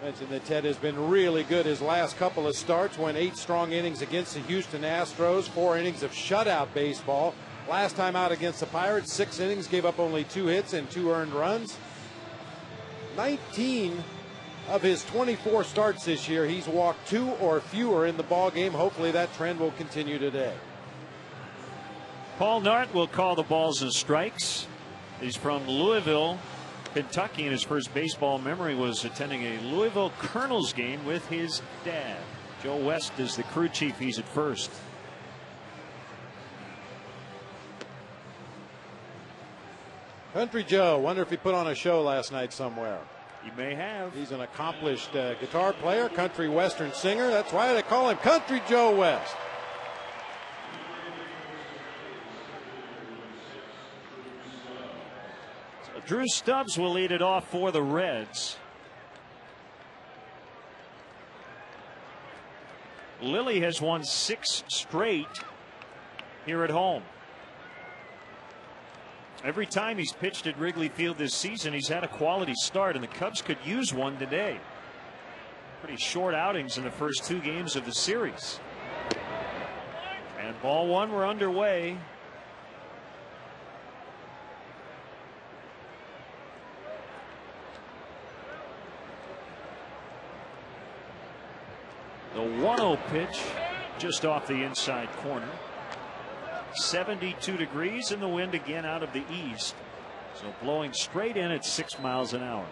Mentioned that Ted has been really good his last couple of starts. Went 8 strong innings against the Houston Astros, 4 innings of shutout baseball. Last time out against the Pirates, 6 innings, gave up only 2 hits and 2 earned runs. 19 of his 24 starts this year, he's walked 2 or fewer in the ball game. Hopefully that trend will continue today. Paul Nart will call the balls and strikes. He's from Louisville, Kentucky, and his first baseball memory was attending a Louisville Colonels game with his dad. Joe West is the crew chief. He's at first. Country Joe, wonder if he put on a show last night somewhere. He may have. He's an accomplished guitar player, country western singer. That's why they call him Country Joe West. Drew Stubbs will lead it off for the Reds. Lilly has won 6 straight here at home. Every time he's pitched at Wrigley Field this season, he's had a quality start, and the Cubs could use one today. Pretty short outings in the first 2 games of the series. And ball 1, we're underway. The 1-0 pitch just off the inside corner. 72 degrees and the wind again out of the east. So blowing straight in at 6 miles an hour.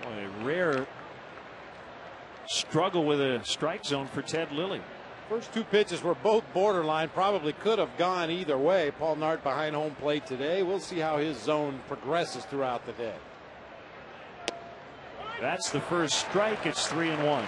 Boy, a rare struggle with a strike zone for Ted Lilly. First 2 pitches were both borderline, probably could have gone either way. Paul Nart behind home plate today. We'll see how his zone progresses throughout the day. That's the first strike. It's 3-1.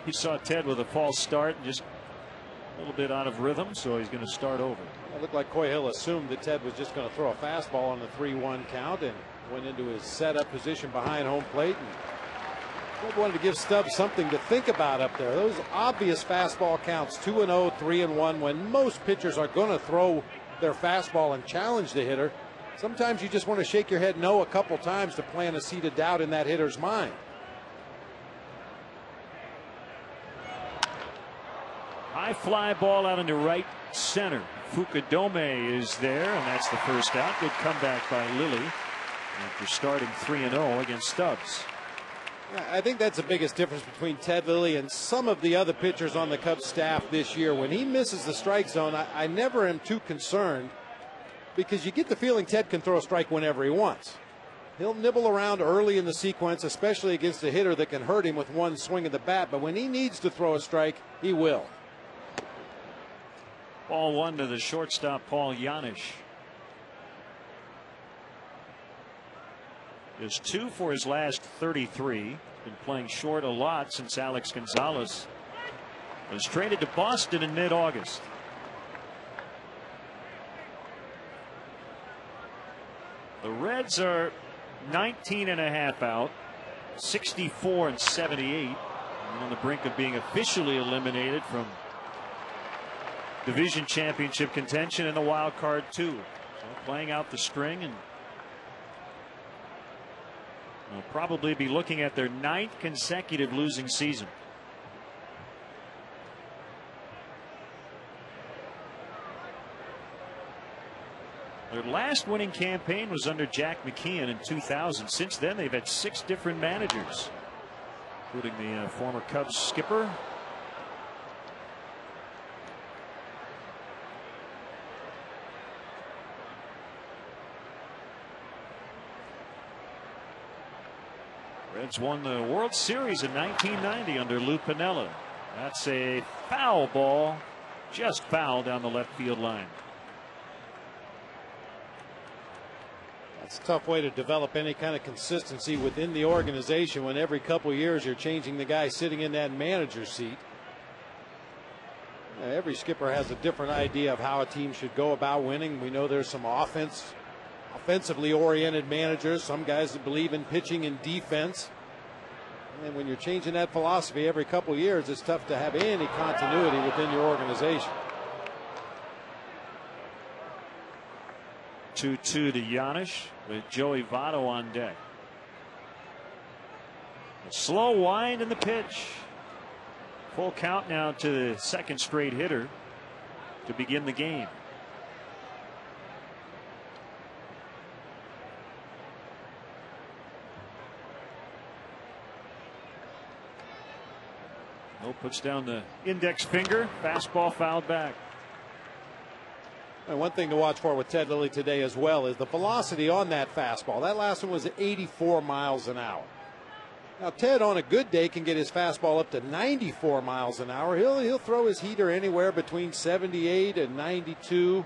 He saw Ted with a false start and just a little bit out of rhythm, so he's going to start over. It looked like Coy Hill assumed that Ted was just going to throw a fastball on the 3-1 count and went into his setup position behind home plate. And Ted wanted to give Stubbs something to think about up there. Those obvious fastball counts, 2-0, 3-1, when most pitchers are going to throw their fastball and challenge the hitter. Sometimes you just want to shake your head no a couple times to plant a seed of doubt in that hitter's mind. High fly ball out into right center. Fukudome is there, and that's the first out. Good comeback by Lilly after starting 3-0 against Stubbs. I think that's the biggest difference between Ted Lilly and some of the other pitchers on the Cubs staff this year. When he misses the strike zone, I never am too concerned, because you get the feeling Ted can throw a strike whenever he wants. He'll nibble around early in the sequence, especially against a hitter that can hurt him with one swing of the bat. But when he needs to throw a strike, he will. Ball 1 to the shortstop, Paul Janisch. Is 2 for his last 33. Been playing short a lot since Alex Gonzalez was traded to Boston in mid-August. The Reds are 19.5 out, 64 and 78, and on the brink of being officially eliminated from division championship contention in the wild card too. So playing out the string, and will probably be looking at their 9th consecutive losing season. Their last winning campaign was under Jack McKeon in 2000. Since then, they've had 6 different managers, including the former Cubs skipper. Reds won the World Series in 1990 under Lou Piniella. That's a foul ball, just foul down the left field line. That's a tough way to develop any kind of consistency within the organization when every couple of years you're changing the guy sitting in that manager's seat. Every skipper has a different idea of how a team should go about winning. We know there's some offense offensively oriented managers, some guys that believe in pitching and defense. And when you're changing that philosophy every couple of years, it's tough to have any continuity within your organization. 2-2 to Giannis with Joey Votto on deck. A slow wind in the pitch. Full count now to the second straight hitter to begin the game. No, puts down the index finger. Fastball fouled back. And one thing to watch for with Ted Lilly today as well is the velocity on that fastball. That last one was at 84 miles an hour. Now Ted on a good day can get his fastball up to 94 miles an hour. He'll throw his heater anywhere between 78 and 92,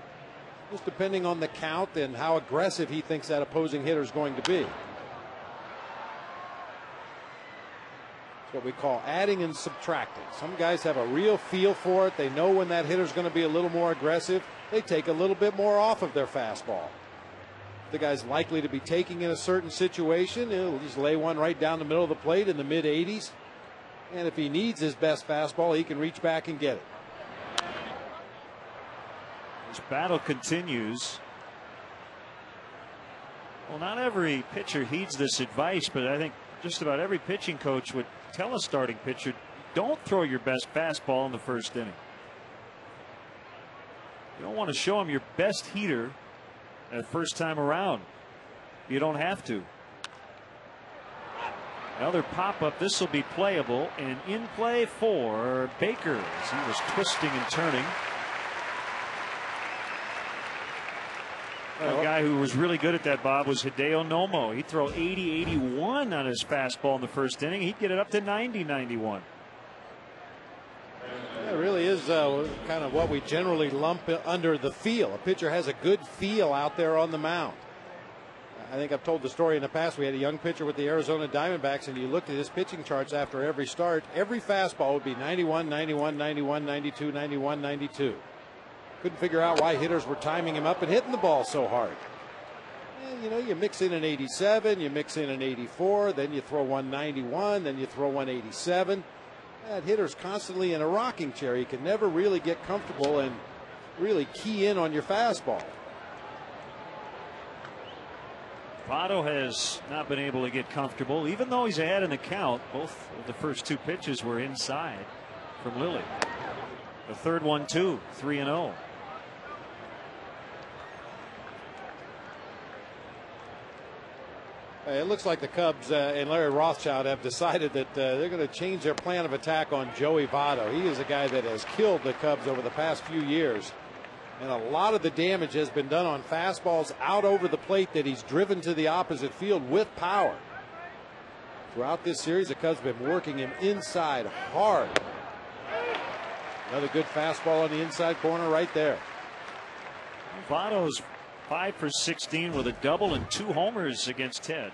just depending on the count and how aggressive he thinks that opposing hitter is going to be. It's what we call adding and subtracting. Some guys have a real feel for it. They know when that hitter's going to be a little more aggressive. They take a little bit more off of their fastball. The guy's likely to be taking in a certain situation, he'll just lay one right down the middle of the plate in the mid 80s. And if he needs his best fastball, he can reach back and get it. This battle continues. Well, not every pitcher heeds this advice, but I think just about every pitching coach would tell a starting pitcher, don't throw your best fastball in the first inning. You don't want to show him your best heater that first time around. You don't have to. Another pop-up. This will be playable, and in play for Baker as he was twisting and turning. A guy who was really good at that, Bob, was Hideo Nomo. He'd throw 80-81 on his fastball in the first inning. He'd get it up to 90-91. It really is kind of what we generally lump under the feel. A pitcher has a good feel out there on the mound. I think I've told the story in the past. We had a young pitcher with the Arizona Diamondbacks, and you looked at his pitching charts after every start. Every fastball would be 91, 91, 91, 92, 91, 92. Couldn't figure out why hitters were timing him up and hitting the ball so hard. And, you know, you mix in an 87, you mix in an 84, then you throw 191, then you throw 187. That hitter's constantly in a rocking chair. He can never really get comfortable and really key in on your fastball. Votto has not been able to get comfortable, even though he's ahead in the count. Both of the first two pitches were inside from Lilly. The third one, too, 3-0. It looks like the Cubs and Larry Rothschild have decided that they're going to change their plan of attack on Joey Votto. He is a guy that has killed the Cubs over the past few years. And a lot of the damage has been done on fastballs out over the plate that he's driven to the opposite field with power. Throughout this series, the Cubs have been working him inside hard. Another good fastball on the inside corner right there. Votto's 5 for 16 with a double and 2 homers against Ted.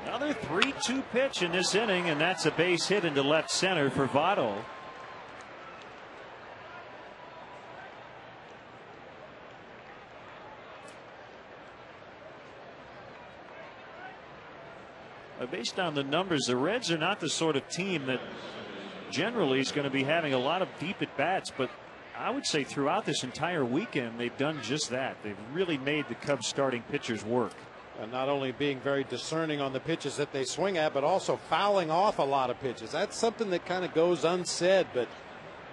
Another 3-2 pitch in this inning, and that's a base hit into left center for Votto. Based on the numbers, the Reds are not the sort of team that generally is going to be having a lot of deep at bats, but I would say throughout this entire weekend they've done just that. They've really made the Cubs starting pitchers work. And not only being very discerning on the pitches that they swing at, but also fouling off a lot of pitches. That's something that kind of goes unsaid, but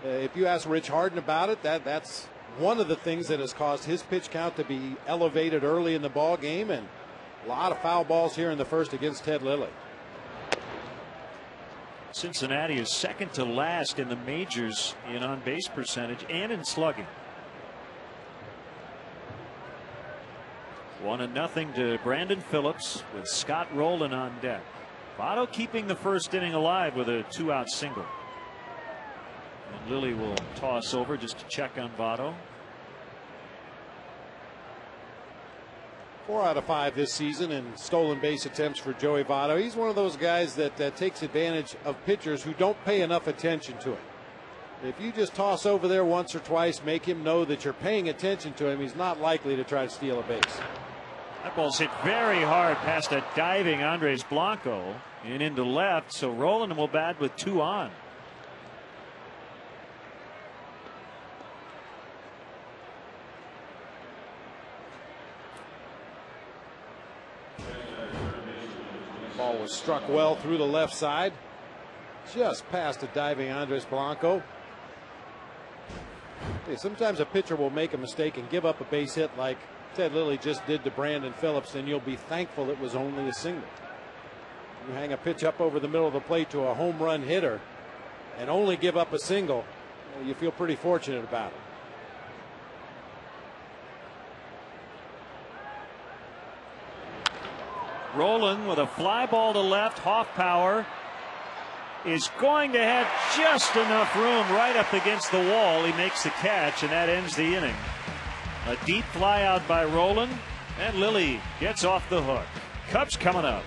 if you ask Rich Harden about it, that's one of the things that has caused his pitch count to be elevated early in the ball game, and a lot of foul balls here in the first against Ted Lilly. Cincinnati is second to last in the majors in on-base percentage and in slugging. 1-0 to Brandon Phillips with Scott Rowland on deck. Votto keeping the first inning alive with a 2-out single. And Lilly will toss over just to check on Votto. 4 out of 5 this season in stolen base attempts for Joey Votto. He's one of those guys that takes advantage of pitchers who don't pay enough attention to him. If you just toss over there once or twice, make him know that you're paying attention to him, he's not likely to try to steal a base. That ball's hit very hard past a diving Andres Blanco and into left, so Roland will bat with 2 on. Ball was struck well through the left side, just past a diving Andres Blanco. Okay, sometimes a pitcher will make a mistake and give up a base hit like Ted Lilly just did to Brandon Phillips, and you'll be thankful it was only a single. You hang a pitch up over the middle of the plate to a home run hitter and only give up a single, well, you feel pretty fortunate about it. Roland with a fly ball to left. Hoffpauir is going to have just enough room right up against the wall. He makes the catch, and that ends the inning. A deep fly out by Roland, and Lilly gets off the hook. Cubs coming up.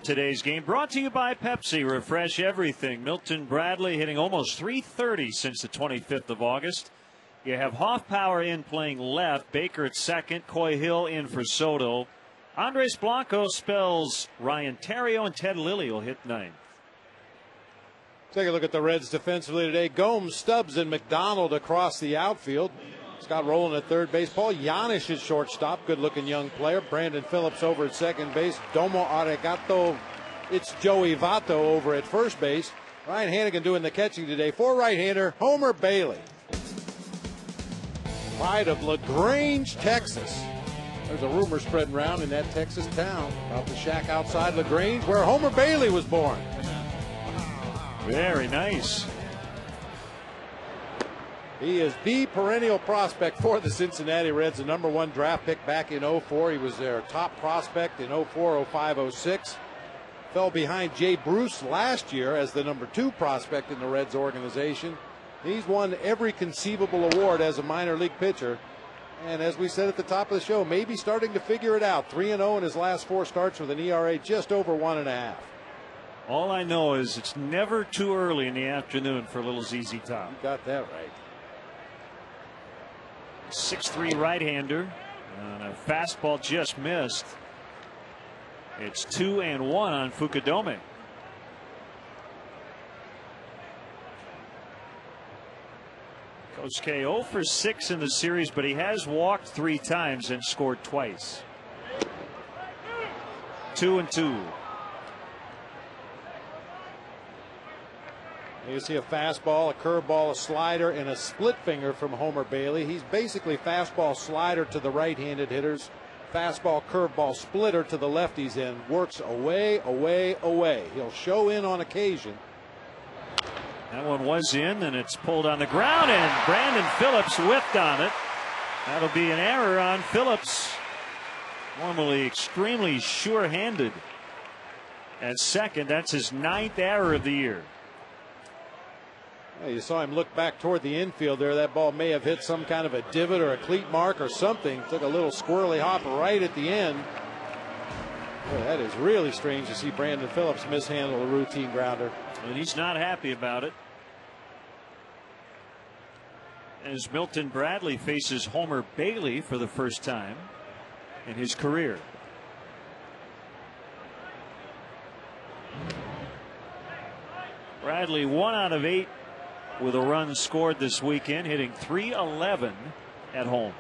Today's game brought to you by Pepsi. Refresh everything. Milton Bradley hitting almost .330 since the 25th of August. You have Hoffpauir in playing left, Baker at second, Coy Hill in for Soto. Andres Blanco spells Ryan Theriot, and Ted Lilly will hit ninth. Take a look at the Reds defensively today. Gomes, Stubbs, and McDonald across the outfield. Scott Rowland at third base. Paul Janisch at shortstop. Good-looking young player. Brandon Phillips over at second base. Domo Arigato. It's Joey Votto over at first base. Ryan Hannigan doing the catching today for right-hander Homer Bailey. Pride of LaGrange, Texas. There's a rumor spreading around in that Texas town about the shack outside LaGrange where Homer Bailey was born. Very nice. He is the perennial prospect for the Cincinnati Reds, the #1 draft pick back in 04. He was their top prospect in 04, 05, 06. Fell behind Jay Bruce last year as the #2 prospect in the Reds organization. He's won every conceivable award as a minor league pitcher. And as we said at the top of the show, maybe starting to figure it out. 3-0 in his last 4 starts with an ERA just over 1.5. All I know is it's never too early in the afternoon for little ZZ Top. You got that right. 6'3" right-hander. And a fastball just missed. It's 2-1 on Fukudome. Kosuke 0 for 6 in the series, but he has walked 3 times and scored twice. 2-2. You see a fastball, a curveball, a slider, and a split finger from Homer Bailey. He's basically fastball slider to the right-handed hitters, fastball curveball splitter to the lefties, and works away, away, away. He'll show in on occasion. That one was in, and it's pulled on the ground, and Brandon Phillips whipped on it. That'll be an error on Phillips. Normally extremely sure-handed at second. That's his 9th error of the year. Well, you saw him look back toward the infield there. That ball may have hit some kind of a divot or a cleat mark or something. Took a little squirrely hop right at the end. Boy, that is really strange to see Brandon Phillips mishandle a routine grounder. And he's not happy about it. As Milton Bradley faces Homer Bailey for the first time in his career. Bradley 1 out of 8 with a run scored this weekend, hitting .311 at home.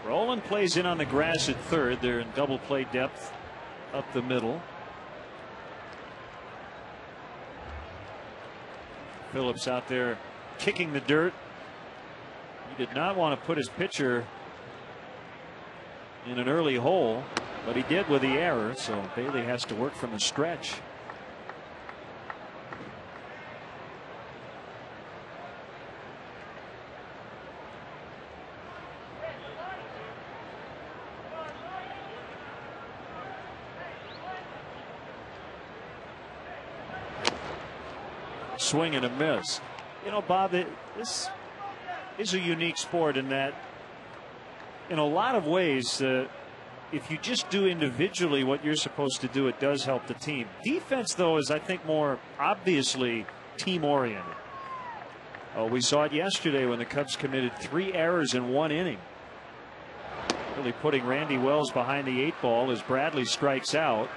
Roland plays in on the grass at third. They're in double play depth up the middle. Phillips out there kicking the dirt. He did not want to put his pitcher in an early hole, but he did with the error, so Bailey has to work from the stretch. Swing and a miss. You know, Bob, this is a unique sport in that, in a lot of ways, if you just do individually what you're supposed to do, it does help the team. Defense, though, is, I think, more obviously team-oriented. Oh, we saw it yesterday when the Cubs committed 3 errors in 1 inning. Really putting Randy Wells behind the 8 ball as Bradley strikes out.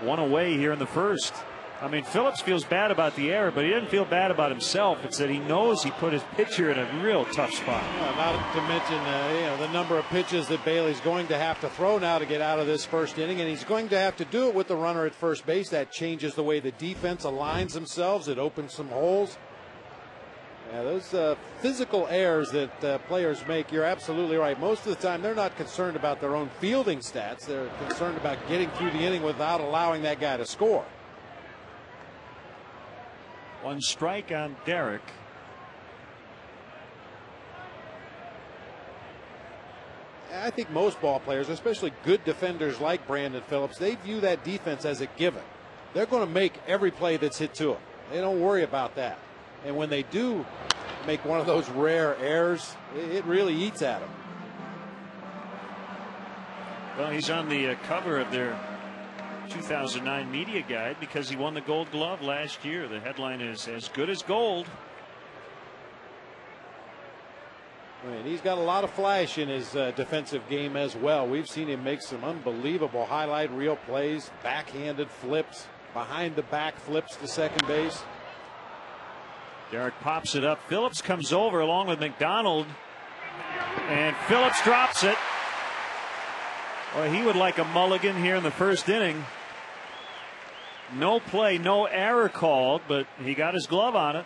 1 away here in the first. I mean, Phillips feels bad about the error, but he doesn't feel bad about himself. It's that he knows he put his pitcher in a real tough spot. Well, not to mention the number of pitches that Bailey's going to have to throw now to get out of this first inning, and he's going to have to do it with the runner at first base. That changes the way the defense aligns themselves. It opens some holes. Yeah, those physical errors that players make, you're absolutely right. Most of the time, they're not concerned about their own fielding stats. They're concerned about getting through the inning without allowing that guy to score. 1 strike on Derek. I think most ball players, especially good defenders like Brandon Phillips, they view that defense as a given. They're going to make every play that's hit to them. They don't worry about that. And when they do make one of those rare errors, it really eats at them. Well, he's on the cover of their 2009 media guide because he won the Gold Glove last year. The headline is "As Good as Gold." And he's got a lot of flash in his defensive game as well. We've seen him make some unbelievable highlight reel plays, backhanded flips, behind the back flips to second base. Derek pops it up. Phillips comes over along with McDonald, and Phillips drops it. Well, he would like a mulligan here in the first inning. No play, no error called, but he got his glove on it.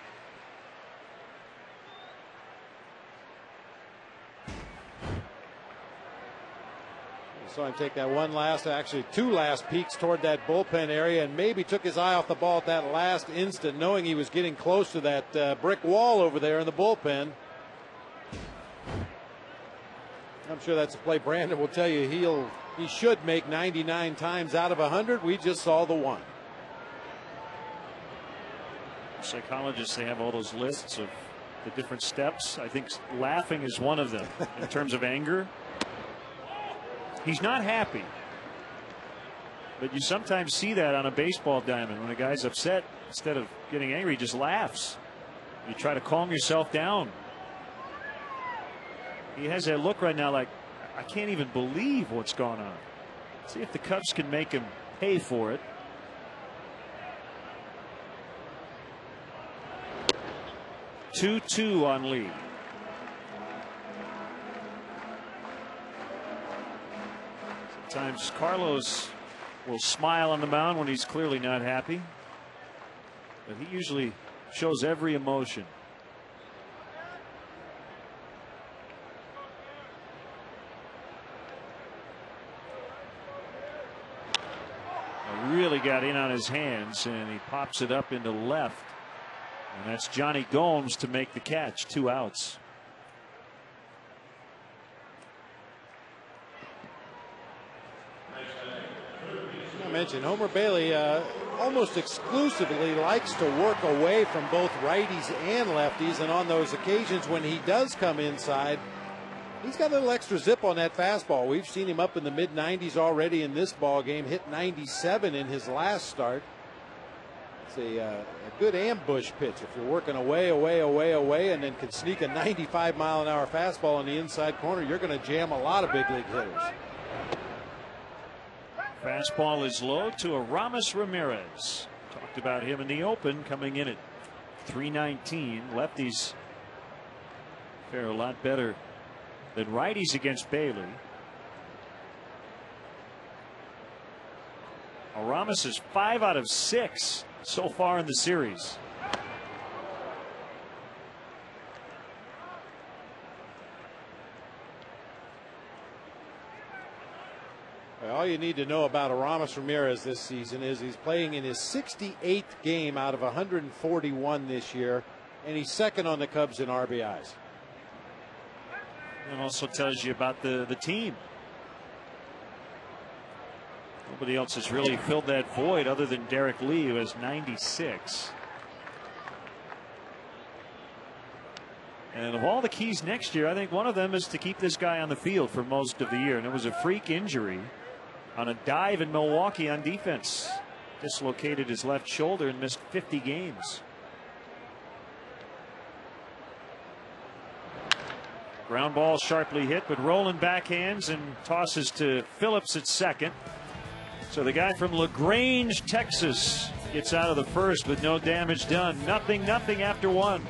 Saw him take that actually 2 last peeks toward that bullpen area, and maybe took his eye off the ball at that last instant, knowing he was getting close to that brick wall over there in the bullpen. I'm sure that's a play Brandon will tell you he should make 99 times out of 100. We just saw the 1. Psychologists, they have all those lists of the different steps. I think laughing is one of them in terms of anger. He's not happy, but you sometimes see that on a baseball diamond. When a guy's upset, instead of getting angry, he just laughs. You try to calm yourself down. He has that look right now like, I can't even believe what's going on. See if the Cubs can make him pay for it. Two on Lee. Sometimes Carlos will smile on the mound when he's clearly not happy, but he usually shows every emotion. barely got in on his hands, and he pops it up into left. And that's Johnny Gomes to make the catch. 2 outs. I mentioned Homer Bailey almost exclusively likes to work away from both righties and lefties, and on those occasions when he does come inside, he's got a little extra zip on that fastball. We've seen him up in the mid-90s already in this ball game. Hit 97 in his last start. It's a good ambush pitch if you're working away, and then can sneak a 95-mile-an-hour fastball on the inside corner. You're going to jam a lot of big league hitters. Fastball is low to Aramis Ramirez. Talked about him in the open, coming in at 319. Lefties fare a lot better than righties against Bailey. Aramis is 5 out of 6 so far in the series. All you need to know about Aramis Ramirez this season is he's playing in his 68th game out of 141 this year, and he's second on the Cubs in RBIs. It also tells you about the team. Nobody else has really filled that void other than Derek Lee, who has 96. And of all the keys next year, I think one of them is to keep this guy on the field for most of the year. And it was a freak injury on a dive in Milwaukee on defense. Dislocated his left shoulder and missed 50 games. Ground ball sharply hit, but rolling backhands and tosses to Phillips at second. So the guy from LaGrange, Texas, gets out of the first with no damage done. Nothing after 1.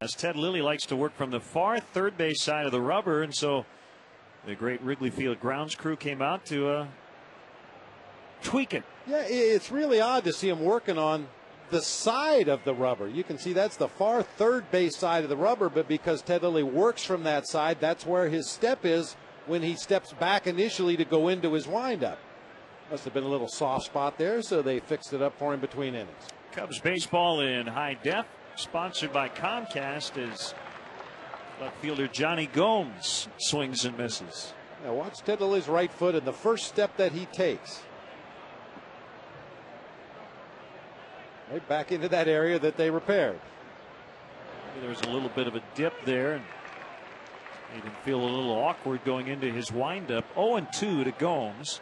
As Ted Lilly likes to work from the far third base side of the rubber, and so the great Wrigley Field grounds crew came out to tweak it. Yeah, it's really odd to see him working on the side of the rubber. You can see that's the far third base side of the rubber, but because Ted Lilly works from that side, that's where his step is when he steps back initially to go into his windup. Must have been a little soft spot there, so they fixed it up for him between innings. Cubs baseball in high def, sponsored by Comcast, as left fielder Johnny Gomes swings and misses. Now watch Ted Lilly's right foot and the first step that he takes. Right back into that area that they repaired. There was a little bit of a dip there, and made him feel a little awkward going into his windup. 0-2 to Gomes.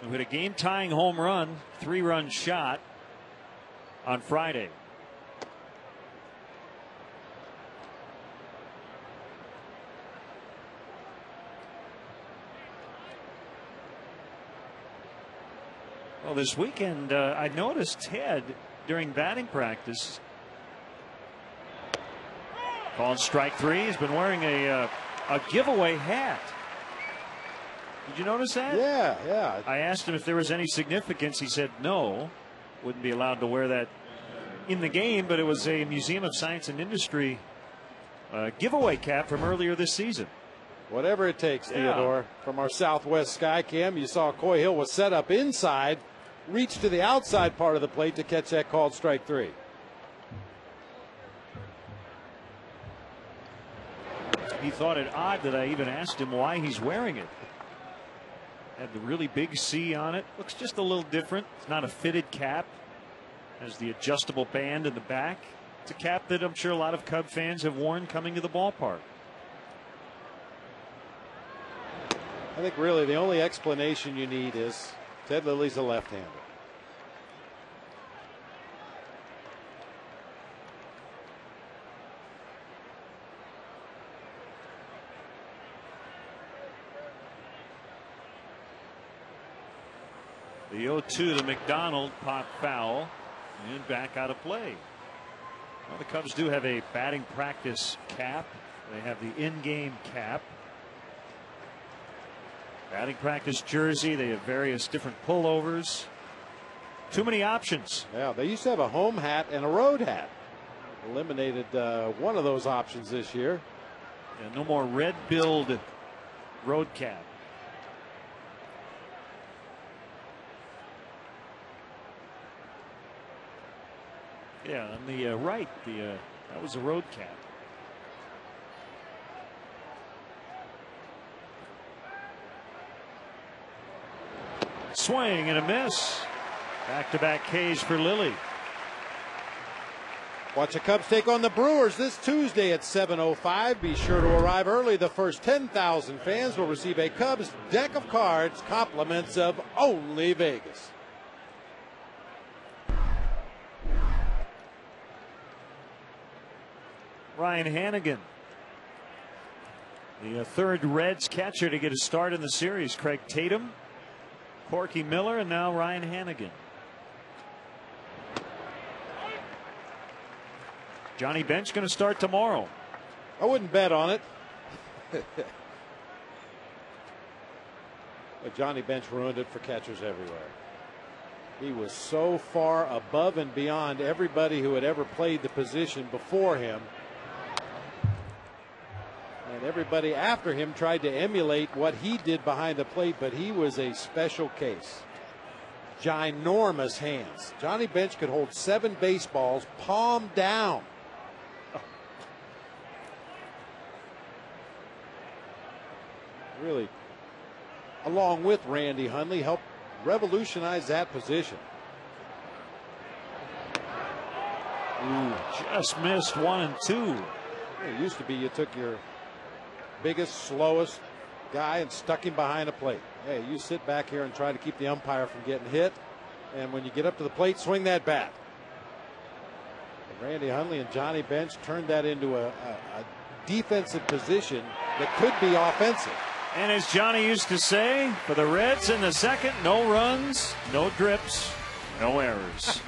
who hit a game-tying home run, 3-run shot on Friday. Well, this weekend I noticed Ted during batting practice called strike 3. He's been wearing a giveaway hat. Did you notice that? Yeah. I asked him if there was any significance. He said no, wouldn't be allowed to wear that in the game, but it was a Museum of Science and Industry giveaway cap from earlier this season. Whatever it takes, Theodore. From our Southwest Sky Cam, you saw Coy Hill was set up inside, reached to the outside part of the plate to catch that called strike 3. He thought it odd that I even asked him why he's wearing it. Had the really big C on it. Looks just a little different. It's not a fitted cap. Has the adjustable band in the back. It's a cap that I'm sure a lot of Cub fans have worn coming to the ballpark. I think really the only explanation you need is Ted Lilly's a left-hander. The 0-2 to McDonald, pop foul, and back out of play. Well, the Cubs do have a batting practice cap. They have the in-game cap. Batting practice jersey. They have various different pullovers. Too many options. Yeah, they used to have a home hat and a road hat. Eliminated one of those options this year. And no more red-billed road cap. Yeah, on the right, that was a road cap. Swing and a miss. Back-to-back Ks for Lilly. Watch the Cubs take on the Brewers this Tuesday at 7:05. Be sure to arrive early. The first 10,000 fans will receive a Cubs deck of cards, compliments of only Vegas. Ryan Hannigan, the third Reds catcher to get a start in the series. Craig Tatum, Corky Miller, and now Ryan Hannigan. Johnny Bench going to start tomorrow. I wouldn't bet on it. But Johnny Bench ruined it for catchers everywhere. He was so far above and beyond everybody who had ever played the position before him. And everybody after him tried to emulate what he did behind the plate, but he was a special case. Ginormous hands. Johnny Bench could hold 7 baseballs palm down. Really, along with Randy Hundley, helped revolutionize that position. Ooh, just missed 1 and 2. It used to be you took your biggest, slowest guy and stuck him behind a plate. Hey, you sit back here and try to keep the umpire from getting hit, and when you get up to the plate, swing that bat. And Randy Hundley and Johnny Bench turned that into a defensive position that could be offensive. And as Johnny used to say, for the Reds in the second, no runs, no drips, no errors.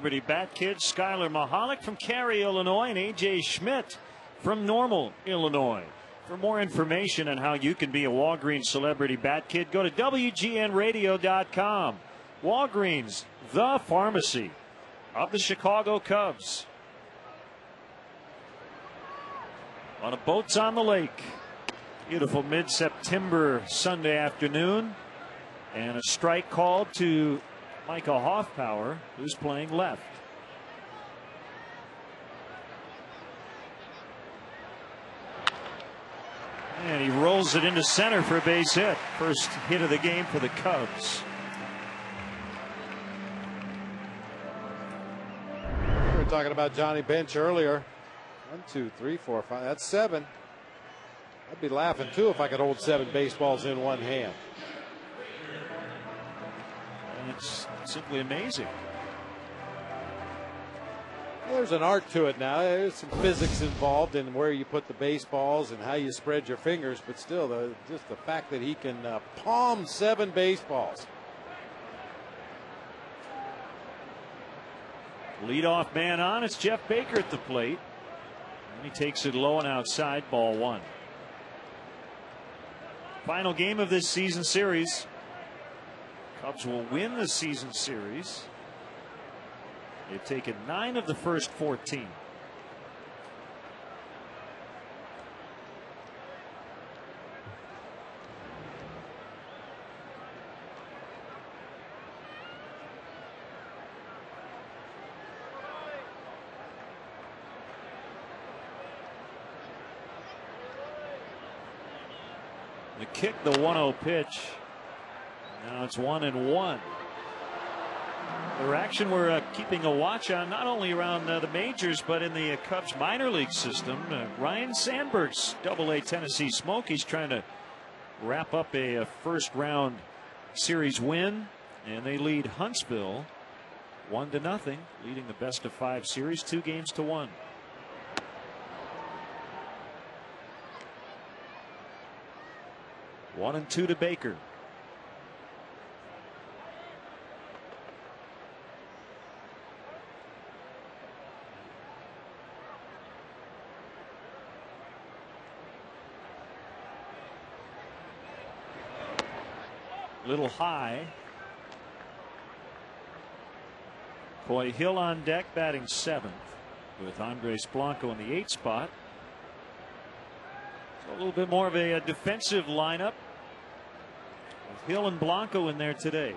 Celebrity Bat Kids, Skylar Mahalik from Cary, Illinois, and A.J. Schmidt from Normal, Illinois. For more information on how you can be a Walgreens Celebrity Bat Kid, go to WGNradio.com. Walgreens, the pharmacy of the Chicago Cubs. On a boats on the lake. Beautiful mid-September Sunday afternoon. And a strike called to Micah Hoffpower, who's playing left. And he rolls it into center for a base hit. First hit of the game for the Cubs. We were talking about Johnny Bench earlier. 1, 2, 3, 4, 5. That's 7. I'd be laughing too if I could hold 7 baseballs in one hand. And it's simply amazing. There's an art to it now. There's some physics involved in where you put the baseballs and how you spread your fingers, but still, just the fact that he can palm 7 baseballs. Leadoff man on. It's Jeff Baker at the plate. And he takes it low and outside, ball 1. Final game of this season series. Cubs will win the season series. They've taken 9 of the first 14. The kick, the 1-0 pitch. Now it's 1-1. The action we're keeping a watch on, not only around the majors, but in the Cubs minor league system. Ryan Sandberg's Double-A Tennessee Smokies trying to wrap up a first round series win, and they lead Huntsville 1-0, leading the best of 5 series 2-1. One and 2 to Baker. Little high. Coy Hill on deck, batting 7th, with Andres Blanco in the 8th spot. So a little bit more of a defensive lineup with Hill and Blanco in there today.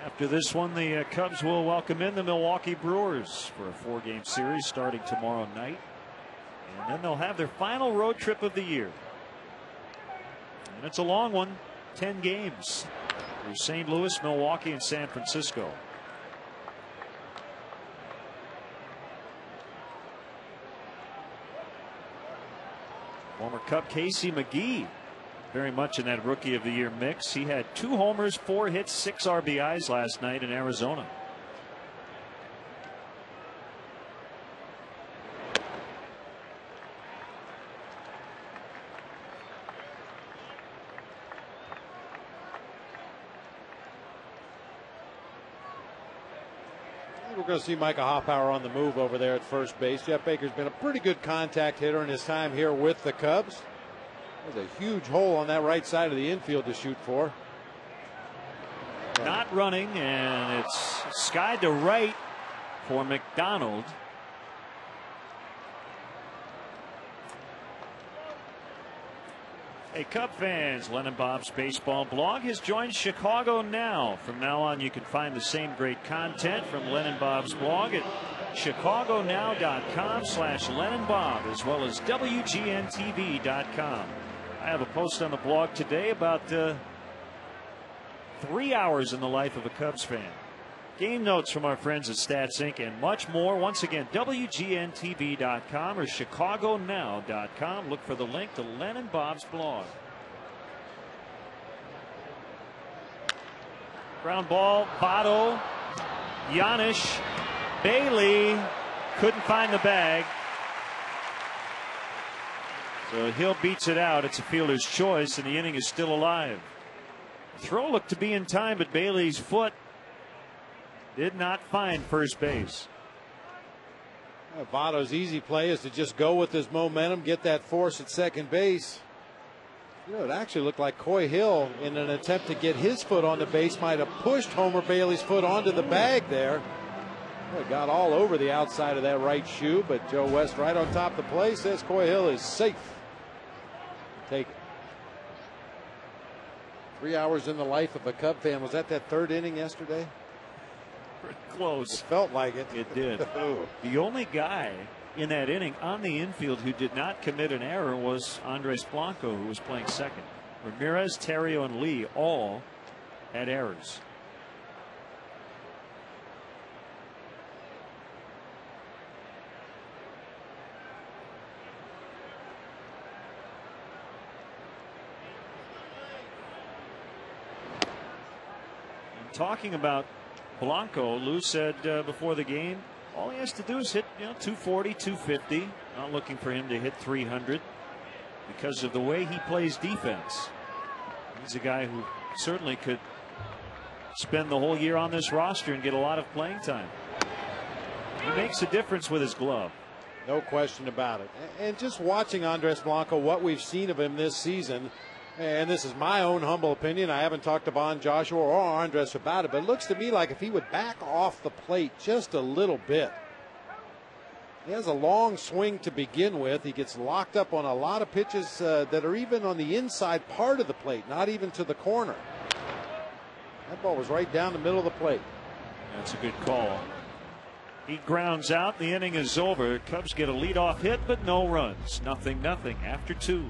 After this one, the Cubs will welcome in the Milwaukee Brewers for a 4-game series starting tomorrow night. And then they'll have their final road trip of the year. And it's a long one, 10 games through St. Louis, Milwaukee, and San Francisco. Former Cub Casey McGee very much in that Rookie of the Year mix. He had 2 homers, 4 hits, 6 RBIs last night in Arizona. We're going to see Micah Hoffpower on the move over there at first base. Jeff Baker's been a pretty good contact hitter in his time here with the Cubs. There's a huge hole on that right side of the infield to shoot for. Not running, and it's skied to right for McDonald. Hey, Cub fans, Len and Bob's Baseball blog has joined Chicago Now. From now on, you can find the same great content from Len and Bob's blog at chicagonow.com/Len and Bob, as well as WGNTV.com. I have a post on the blog today about 3 hours in the life of a Cubs fan. Game notes from our friends at Stats Inc. and much more. Once again, WGNTV.com or ChicagoNow.com. Look for the link to Len and Bob's blog. Ground ball, Votto, Giannis, Bailey, couldn't find the bag. So Hill beats it out. It's a fielder's choice, and the inning is still alive. The throw looked to be in time, but Bailey's foot did not find first base. Votto's easy play is to just go with his momentum, get that force at second base. You know, it actually looked like Coy Hill, in an attempt to get his foot on the base, might have pushed Homer Bailey's foot onto the bag there. Well, it got all over the outside of that right shoe, but Joe West, right on top of the play, says Coy Hill is safe. Take it. 3 hours in the life of a Cub fan. Was that third inning yesterday? Pretty close. It felt like it. It did. The only guy in that inning on the infield who did not commit an error was Andres Blanco, who was playing second. Ramirez, Terrio, and Lee all had errors. Talking about Blanco, Lou said before the game, all he has to do is hit 240, 250. Not looking for him to hit 300 because of the way he plays defense. He's a guy who certainly could spend the whole year on this roster and get a lot of playing time. He makes a difference with his glove. No question about it. And just watching Andres Blanco, what we've seen of him this season, and this is my own humble opinion, I haven't talked to Bon Joshua or Andres about it, but it looks to me like if he would back off the plate just a little bit. He has a long swing to begin with. He gets locked up on a lot of pitches that are even on the inside part of the plate, not even to the corner. That ball was right down the middle of the plate. That's a good call. He grounds out. The inning is over. Cubs get a leadoff hit, but no runs. 0-0 after 2.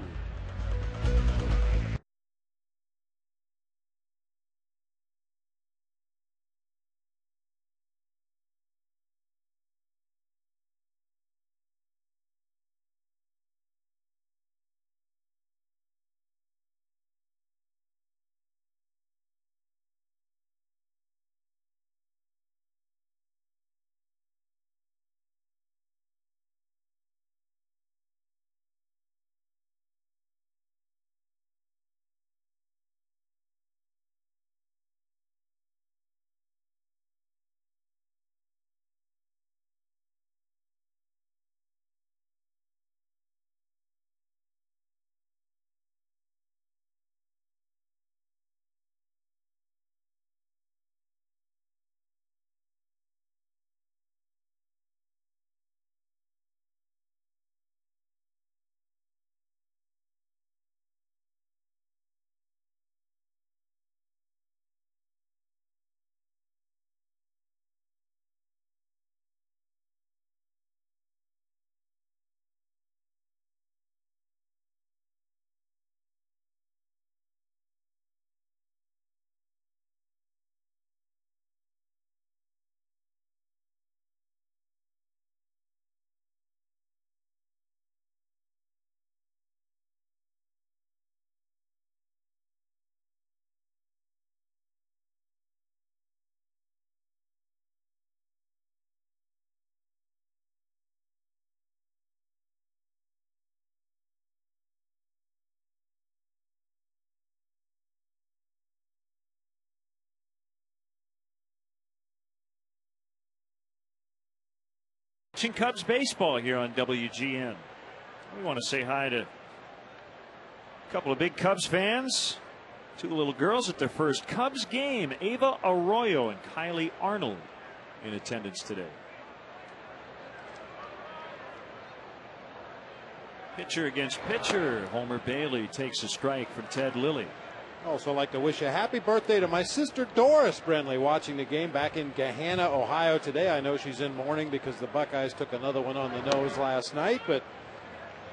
Cubs baseball here on WGN. We want to say hi to a couple of big Cubs fans. 2 little girls at their first Cubs game. Ava Arroyo and Kylie Arnold in attendance today. Pitcher against pitcher. Homer Bailey takes a strike from Ted Lilly. Also like to wish a happy birthday to my sister Doris Brenly, watching the game back in Gahanna, Ohio today. I know she's in mourning because the Buckeyes took another one on the nose last night, but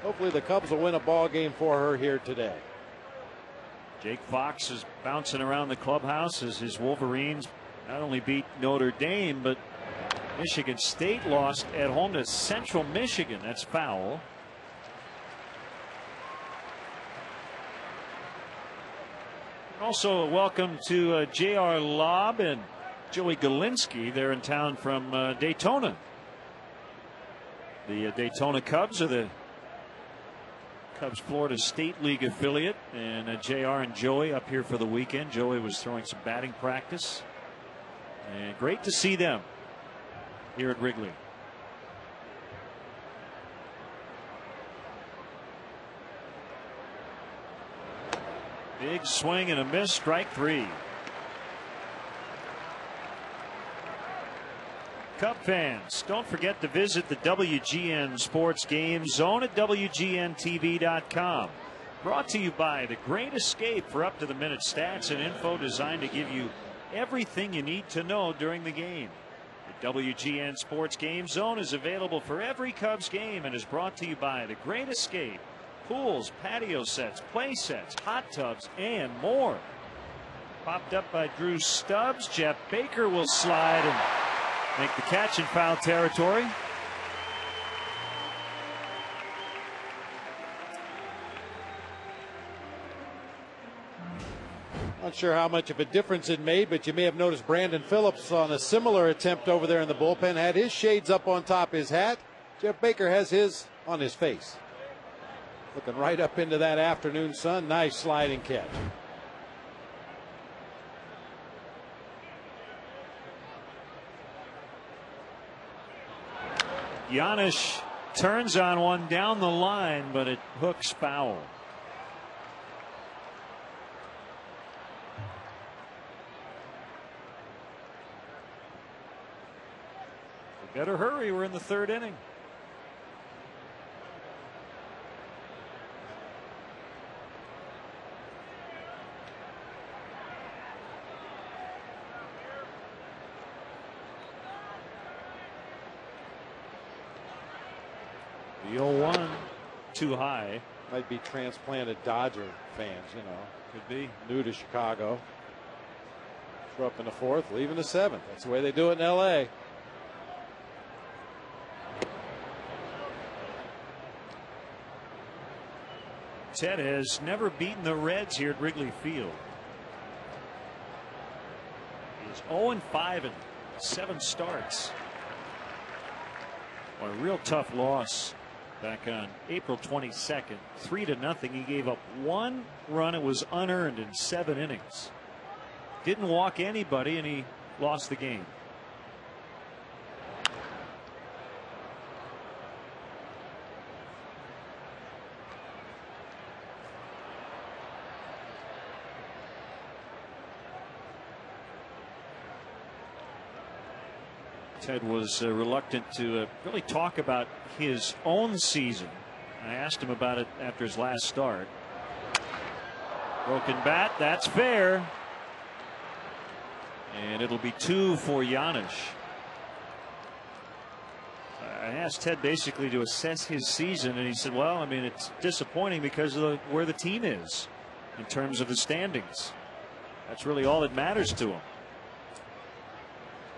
hopefully the Cubs will win a ball game for her here today. Jake Fox is bouncing around the clubhouse as his Wolverines not only beat Notre Dame, but Michigan State lost at home to Central Michigan. That's foul. Also, welcome to J.R. Lobb and Joey Galinsky. They're in town from Daytona. The Daytona Cubs are the Cubs Florida State League affiliate, and JR and Joey up here for the weekend. Joey was throwing some batting practice, and great to see them here at Wrigley. Big swing and a miss, strike three. Cub fans, don't forget to visit the WGN Sports Game Zone at WGNTV.com. Brought to you by The Great Escape for up-to-the-minute stats and info designed to give you everything you need to know during the game. The WGN Sports Game Zone is available for every Cubs game and is brought to you by The Great Escape. Pools, patio sets, play sets, hot tubs, and more. Popped up by Drew Stubbs. Jeff Baker will slide and make the catch in foul territory. Not sure how much of a difference it made, but you may have noticed Brandon Phillips on a similar attempt over there in the bullpen had his shades up on top of his hat. Jeff Baker has his on his face. Looking right up into that afternoon sun. Nice sliding catch. Giannis turns on one down the line, but it hooks foul. We better hurry. We're in the third inning. The 0-1 too high. Might be transplanted Dodger fans, you know. Could be. New to Chicago. Throw up in the fourth, leave in the seventh. That's the way they do it in L.A. Ted has never beaten the Reds here at Wrigley Field. He's 0-5 in 7 starts. A real tough loss back on April 22nd, 3-0. He gave up 1 run. It was unearned in 7 innings. Didn't walk anybody, and he lost the game. Ted was reluctant to really talk about his own season. I asked him about it after his last start. Broken bat, that's fair. And it'll be 2 for Giannis. I asked Ted basically to assess his season, and he said, well, I mean, it's disappointing because of where the team is in terms of the standings. That's really all that matters to him.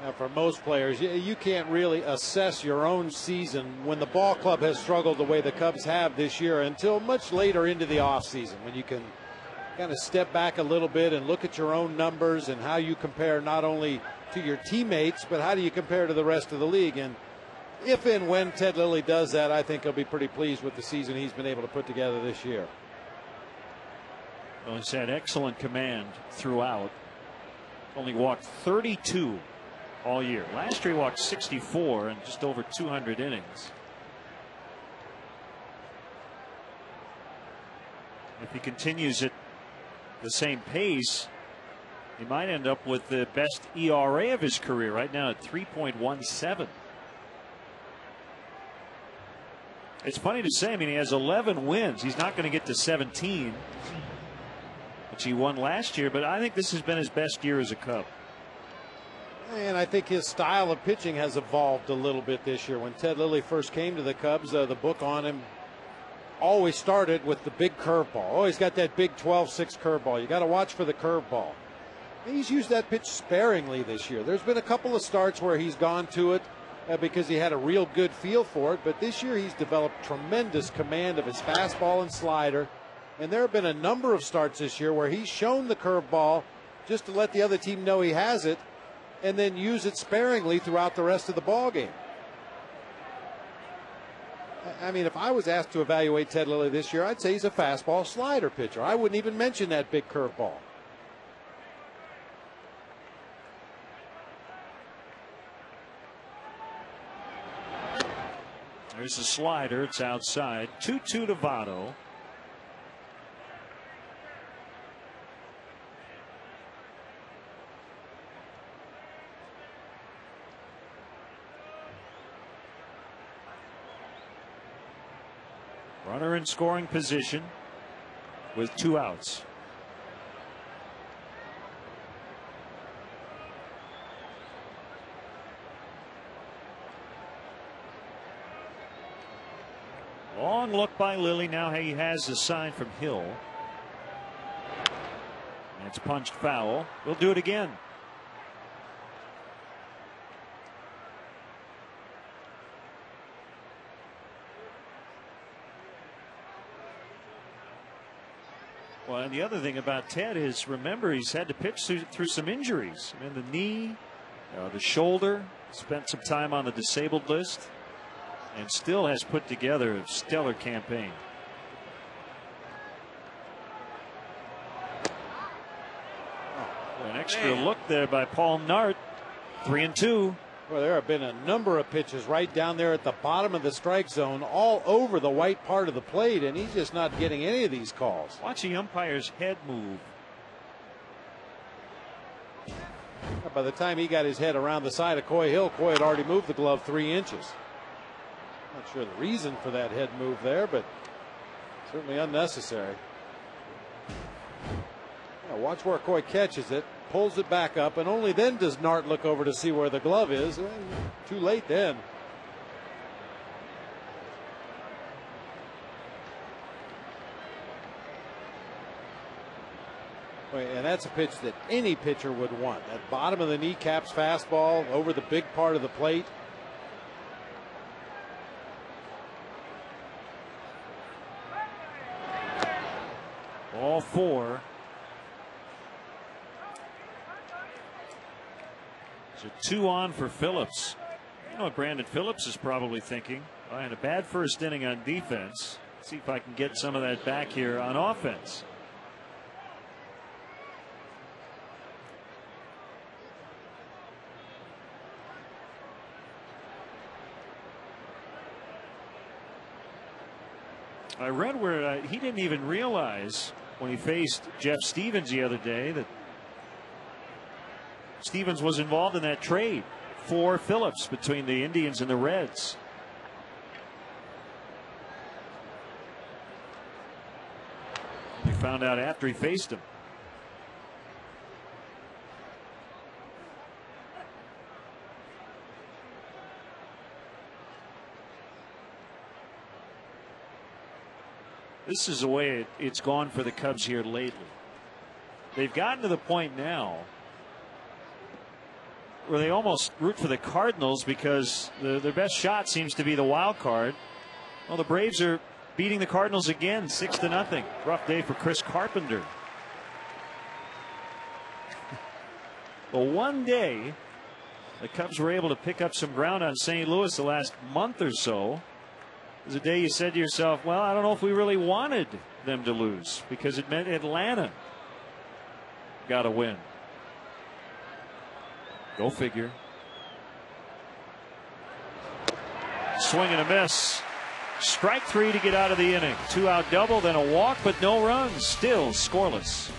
Now, for most players, you can't really assess your own season when the ball club has struggled the way the Cubs have this year until much later into the offseason, when you can kind of step back a little bit and look at your own numbers and how you compare not only to your teammates, but how do you compare to the rest of the league. And if and when Ted Lilly does that, I think he'll be pretty pleased with the season he's been able to put together this year. Well, he's had excellent command throughout. Only walked 32 all year. Last year he walked 64 in just over 200 innings. If he continues at the same pace, he might end up with the best ERA of his career right now at 3.17. It's funny to say, I mean, he has 11 wins. He's not going to get to 17, which he won last year, but I think this has been his best year as a Cub. And I think his style of pitching has evolved a little bit this year. When Ted Lilly first came to the Cubs, the book on him always started with the big curveball. Oh, he's got that big 12-6 curveball. You got to watch for the curveball. He's used that pitch sparingly this year. There's been a couple of starts where he's gone to it because he had a real good feel for it. But this year he's developed tremendous command of his fastball and slider. And there have been a number of starts this year where he's shown the curveball just to let the other team know he has it, and then use it sparingly throughout the rest of the ball game. I mean, if I was asked to evaluate Ted Lilly this year, I'd say he's a fastball slider pitcher. I wouldn't even mention that big curveball. There's a slider. It's outside. 2-2 to Votto. Runner in scoring position with 2 outs. Long look by Lilly. Now he has the sign from Hill. It's punched foul. We'll do it again. Well, and the other thing about Ted is, remember, he's had to pitch through some injuries. I mean, the knee, the shoulder, spent some time on the disabled list, and still has put together a stellar campaign. An extra look there by Paul Nart. 3-2. Well, there have been a number of pitches right down there at the bottom of the strike zone, all over the white part of the plate, and he's just not getting any of these calls. Watch the umpire's head move. By the time he got his head around the side of Coy Hill, Coy had already moved the glove 3 inches. Not sure the reason for that head move there, but certainly unnecessary. Now watch where Coy catches it, pulls it back up, and only then does Nart look over to see where the glove is. Too late then. And that's a pitch that any pitcher would want. That bottom of the kneecaps fastball over the big part of the plate. All 4. So 2 on for Phillips. You know what Brandon Phillips is probably thinking? I had a bad first inning on defense. Let's see if I can get some of that back here on offense. I read where he didn't even realize when he faced Jeff Stevens the other day that Stevens was involved in that trade for Phillips between the Indians and the Reds. He found out after he faced him. This is the way it's gone for the Cubs here lately. They've gotten to the point now where they almost root for the Cardinals because their best shot seems to be the wild card. Well, the Braves are beating the Cardinals again, 6-0. Rough day for Chris Carpenter. But one day, the Cubs were able to pick up some ground on St. Louis the last month or so. It was a day you said to yourself, well, I don't know if we really wanted them to lose because it meant Atlanta got to win. Go figure. Swing and a miss. Strike 3 to get out of the inning. 2-out double, then a walk, but no runs. Still scoreless.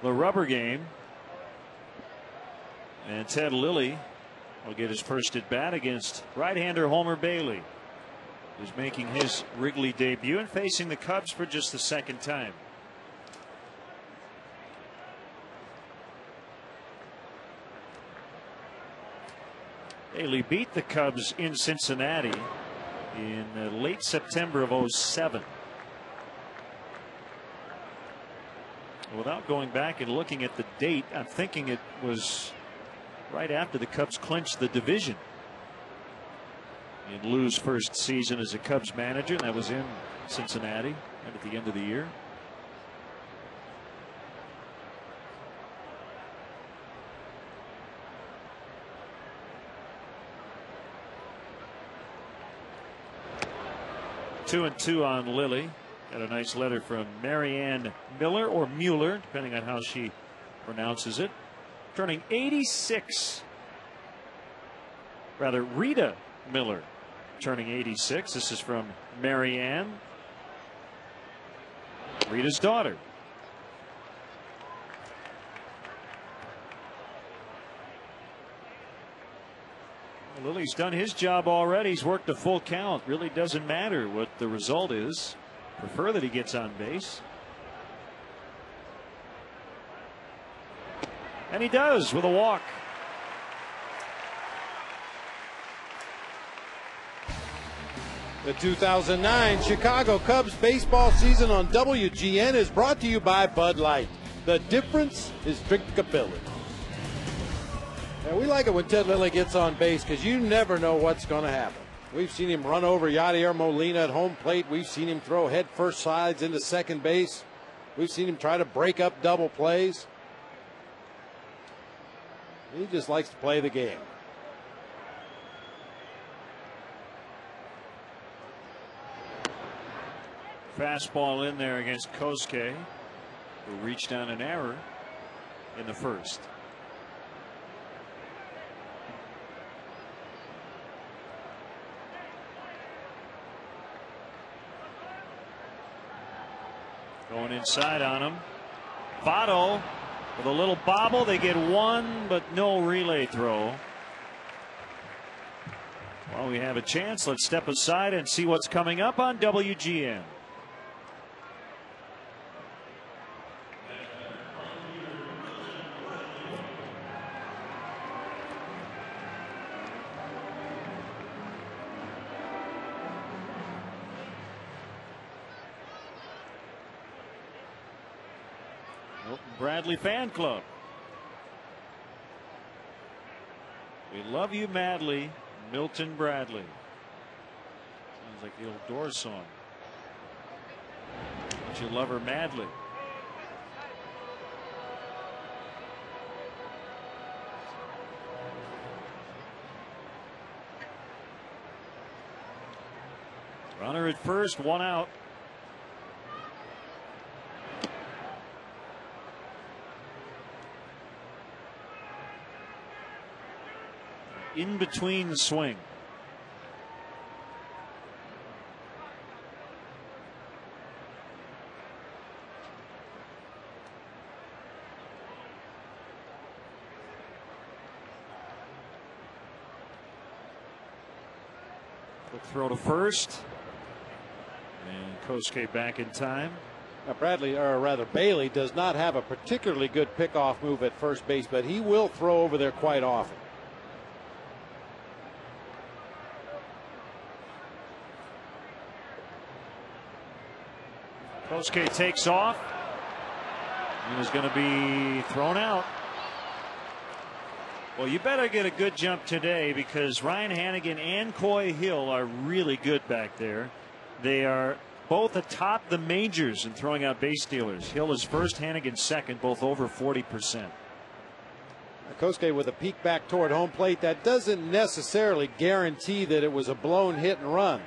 the rubber game. And Ted Lilly will get his first at bat against right-hander Homer Bailey, who's making his Wrigley debut and facing the Cubs for just the second time. Bailey beat the Cubs in Cincinnati in late September of '07. Without going back and looking at the date, I'm thinking it was right after the Cubs clinched the division in Lou's first season as a Cubs manager. That was in Cincinnati right at the end of the year. Two and two on Lilly. Got a nice letter from Marianne Miller, or Mueller, depending on how she pronounces it. Turning 86. Rather, Rita Miller turning 86. This is from Marianne, Rita's daughter. Well, Lily's done his job already. He's worked a full count. Really doesn't matter what the result is. Prefer that he gets on base. And he does with a walk. The 2009 Chicago Cubs baseball season on WGN is brought to you by Bud Light. The difference is drinkability. And we like it when Ted Lilly gets on base because you never know what's going to happen. We've seen him run over Yadier Molina at home plate. We've seen him throw head first sides into second base. We've seen him try to break up double plays. He just likes to play the game. Fastball in there against Kosuke, who reached on an error in the first. Going inside on him. Votto with a little bobble. They get one, but no relay throw. Well, we have a chance. Let's step aside and see what's coming up on WGN. Bradley fan club. We love you madly, Milton Bradley. Sounds like the old Doors song. Don't you love her madly? Runner at first, one out. In between swing. Quick throw to first. And Kosuke back in time. Now Bradley, or rather Bailey, does not have a particularly good pickoff move at first base, but he will throw over there quite often. Kosuke takes off and is going to be thrown out. Well, you better get a good jump today because Ryan Hanigan and Coy Hill are really good back there. They are both atop the majors in throwing out base stealers. Hill is first, Hanigan second, both over 40%. Kosuke with a peek back toward home plate. That doesn't necessarily guarantee that it was a blown hit and run.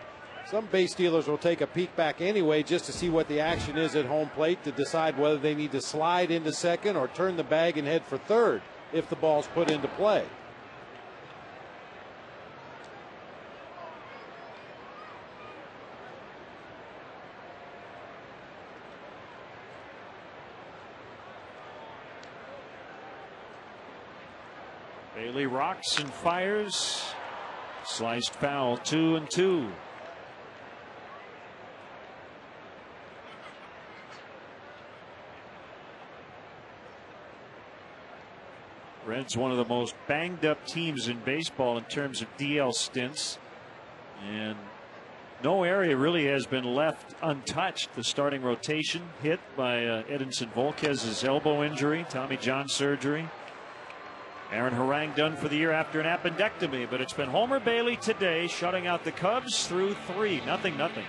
Some base stealers will take a peek back anyway just to see what the action is at home plate to decide whether they need to slide into second or turn the bag and head for third if the ball's put into play. Bailey rocks and fires. Sliced foul, 2-2. Reds, one of the most banged up teams in baseball in terms of DL stints, and no area really has been left untouched. The starting rotation hit by Edinson Volquez's elbow injury, Tommy John surgery. Aaron Harang done for the year after an appendectomy, but it's been Homer Bailey today, shutting out the Cubs through 3, 0-0.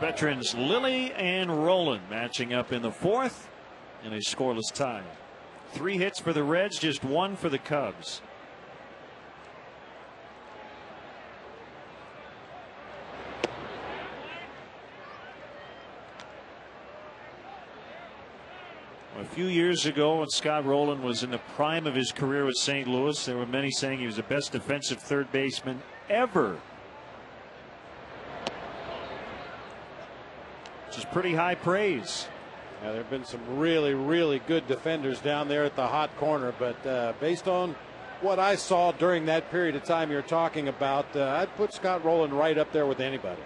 Veterans Lilly and Rolen matching up in the 4th in a scoreless tie. 3 hits for the Reds, just 1 for the Cubs. A few years ago, when Scott Rolen was in the prime of his career with St. Louis, there were many saying he was the best defensive third baseman ever. Which is pretty high praise. Yeah, there have been some really good defenders down there at the hot corner, but based on what I saw during that period of time you're talking about, I'd put Scott Rolen right up there with anybody.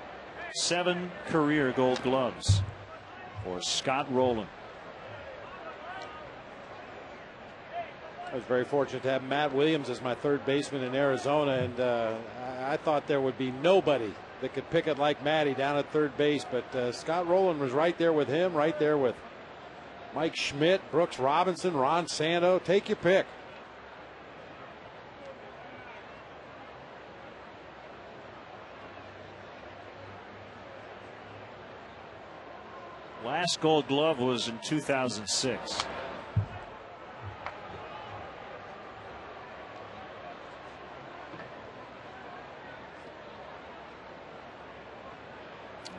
7 career Gold Gloves for Scott Rolen. I was very fortunate to have Matt Williams as my third baseman in Arizona, and I thought there would be nobody that could pick it like Matty down at third base, but Scott Rolen was right there with him, right there with Mike Schmidt, Brooks Robinson, Ron Santo. Take your pick. Last Gold Glove was in 2006.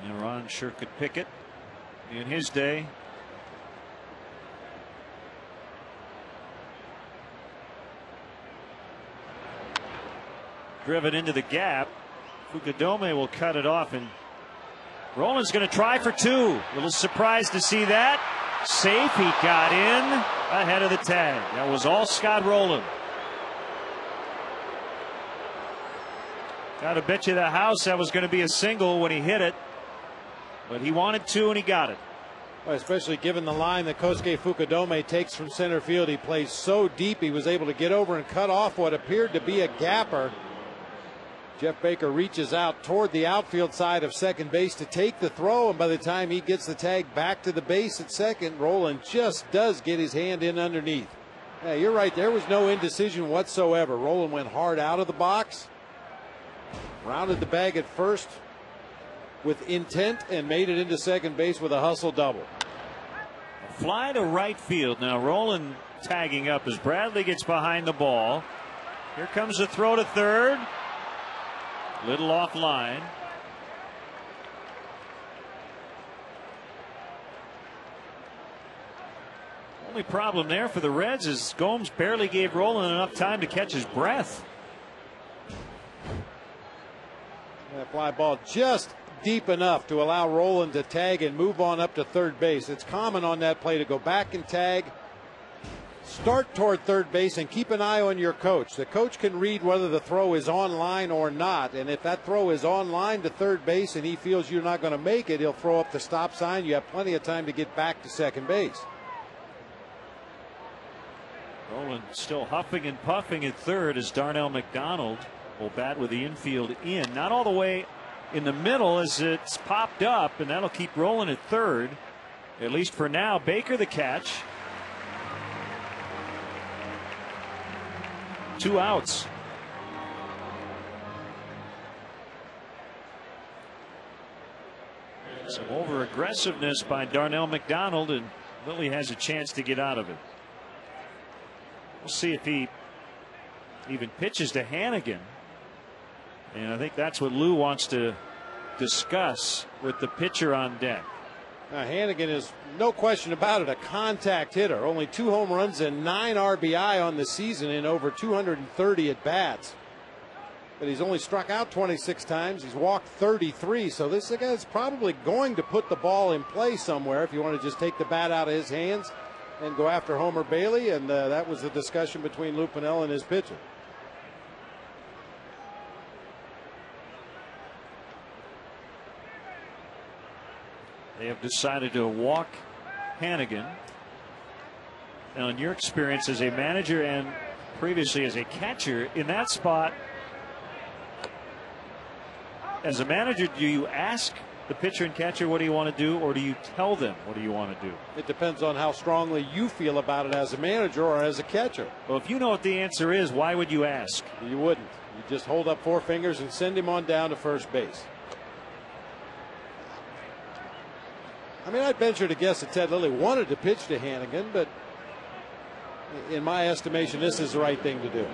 And Ron sure could pick it in his day. Driven into the gap. Fukudome will cut it off, and Roland's going to try for 2. A little surprised to see that. Safe. He got in ahead of the tag. That was all Scott Rolen. Got to bet you the house that was going to be a single when he hit it. But he wanted 2 and he got it. Well, especially given the line that Kosuke Fukudome takes from center field. He plays so deep he was able to get over and cut off what appeared to be a gapper. Jeff Baker reaches out toward the outfield side of second base to take the throw, and by the time he gets the tag back to the base at second, Rolen just does get his hand in underneath. Yeah, you're right. There was no indecision whatsoever. Rolen went hard out of the box, rounded the bag at first with intent, and made it into second base with a hustle double. Fly to right field. Now Rolen tagging up as Bradley gets behind the ball. Here comes the throw to third. Little off line. Only problem there for the Reds is Gomes barely gave Rolen enough time to catch his breath. That fly ball just deep enough to allow Rolen to tag and move on up to third base. It's common on that play to go back and tag, start toward third base, and keep an eye on your coach. The coach can read whether the throw is on line or not, and if that throw is on line to third base and he feels you're not going to make it, he'll throw up the stop sign. You have plenty of time to get back to second base. Rolen still huffing and puffing at third as Darnell McDonald will bat with the infield in. Not all the way in the middle as it's popped up, and that'll keep Rolen at third, at least for now. Baker the catch. 2 outs. Some over aggressiveness by Darnell McDonald, and Lilly has a chance to get out of it. We'll see if he even pitches to Hannigan. And I think that's what Lou wants to discuss with the pitcher on deck. Now, Hannigan is, no question about it, a contact hitter. Only 2 home runs and 9 RBI on the season in over 230 at bats. But he's only struck out 26 times. He's walked 33. So this guy's probably going to put the ball in play somewhere if you want to just take the bat out of his hands and go after Homer Bailey. And that was the discussion between Lou Piniella and his pitcher. They have decided to walk Hannigan. Now, in your experience as a manager and previously as a catcher, in that spot, as a manager, do you ask the pitcher and catcher what do you want to do, or do you tell them what do you want to do? It depends on how strongly you feel about it as a manager or as a catcher. Well, if you know what the answer is, why would you ask? You wouldn't. You just hold up 4 fingers and send him on down to first base. I mean, I'd venture to guess that Ted Lilly wanted to pitch to Hannigan, but in my estimation, this is the right thing to do.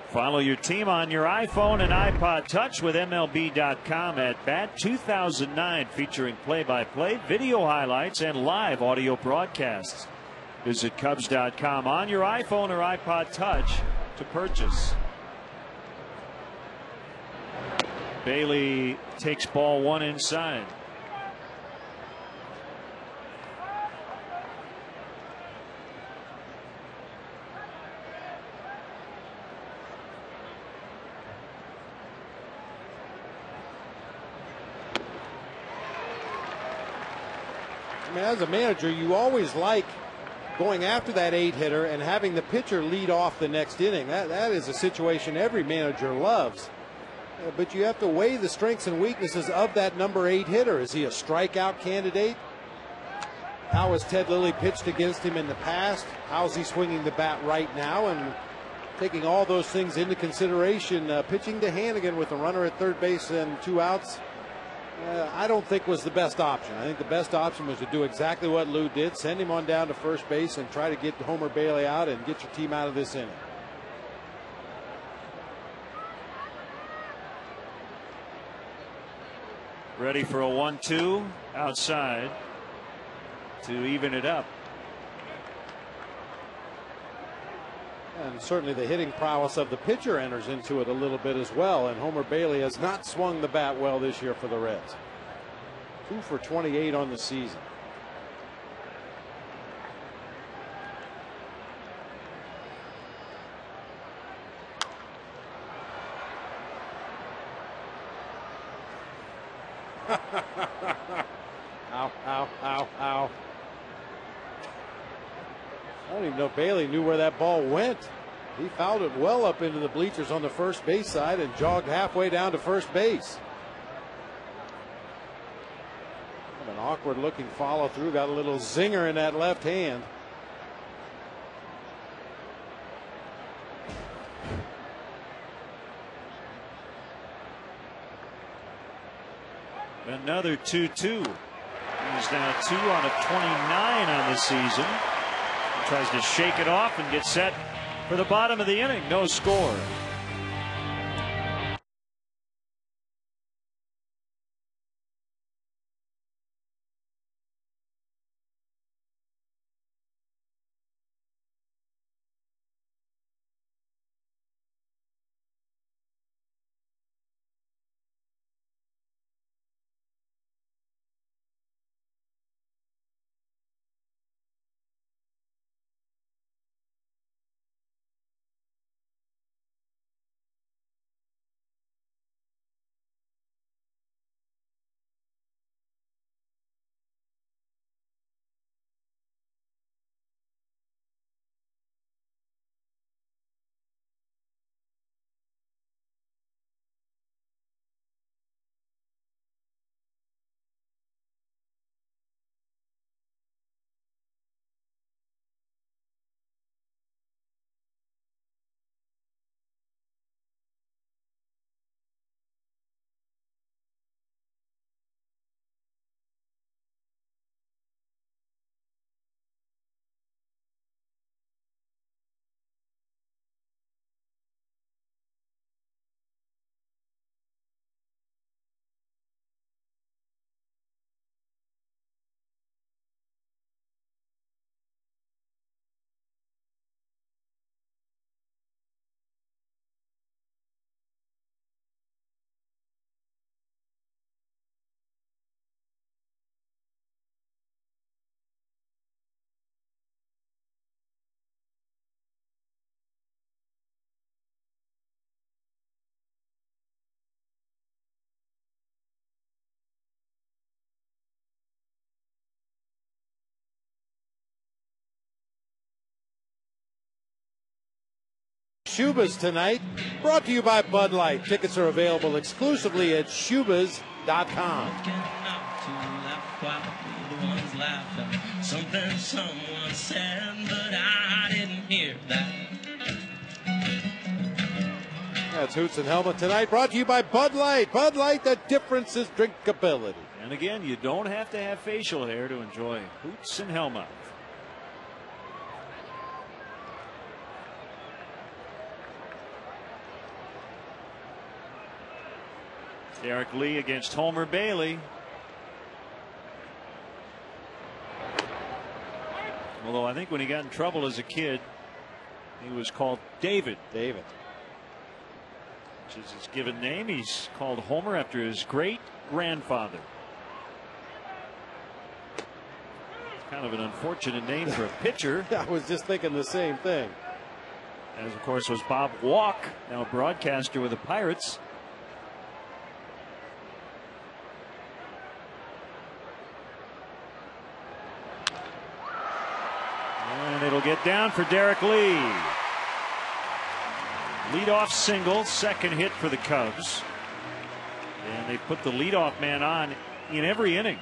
Follow your team on your iPhone and iPod Touch with MLB.com at Bat 2009, featuring play-by-play, video highlights, and live audio broadcasts. Visit Cubs.com on your iPhone or iPod Touch to purchase. Bailey takes ball 1 inside. I mean, as a manager, you always like going after that 8-hitter and having the pitcher lead off the next inning. That is a situation every manager loves. But you have to weigh the strengths and weaknesses of that number 8 hitter. Is he a strikeout candidate? How has Ted Lilly pitched against him in the past? How's he swinging the bat right now? And taking all those things into consideration, pitching to Hannigan with a runner at third base and 2 outs, I don't think was the best option. I think the best option was to do exactly what Lou did, send him on down to first base and try to get Homer Bailey out and get your team out of this inning. Ready for a 1-2 outside to even it up. And certainly the hitting prowess of the pitcher enters into it a little bit as well. And Homer Bailey has not swung the bat well this year for the Reds. 2 for 28 on the season. Ow, ow, ow, ow. I don't even know if Bailey knew where that ball went. He fouled it well up into the bleachers on the first base side and jogged halfway down to first base. An awkward looking follow through. Got a little zinger in that left hand. Another 2-2. He's now 2 on of 29 on the season. He tries to shake it off and get set for the bottom of the inning. No score. Schubas tonight, brought to you by Bud Light. Tickets are available exclusively at schubas.com. Something someone said, but I didn't hear that. That's Hoots and Helmet tonight, brought to you by Bud Light. Bud Light, the difference is drinkability. And again, you don't have to have facial hair to enjoy Hoots and Helmet. Derek Lee against Homer Bailey. Although I think when he got in trouble as a kid, he was called David. David. Which is his given name. He's called Homer after his great grandfather. It's kind of an unfortunate name for a pitcher. I was just thinking the same thing. As of course was Bob Walk, now a broadcaster with the Pirates. And it'll get down for Derek Lee. Leadoff single, second hit for the Cubs. And they put the leadoff man on in every inning.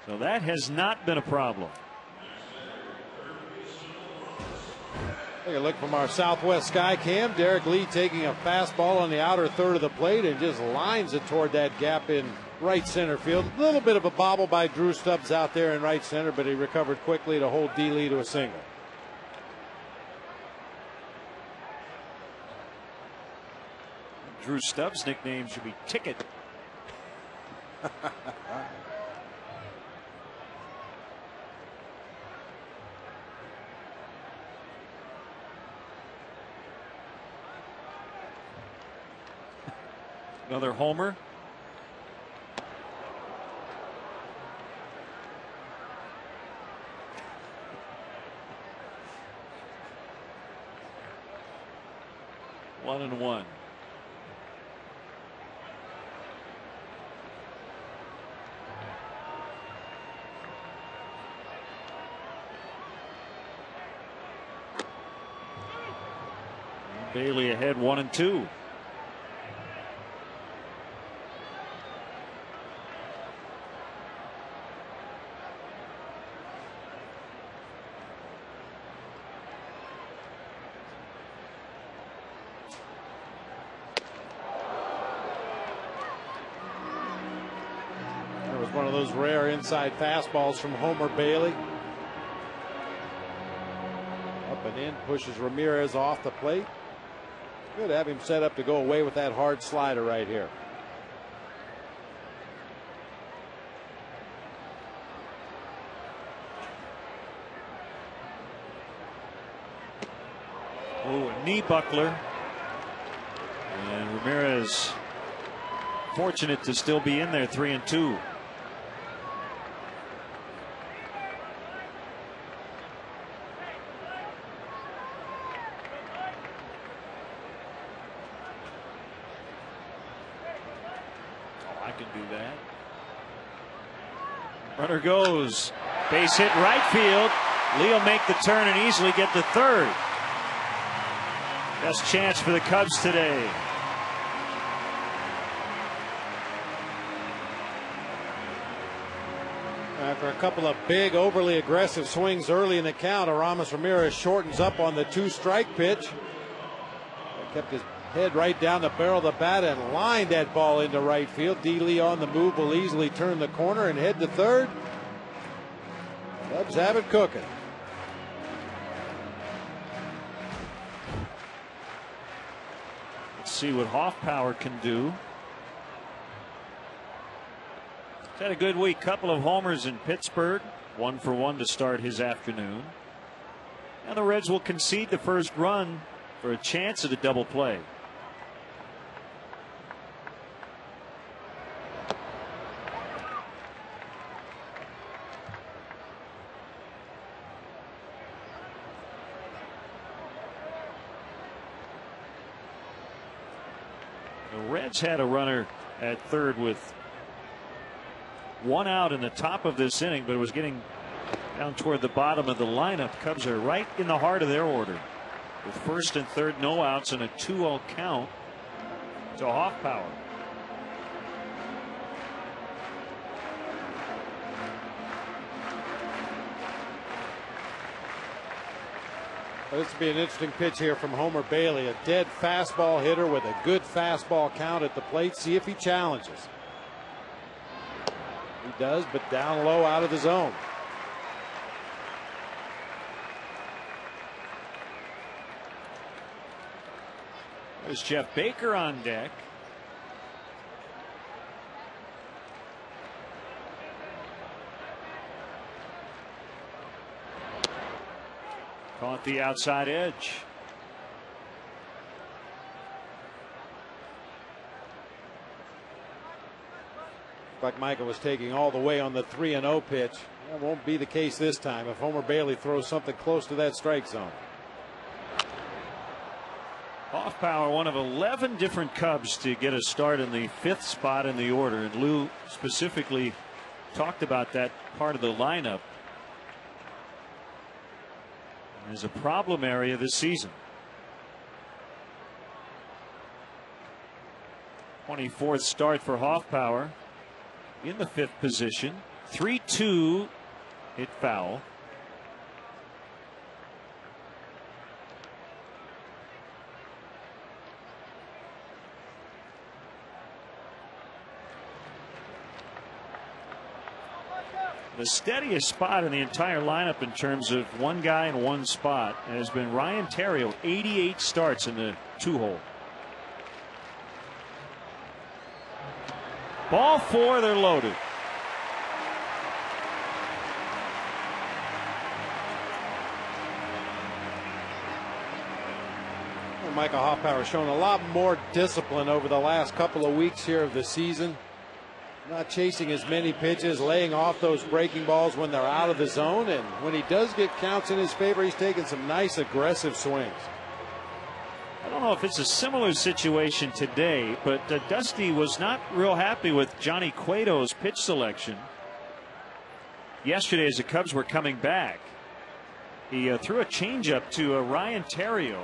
So that has not been a problem. Take a look from our southwest sky cam. Derek Lee taking a fastball on the outer third of the plate and just lines it toward that gap in right center field. A little bit of a bobble by Drew Stubbs out there in right center, but he recovered quickly to hold D. Lee to a single. Drew Stubbs' nickname should be Ticket. Another homer. One and one. Bailey ahead 1-2. one of those rare inside fastballs from Homer Bailey. Up and in, pushes Ramirez off the plate. Good to have him set up to go away with that hard slider right here. Oh, a knee buckler. And Ramirez fortunate to still be in there, 3-2. I can do that. Runner goes. Base hit right field. Lee'll make the turn and easily get to third. Best chance for the Cubs today. After a couple of big, overly aggressive swings early in the count, Aramis Ramirez shortens up on the 2-strike pitch. Kept his head right down the barrel of the bat and lined that ball into right field. D. Lee on the move will easily turn the corner and head to third. Cubs have it cooking. Let's see what Hoffpower can do. He's had a good week. Couple of homers in Pittsburgh. 1 for 1 to start his afternoon. And the Reds will concede the first run for a chance at a double play. The Reds had a runner at third with 1 out in the top of this inning, but it was getting down toward the bottom of the lineup. Cubs are right in the heart of their order with first and third no outs and a 2-0 count to Hoffpower. Well, this will be an interesting pitch here from Homer Bailey. A dead fastball hitter with a good fastball count at the plate. See if he challenges. He does, but down low out of the zone. There's Jeff Baker on deck. Caught the outside edge. Like Michael was taking all the way on the 3-0 pitch. That won't be the case this time if Homer Bailey throws something close to that strike zone. Hoffpower, one of 11 different Cubs to get a start in the 5th spot in the order, and Lou specifically talked about that part of the lineup as a problem area this season. 24th start for Hoffpower in the 5th position. 3-2 hit foul. The steadiest spot in the entire lineup in terms of one guy in one spot has been Ryan Theriot. 88 starts in the 2-hole. Ball 4, they're loaded. Well, Michael Hoffpower has shown a lot more discipline over the last couple of weeks here of the season. Not chasing as many pitches, laying off those breaking balls when they're out of the zone, and when he does get counts in his favor, he's taking some nice aggressive swings. I don't know if it's a similar situation today, but Dusty was not real happy with Johnny Cueto's pitch selection yesterday as the Cubs were coming back. He threw a changeup to Ryan Theriot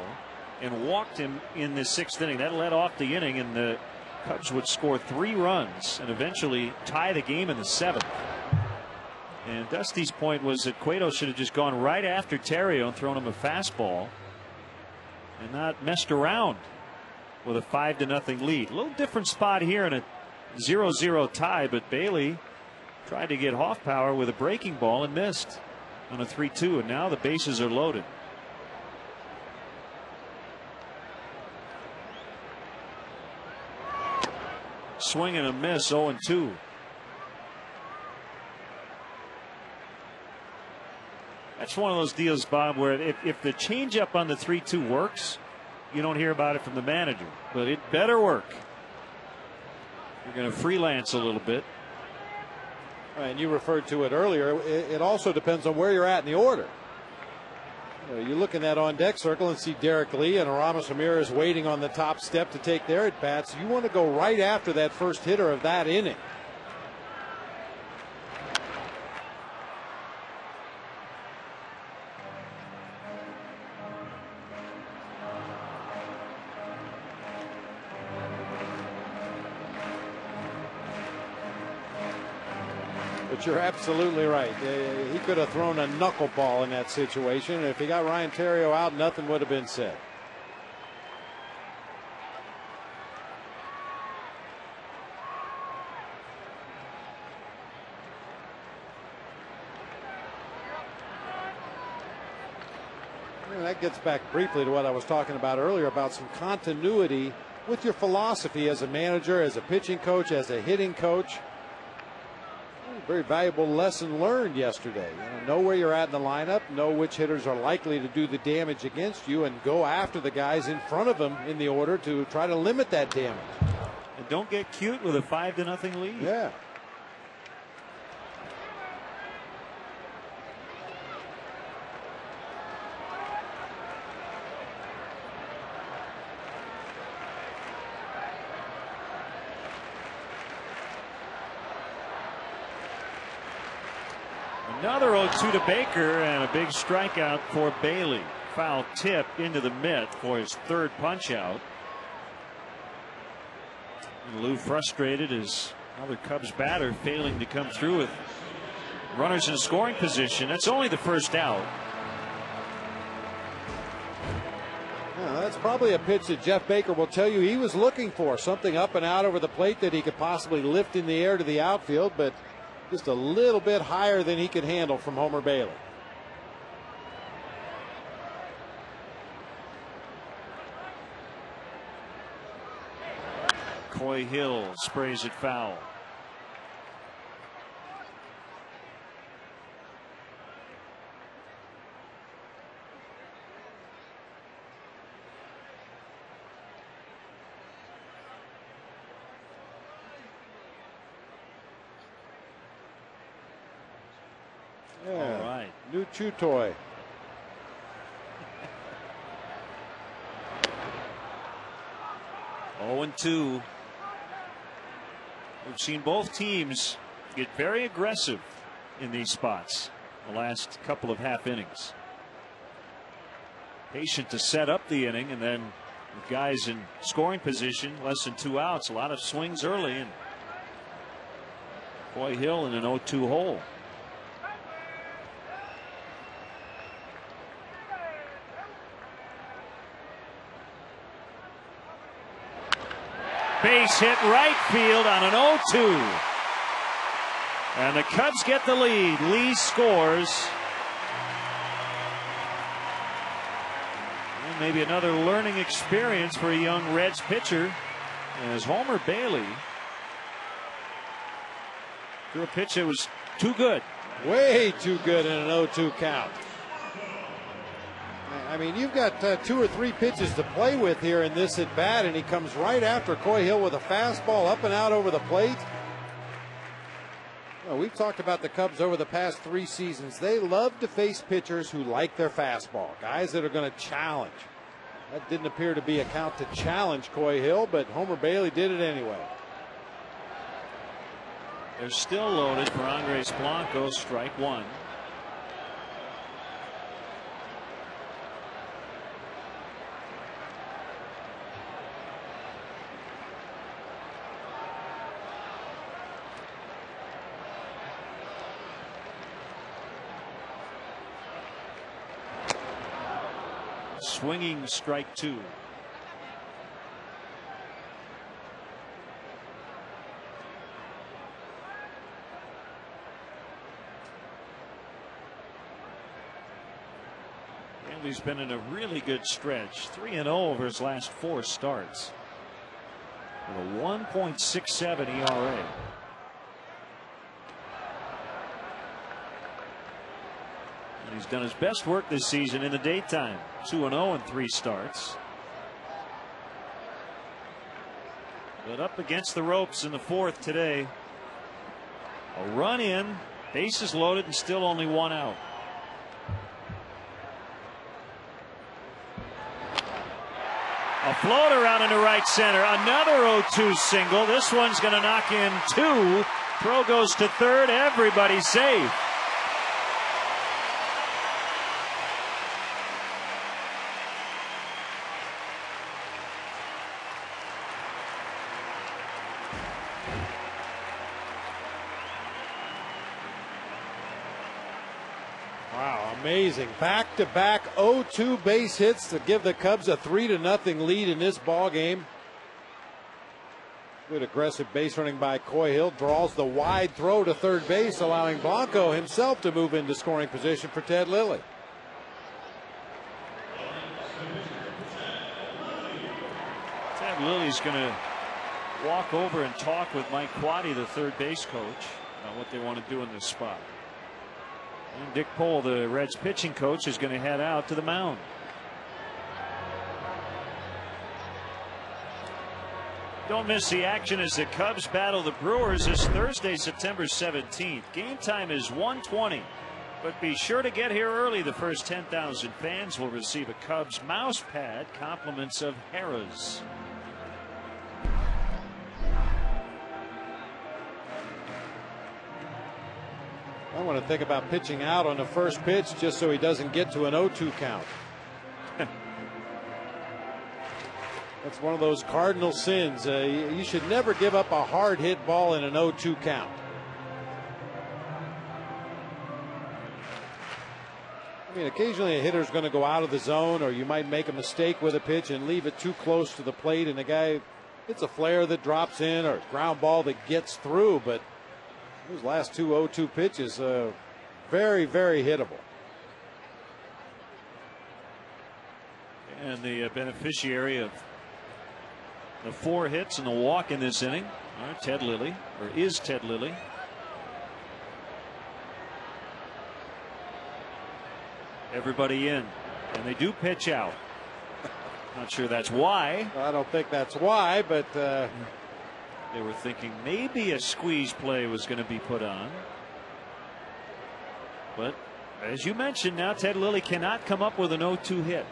and walked him in the 6th inning. That led off the inning, and the Cubs would score 3 runs and eventually tie the game in the 7th. And Dusty's point was that Cueto should have just gone right after Theriot and thrown him a fastball and not messed around with a 5-0 lead. A little different spot here in a 0-0 tie, but Bailey Tried to get Hoffpower with a breaking ball and missed on a 3-2, and now the bases are loaded. Swing and a miss, 0-2. That's one of those deals, Bob, where if the changeup on the 3-2 works, you don't hear about it from the manager, but it better work. You're going to freelance a little bit. And you referred to it earlier. It also depends on where you're at in the order. You look in that on-deck circle and see Derek Lee and Aramis Ramirez waiting on the top step to take their at-bats. You want to go right after that first hitter of that inning. But you're absolutely right. He could have thrown a knuckleball in that situation. And if he got Ryan Theriot out, nothing would have been said. And that gets back briefly to what I was talking about earlier about some continuity with your philosophy as a manager, as a pitching coach, as a hitting coach. Very valuable lesson learned yesterday. Know where you're at in the lineup, know which hitters are likely to do the damage against you, and go after the guys in front of them in the order to try to limit that damage. And don't get cute with a 5-0 lead. Yeah. Another 0-2 to Baker, and a big strikeout for Bailey. Foul tip into the mitt for his third punch out. And Lou frustrated as another Cubs batter failing to come through with runners in scoring position. That's only the first out. Yeah, that's probably a pitch that Jeff Baker will tell you he was looking for. Something up and out over the plate that he could possibly lift in the air to the outfield, but just a little bit higher than he could handle from Homer Bailey. Coy Hill sprays it foul. Yeah. All right. New chew toy. Oh, 2. We've seen both teams get very aggressive in these spots the last couple of half innings. Patient to set up the inning, and then with guys in scoring position, less than 2 outs, a lot of swings early, and Coy Hill in an 0-2 hole. Base hit right field on an 0-2. And the Cubs get the lead. Lee scores. And maybe another learning experience for a young Reds pitcher as Homer Bailey threw a pitch that was too good. Way too good in an 0-2 count. I mean, you've got 2 or 3 pitches to play with here in this at bat, and he comes right after Coy Hill with a fastball up and out over the plate. Well, we've talked about the Cubs over the past 3 seasons. They love to face pitchers who like their fastball, guys that are going to challenge. That didn't appear to be a count to challenge Coy Hill, but Homer Bailey did it anyway. They're still loaded for Andres Blanco, strike 1. Swinging strike 2. Wrigley's been in a really good stretch, 3-0 over his last 4 starts with a 1.67 ERA. And he's done his best work this season in the daytime, 2-0 in 3 starts. But up against the ropes in the 4th today. A run in, bases loaded, and still only 1 out. A floater out into right center. Another 0-2 single. This one's going to knock in 2. Throw goes to third. Everybody's safe. Wow, amazing. Back-to-back 0-2 base hits to give the Cubs a 3-0 lead in this ball game. Good aggressive base running by Coy Hill. Draws the wide throw to third base, allowing Blanco himself to move into scoring position for Ted Lilly. Ted Lilly's going to walk over and talk with Mike Quaddy, the third base coach, about what they want to do in this spot. And Dick Pohl, the Reds pitching coach, is going to head out to the mound. Don't miss the action as the Cubs battle the Brewers this Thursday, September 17th. Game time is 1:20. But be sure to get here early. The first 10,000 fans will receive a Cubs mouse pad, compliments of Harrah's. I want to think about pitching out on the first pitch just so he doesn't get to an 0-2 count. That's one of those cardinal sins. You should never give up a hard hit ball in an 0-2 count. I mean, occasionally a hitter's going to go out of the zone, or you might make a mistake with a pitch and leave it too close to the plate, and the guy, it's a flare that drops in or a ground ball that gets through, but those last 2 0-2 pitches, very, very hittable. And the beneficiary of the 4 hits and the walk in this inning are Ted Lilly, or is Ted Lilly. Everybody in, and they do pitch out. Not sure that's why. I don't think that's why, but they were thinking maybe a squeeze play was going to be put on. But as you mentioned, now Ted Lilly cannot come up with an 0-2 hit.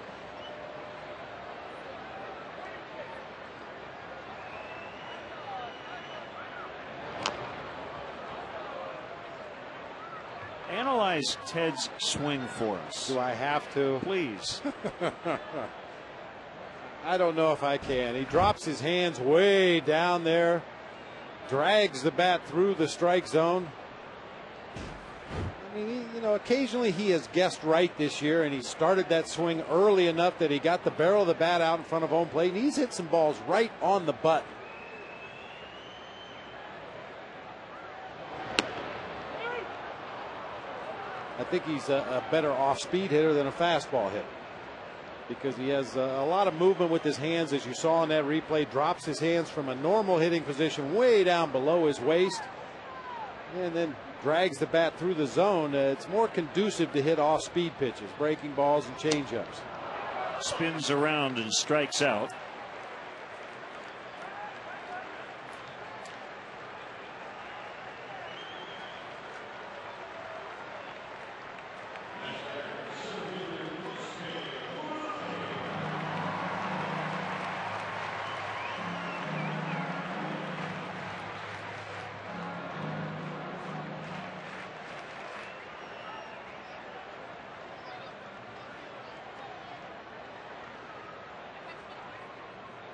Analyze Ted's swing for us. Do I have to? Please. I don't know if I can. He drops his hands way down there, drags the bat through the strike zone. I mean, occasionally he has guessed right this year, and he started that swing early enough that he got the barrel of the bat out in front of home plate, and he's hit some balls right on the button. I think he's a better off-speed hitter than a fastball hitter, because he has a lot of movement with his hands, as you saw in that replay. Drops his hands from a normal hitting position way down below his waist, and then drags the bat through the zone. It's more conducive to hit off-speed pitches, breaking balls and changeups. Spins around and strikes out.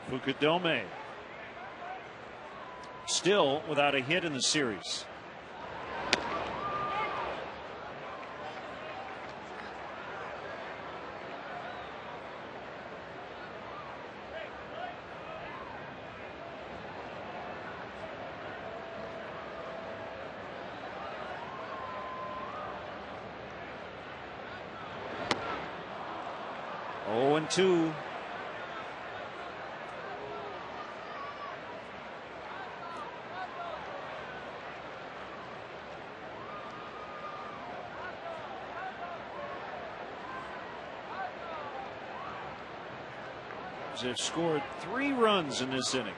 Fukudome still without a hit in the series. 1-2. They've scored 3 runs in this inning.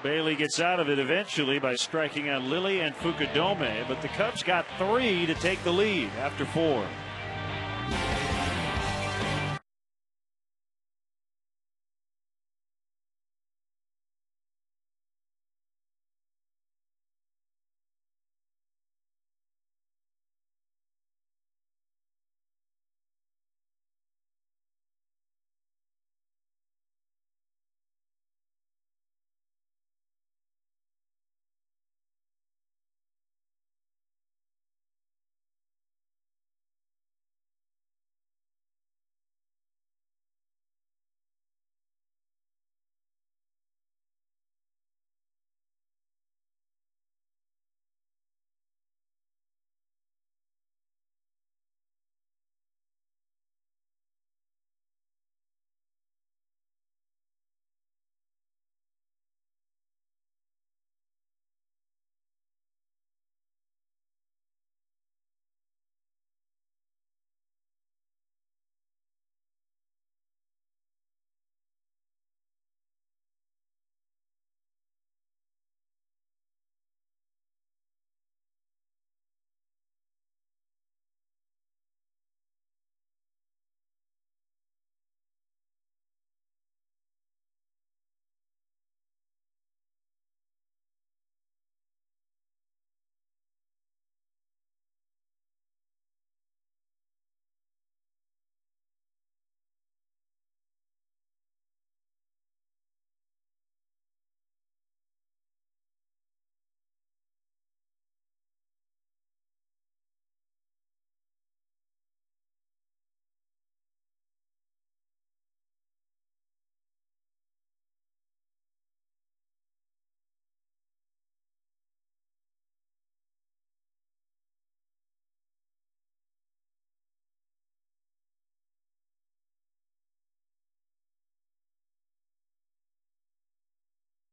Bailey gets out of it eventually by striking out Lilly and Fukudome, but the Cubs got 3 to take the lead after 4.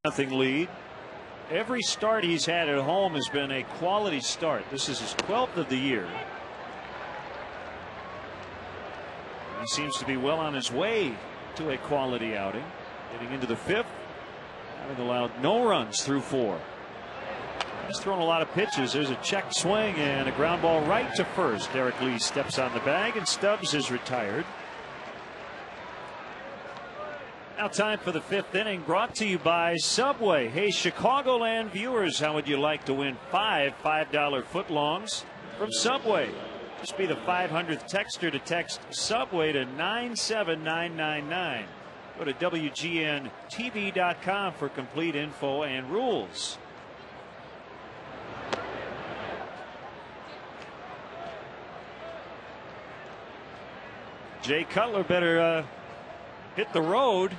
Nothing lead. Every start he's had at home has been a quality start. This is his 12th of the year. He seems to be well on his way to a quality outing. Getting into the 5th, having allowed no runs through 4. He's thrown a lot of pitches. There's a check swing and a ground ball right to first. Derek Lee steps on the bag and Stubbs is retired. Now time for the 5th inning, brought to you by Subway. Hey, Chicagoland viewers, how would you like to win 5 $5 footlongs from Subway? Just be the 500th texter to text Subway to 97999. Go to WGNTV.com for complete info and rules. Jay Cutler better hit the road.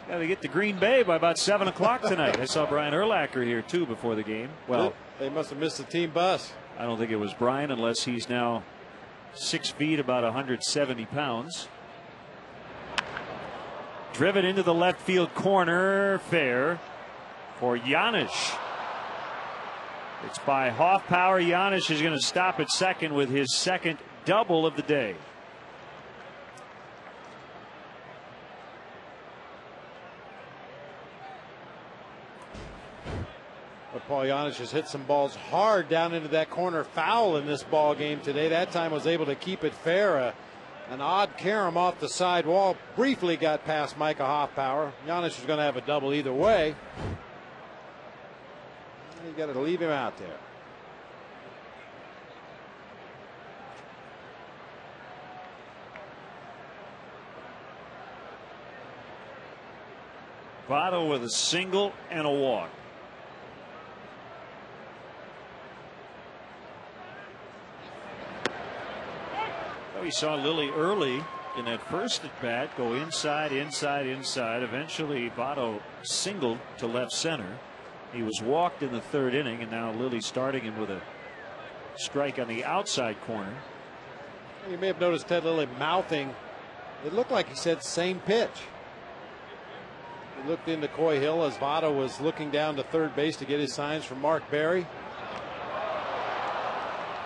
Got to get to Green Bay by about 7 o'clock tonight. I saw Brian Urlacher here too before the game. Well, they must have missed the team bus. I don't think it was Brian, unless he's now 6 feet, about 170 pounds. Driven into the left field corner, fair for Giannis. It's by Hoffpower. Giannis is going to stop at second with his second double of the day. But Paul Giannis has hit some balls hard down into that corner foul in this ball game today. That time was able to keep it fair. An odd carom off the side wall briefly got past Micah Hoffpower. Giannis was going to have a double either way. You got to leave him out there. Votto with a single and a walk. We saw Lilly early in that first at bat go inside, inside, inside. Eventually, Votto singled to left center. He was walked in the third inning, and now Lilly starting him with a strike on the outside corner. You may have noticed Ted Lilly mouthing. It looked like he said same pitch. He looked into Coy Hill as Votto was looking down to third base to get his signs from Mark Berry.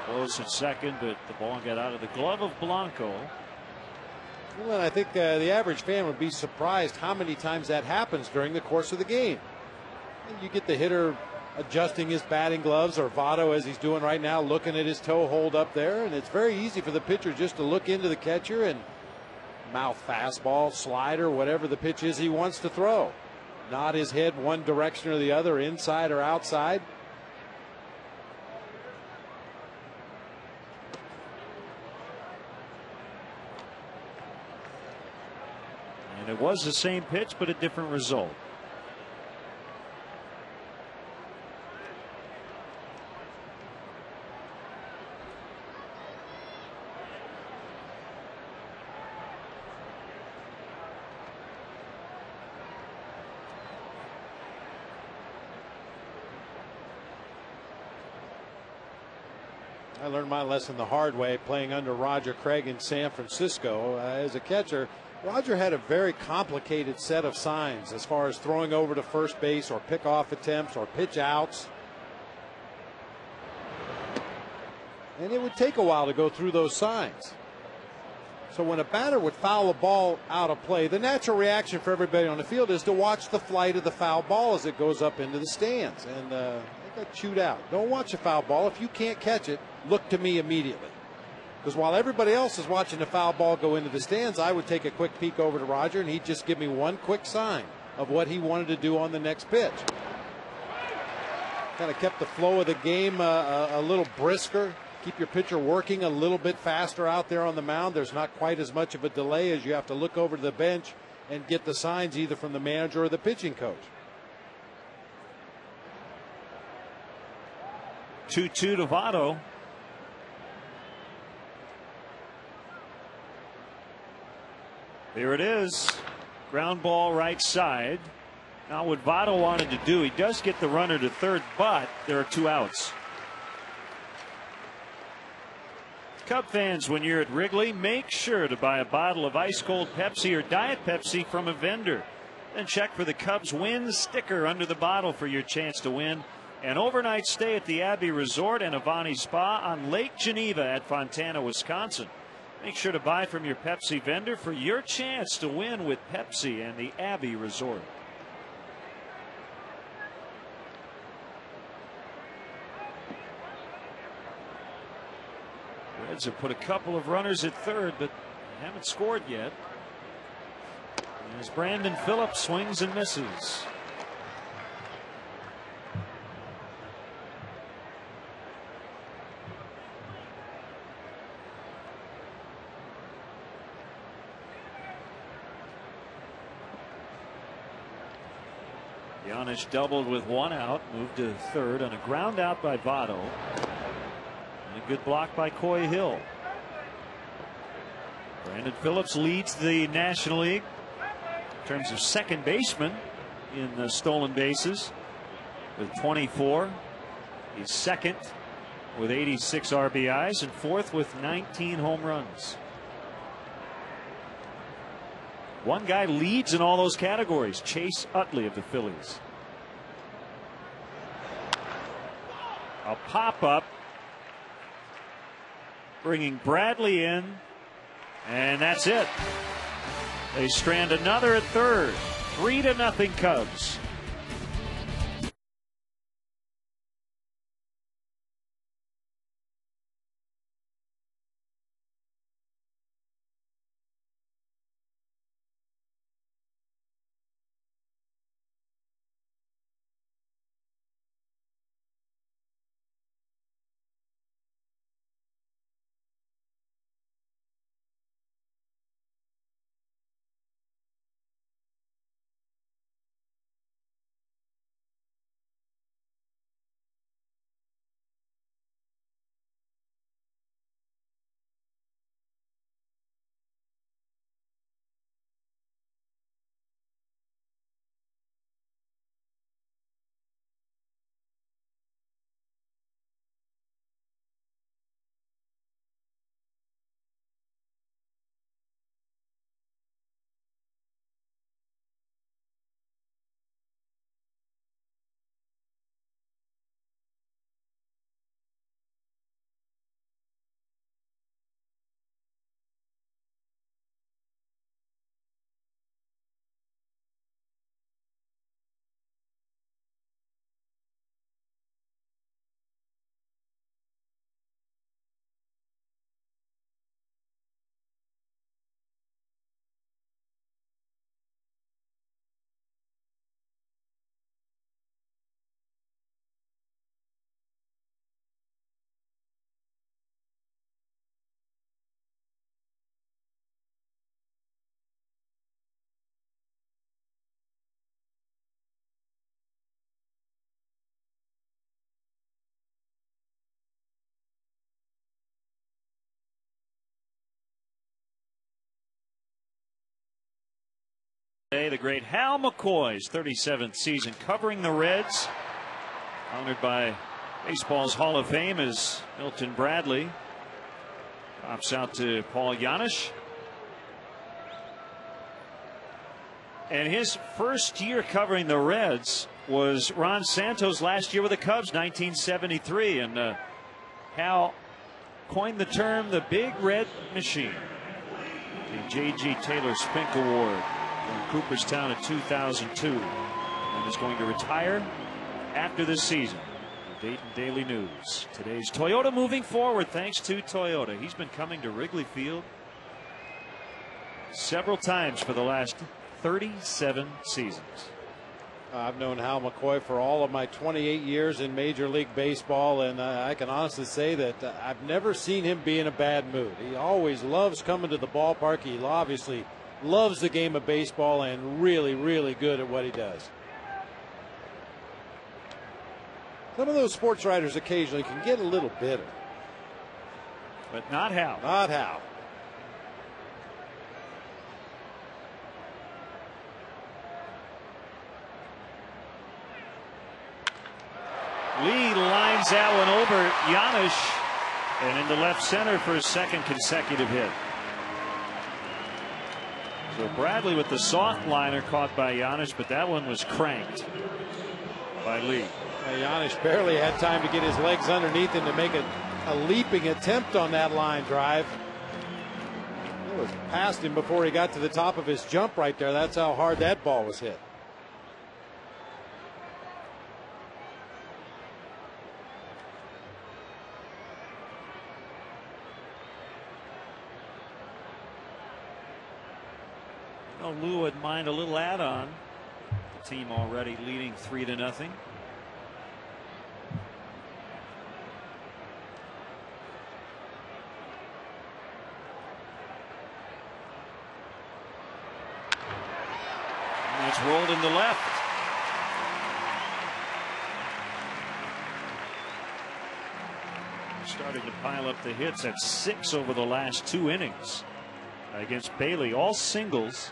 Close at second, but the ball got out of the glove of Blanco. Well, I think the average fan would be surprised how many times that happens during the course of the game. You get the hitter adjusting his batting gloves, or Votto, as he's doing right now, looking at his toe hold up there, and it's very easy for the pitcher just to look into the catcher and mouth fastball, slider, whatever the pitch is he wants to throw. Nod his head one direction or the other, inside or outside. And it was the same pitch, but a different result. I learned my lesson the hard way playing under Roger Craig in San Francisco. As a catcher, Roger had a very complicated set of signs as far as throwing over to first base or pickoff attempts or pitch outs. And it would take a while to go through those signs. So when a batter would foul a ball out of play, the natural reaction for everybody on the field is to watch the flight of the foul ball as it goes up into the stands. And it got chewed out. Don't watch a foul ball. If you can't catch it, look to me immediately. Because while everybody else is watching the foul ball go into the stands, I would take a quick peek over to Roger, and he'd just give me one quick sign of what he wanted to do on the next pitch. Kind of kept the flow of the game a little brisker. Keep your pitcher working a little bit faster out there on the mound. There's not quite as much of a delay as you have to look over to the bench and get the signs either from the manager or the pitching coach. 2-2 to Votto. There it is. Ground ball right side. Now what Votto wanted to do, he does get the runner to third, but there are two outs. Cub fans, when you're at Wrigley, make sure to buy a bottle of ice cold Pepsi or Diet Pepsi from a vendor. Then check for the Cubs win sticker under the bottle for your chance to win an overnight stay at the Abbey Resort and Avani Spa on Lake Geneva at Fontana, Wisconsin. Make sure to buy from your Pepsi vendor for your chance to win with Pepsi and the Abbey Resort. Reds have put a couple of runners at third, but haven't scored yet. As Brandon Phillips swings and misses. Giannis doubled with one out, moved to third on a ground out by Votto. And a good block by Coy Hill. Brandon Phillips leads the National League in terms of second baseman in the stolen bases with 24. He's second with 86 RBIs and fourth with 19 home runs. One guy leads in all those categories, Chase Utley of the Phillies. A pop-up, bringing Bradley in, and that's it. They strand another at third. 3-0 Cubs. the great Hal McCoy's 37th season covering the Reds. Honored by baseball's Hall of Fame as Milton Bradley pops out to Paul Janisch. And his first year covering the Reds was Ron Santos last year with the Cubs, 1973. And Hal coined the term the Big Red Machine. The J.G. Taylor Spink Award from Cooperstown in 2002. And is going to retire after this season. The Dayton Daily News. Today's Toyota moving forward thanks to Toyota. He's been coming to Wrigley Field several times for the last 37 seasons. I've known Hal McCoy for all of my 28 years in Major League Baseball, and I can honestly say that I've never seen him be in a bad mood. He always loves coming to the ballpark. He obviously loves the game of baseball and really, really good at what he does. Some of those sports writers occasionally can get a little bitter. But not Hal. Not Hal. Lee lines that one over Janisch and into left center for his second consecutive hit. So Bradley with the soft liner caught by Janisch, but that one was cranked by Lee. Janisch barely had time to get his legs underneath him to make a leaping attempt on that line drive. It was past him before he got to the top of his jump right there. That's how hard that ball was hit. Well, Lou would mind a little add-on. The team already leading 3-0. And it's rolled in the left. Starting to pile up the hits at 6 over the last 2 innings against Bailey, all singles.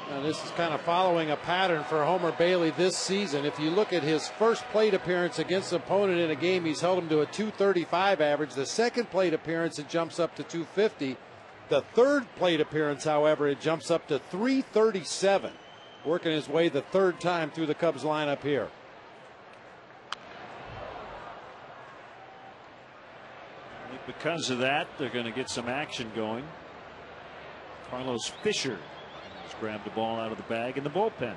Now this is kind of following a pattern for Homer Bailey this season. If you look at his first plate appearance against an opponent in a game, he's held him to a .235 average. The second plate appearance, it jumps up to .250. The third plate appearance, however, it jumps up to .337. Working his way the third time through the Cubs lineup here. Because of that, they're going to get some action going. Carlos Fisher has grabbed the ball out of the bag in the bullpen.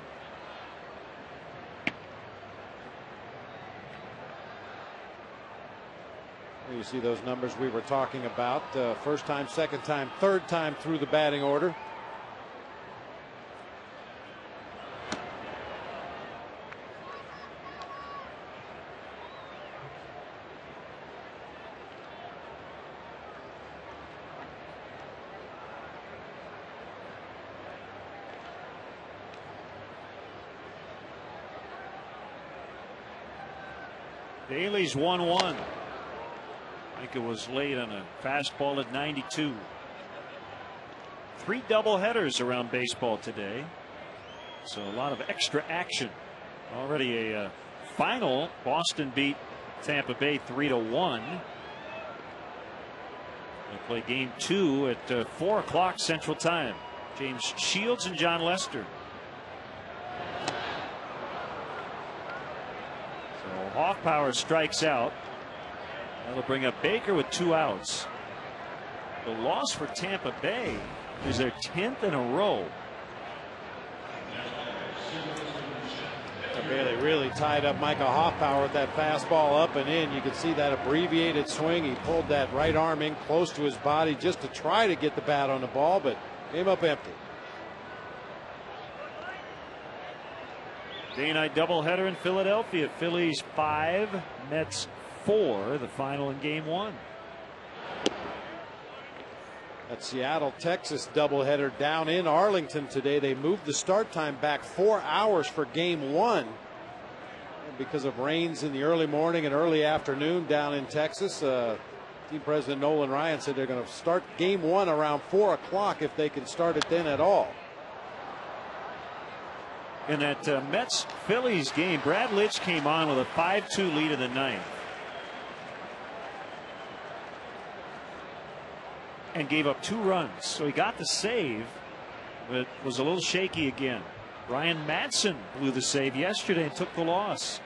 You see those numbers we were talking about. First time, second time, third time through the batting order. Bailey's 1-1. I think it was late on a fastball at 92. 3 doubleheaders around baseball today. So a lot of extra action. Already a final. Boston beat Tampa Bay 3-1. They play game 2 at 4 o'clock Central Time. James Shields and John Lester. Hoffpower strikes out. That'll bring up Baker with 2 outs. The loss for Tampa Bay is their 10th in a row. Bailey really tied up Micah Hoffpower with that fastball up and in. You could see that abbreviated swing. He pulled that right arm in close to his body just to try to get the bat on the ball, but came up empty. Day night doubleheader in Philadelphia. Phillies 5, Mets 4. The final in game 1. That Seattle, Texas doubleheader down in Arlington today. They moved the start time back 4 hours for game 1 because of rains in the early morning and early afternoon down in Texas. Team president Nolan Ryan said they're going to start game 1 around 4 o'clock if they can start it then at all. In that Mets-Phillies game, Brad Litch came on with a 5-2 lead in the ninth and gave up 2 runs. So he got the save, but was a little shaky again. Ryan Madson blew the save yesterday and took the loss.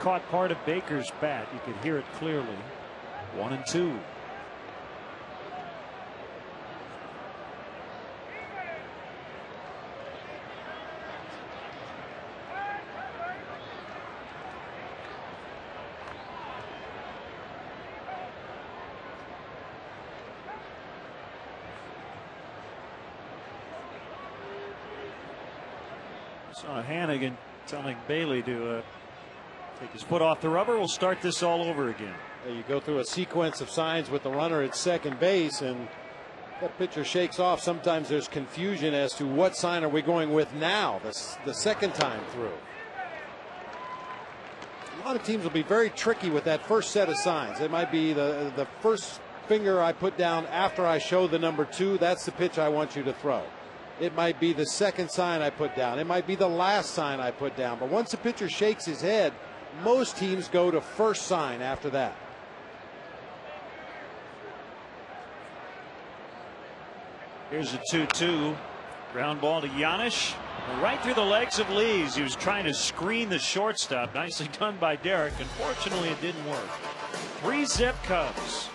Caught part of Baker's bat. You could hear it clearly. 1-2. Saw Hannigan telling Bailey to take his foot off the rubber. We'll start this all over again. You go through a sequence of signs with the runner at second base, and that pitcher shakes off. Sometimes there's confusion as to what sign are we going with now, the second time through. A lot of teams will be very tricky with that first set of signs. It might be the first finger I put down after I show the number 2. That's the pitch I want you to throw. It might be the second sign I put down. It might be the last sign I put down. But once the pitcher shakes his head, most teams go to first sign after that. Here's a 2-2. Ground ball to Giannis. Right through the legs of Lees. He was trying to screen the shortstop. Nicely done by Derek. Unfortunately, it didn't work. 3-zip Cubs.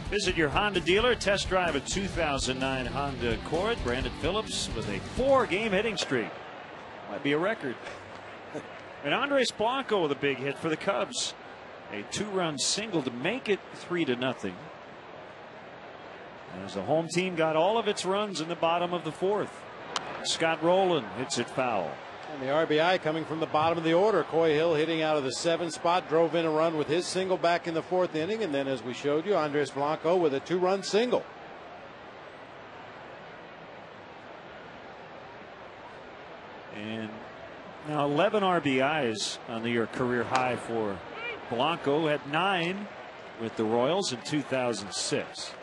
Visit your Honda dealer. Test drive a 2009 Honda Accord. Brandon Phillips with a 4-game hitting streak. Might be a record. And Andres Blanco with a big hit for the Cubs. A 2-run single to make it 3-0. As the home team got all of its runs in the bottom of the 4th. Scott Rowland hits it foul. And the RBI coming from the bottom of the order. Coy Hill hitting out of the 7th spot, drove in a run with his single back in the 4th inning. And then, as we showed you, Andres Blanco with a 2-run single. And now 11 RBIs on the year career high for Blanco. Had 9 with the Royals in 2006.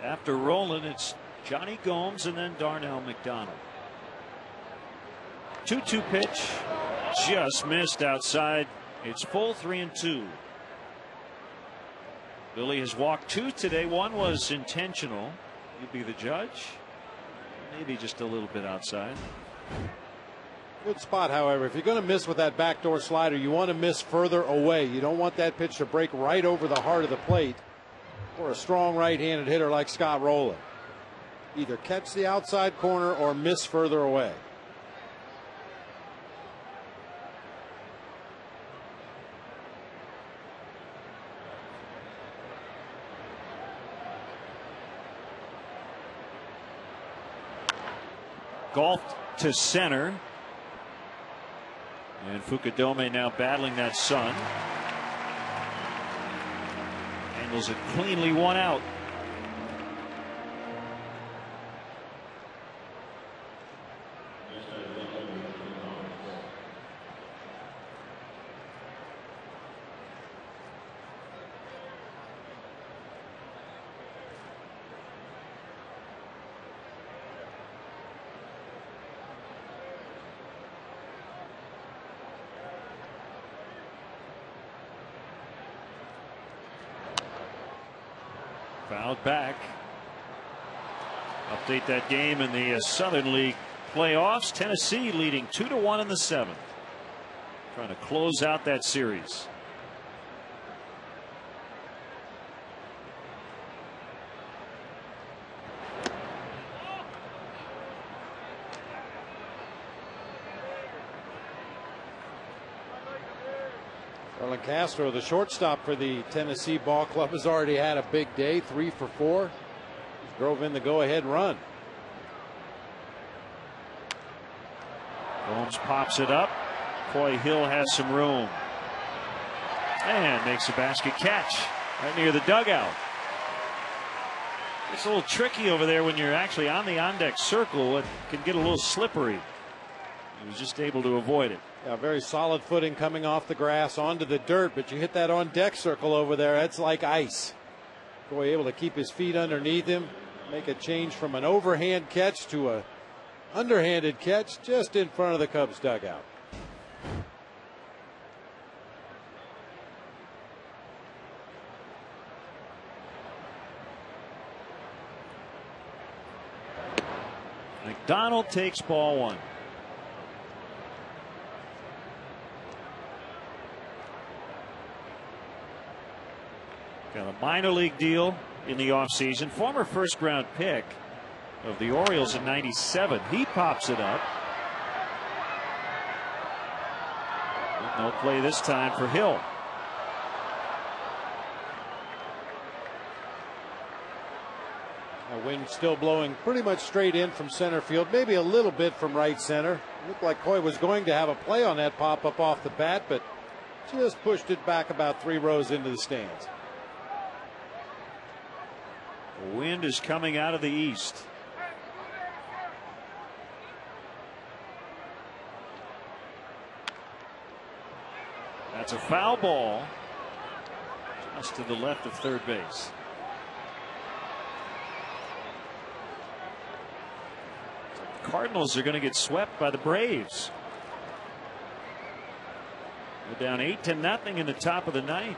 After Roland, it's Johnny Gomes and then Darnell McDonald. 2-2 pitch, just missed outside. It's full 3-2. Billy has walked 2 today. 1 was intentional. You'd be the judge. Maybe just a little bit outside. Good spot, however. If you're going to miss with that backdoor slider, you want to miss further away. You don't want that pitch to break right over the heart of the plate for a strong right-handed hitter like Scott Rowland. Either catch the outside corner or miss further away. Golfed to center. And Fukudome now battling that sun. Handles it cleanly, 1 out. Fouled back. Update that game in the Southern League playoffs. Tennessee leading 2-1 in the 7th. Trying to close out that series. Arlen Castro, the shortstop for the Tennessee Ball Club, has already had a big day, 3 for 4. He drove in the go-ahead run. Gomes pops it up. Coy Hill has some room. And makes a basket catch right near the dugout. It's a little tricky over there when you're actually on the on-deck circle. It can get a little slippery. He was just able to avoid it. Yeah, very solid footing coming off the grass onto the dirt, but you hit that on deck circle over there, that's like ice. Boy, able to keep his feet underneath him, make a change from an overhand catch to a underhanded catch just in front of the Cubs dugout. McDonald takes ball 1. Got a minor league deal in the offseason. Former first-round pick of the Orioles in '97. He pops it up. No play this time for Hill. A wind still blowing pretty much straight in from center field, maybe a little bit from right center. Looked like Coy was going to have a play on that pop-up off the bat, but just pushed it back about 3 rows into the stands. The wind is coming out of the east. That's a foul ball just to the left of third base. The Cardinals are going to get swept by the Braves. They're down 8-0 in the top of the 9th.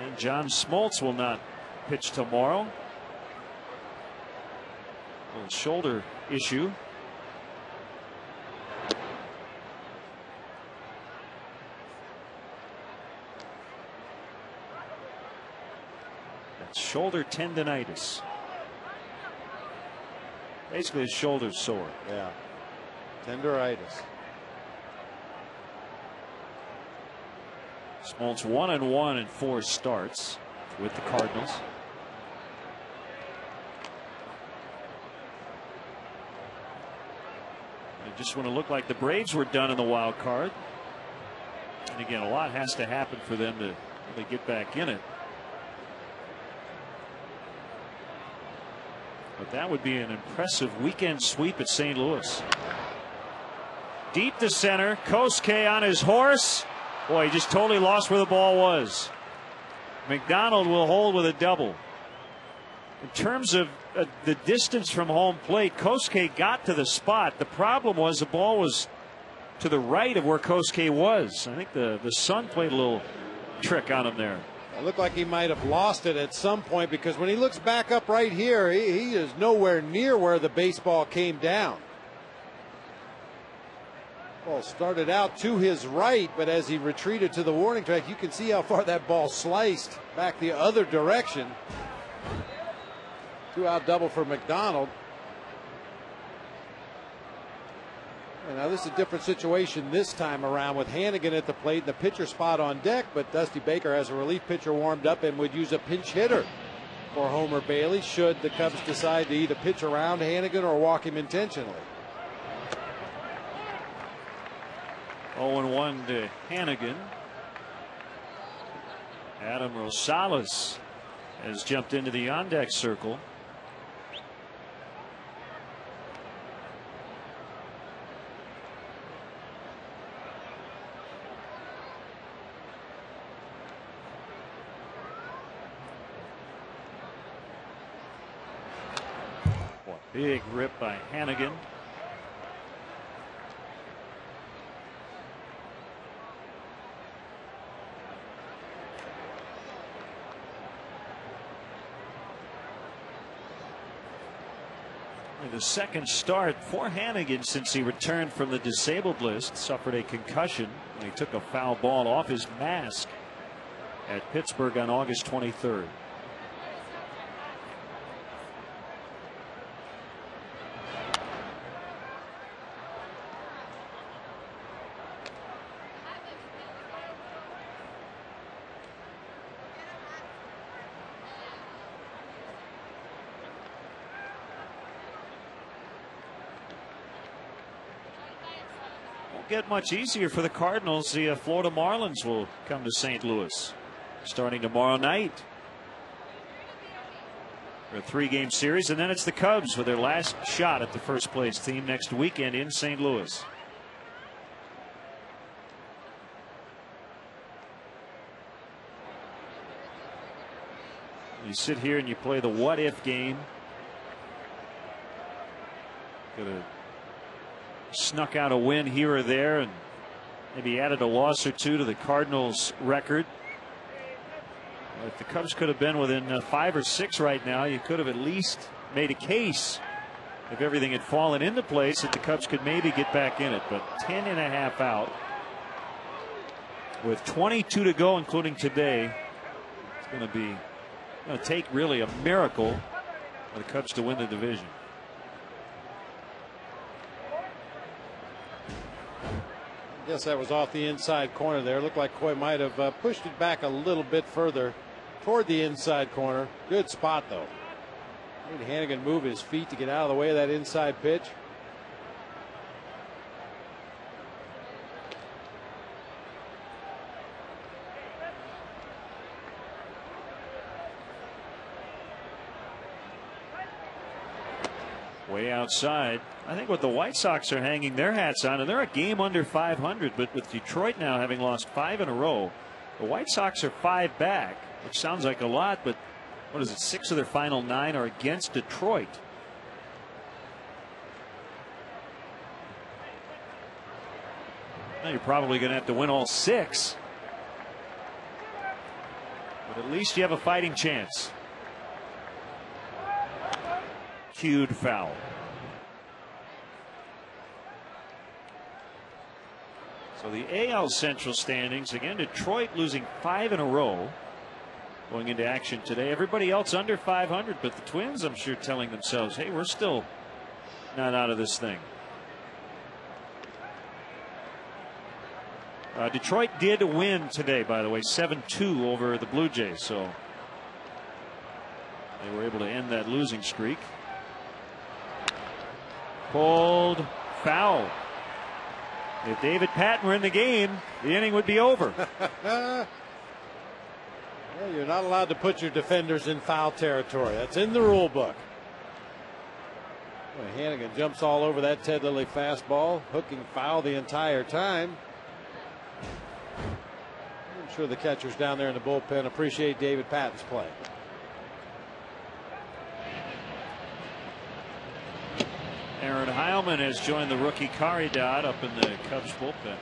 And John Smoltz will not pitch tomorrow. A little shoulder issue. That's shoulder tendonitis. Basically his shoulder's sore. Yeah. Tenderitis. Smoltz 1-1 in 4 starts with the Cardinals. It just want to look like the Braves were done in the wild card. And again, a lot has to happen for them to really get back in it. But that would be an impressive weekend sweep at St. Louis. Deep to center. Kosuke on his horse. Boy, he just totally lost where the ball was. McDonald will hold with a double. In terms of the distance from home plate, Kosuke got to the spot. The problem was the ball was to the right of where Kosuke was. I think the sun played a little trick on him there. It looked like he might have lost it at some point, because when he looks back up right here, he is nowhere near where the baseball came down. Ball started out to his right, but as he retreated to the warning track, you can see how far that ball sliced back the other direction. 2-out double for McDonald. And now this is a different situation this time around with Hannigan at the plate and the pitcher spot on deck, but Dusty Baker has a relief pitcher warmed up and would use a pinch hitter for Homer Bailey should the Cubs decide to either pitch around Hannigan or walk him intentionally. 0-1 to Hannigan. Adam Rosales has jumped into the on-deck circle. Big rip by Hannigan. The second start for Hannigan since he returned from the disabled list. Suffered a concussion when he took a foul ball off his mask at Pittsburgh on August 23rd. Get much easier for the Cardinals. The Florida Marlins will come to St. Louis starting tomorrow night for a 3-game series, and then it's the Cubs with their last shot at the first place team next weekend in St. Louis. You sit here and you play the what if game. Could have snuck out a win here or there and maybe added a loss or two to the Cardinals record. If the Cubs could have been within 5 or 6 right now, you could have at least made a case, if everything had fallen into place, that the Cubs could maybe get back in it. But 10.5 out with 22 to go, including today. It's going to take really a miracle for the Cubs to win the division. Yes, that was off the inside corner there. Looked like Coy might have pushed it back a little bit further toward the inside corner. Good spot, though. Made Hannigan move his feet to get out of the way of that inside pitch. Way outside. I think what the White Sox are hanging their hats on, and they're a game under 500, but with Detroit now having lost 5 in a row, the White Sox are 5 back, which sounds like a lot, but what is it, 6 of their final 9 are against Detroit. Now you're probably going to have to win all 6, but at least you have a fighting chance. Cued foul. So the AL Central standings, again, Detroit losing 5 in a row going into action today. Everybody else under 500, but the Twins, I'm sure, telling themselves, hey, we're still not out of this thing. Detroit did win today, by the way, 7-2 over the Blue Jays, so they were able to end that losing streak. Pulled foul. If David Patton were in the game, the inning would be over. Well, you're not allowed to put your defenders in foul territory. That's in the rule book. Well, Hannigan jumps all over that Ted Lilly fastball, hooking foul the entire time. I'm sure the catchers down there in the bullpen appreciate David Patton's play. Aaron Heilman has joined the rookie Caridad up in the Cubs bullpen.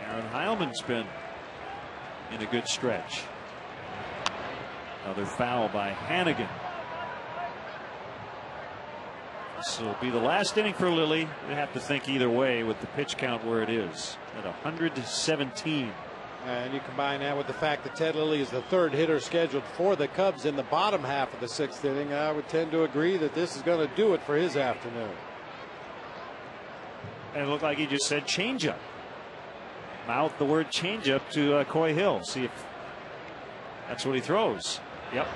Aaron Heilman's been in a good stretch. Another foul by Hannigan. This will be the last inning for Lilly. They have to think either way with the pitch count where it is at 117. And you combine that with the fact that Ted Lilly is the third hitter scheduled for the Cubs in the bottom half of the sixth inning. I would tend to agree that this is going to do it for his afternoon. And it looked like he just said changeup. Mouth the word changeup to Coy Hill. See if that's what he throws. Yep.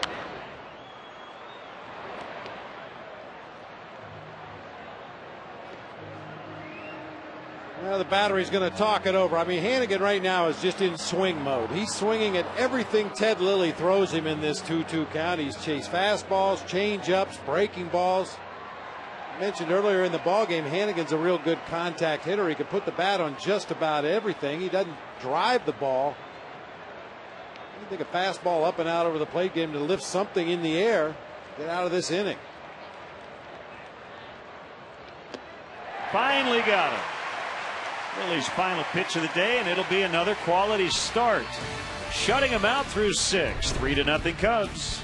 Well, the battery's going to talk it over. I mean, Hannigan right now is just in swing mode. He's swinging at everything Ted Lilly throws him in this 2-2 count. He's chased fastballs, change-ups, breaking balls. I mentioned earlier in the ballgame, Hannigan's a real good contact hitter. He can put the bat on just about everything. He doesn't drive the ball. I think a fastball up and out over the plate game to lift something in the air. Get out of this inning. Finally got him. Lilly's final pitch of the day, and it'll be another quality start. Shutting him out through 6. 3-0 Cubs.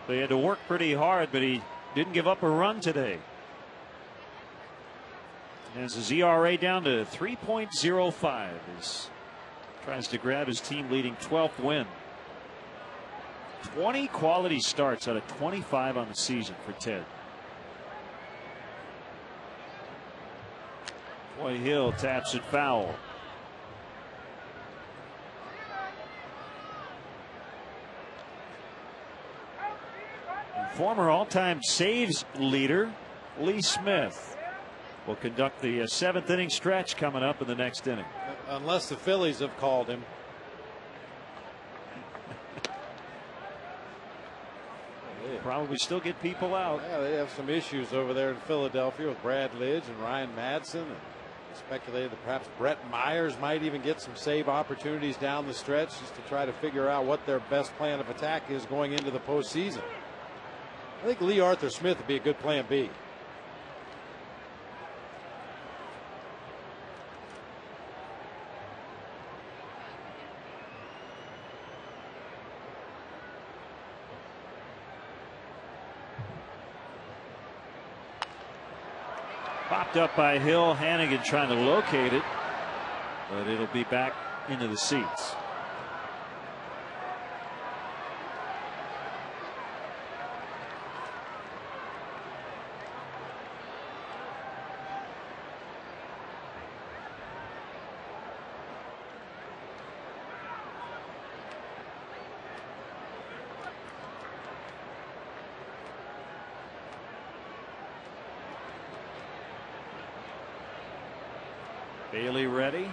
They had to work pretty hard, but he didn't give up a run today. Has his ERA down to 3.05 as tries to grab his team leading 12th win. 20 quality starts out of 25 on the season for Ted. Coy Hill taps it foul. Former all-time saves leader Lee Smith will conduct the 7th inning stretch coming up in the next inning. Unless the Phillies have called him. Probably still get people out. Yeah, they have some issues over there in Philadelphia with Brad Lidge and Ryan Madsen. And speculated that perhaps Brett Myers might even get some save opportunities down the stretch just to try to figure out what their best plan of attack is going into the postseason. I think Lee Arthur Smith would be a good plan B. Popped up by Hill. Hannigan trying to locate it. but it'll be back into the seats. Bailey ready.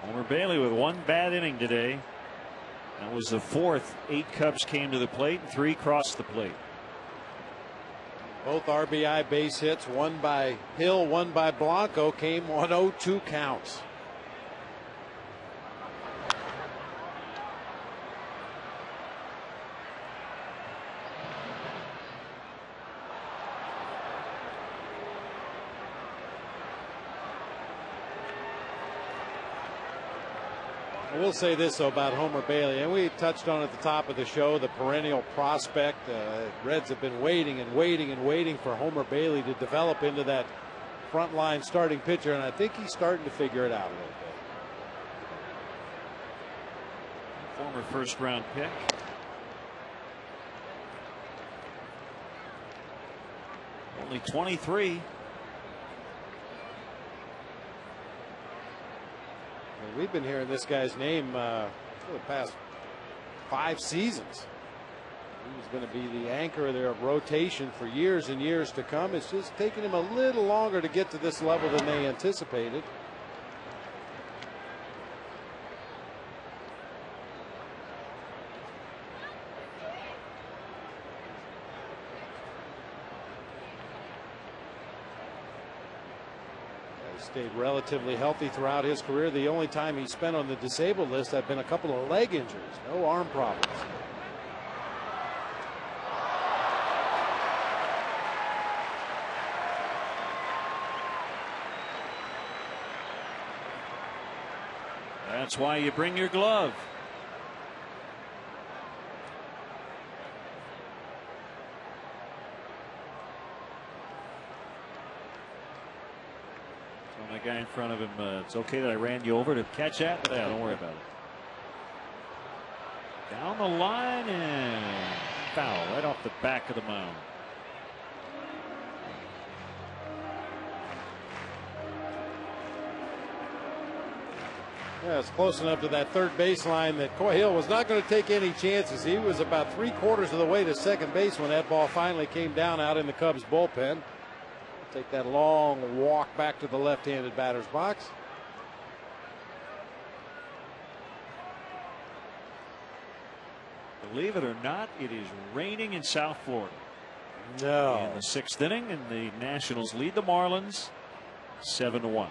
Homer Bailey with one bad inning today. That was the fourth. 8 Cubs came to the plate and 3 crossed the plate. Both RBI base hits, one by Hill, one by Blanco, came on 0-2 counts. I will say this though about Homer Bailey, and we touched on at the top of the show, the perennial prospect. Reds have been waiting and waiting and waiting for Homer Bailey to develop into that frontline starting pitcher, and I think he's starting to figure it out a little bit. Former first-round pick. Only 23. We've been hearing this guy's name for the past 5 seasons. He was going to be the anchor of their rotation for years and years to come. It's just taking him a little longer to get to this level than they anticipated. Stayed relatively healthy throughout his career. The only time he spent on the disabled list have been a couple of leg injuries, no arm problems. That's why you bring your glove. The guy in front of him, it's okay that I ran you over to catch that, but yeah, don't worry about it. Down the line and foul right off the back of the mound. Yeah, it's close enough to that third baseline that Coy Hill was not going to take any chances. He was about 3/4 of the way to second base when that ball finally came down out in the Cubs bullpen. Take that long walk back to the left-handed batter's box. Believe it or not, it is raining in South Florida. No. In the 6th inning, and the Nationals lead the Marlins 7-1.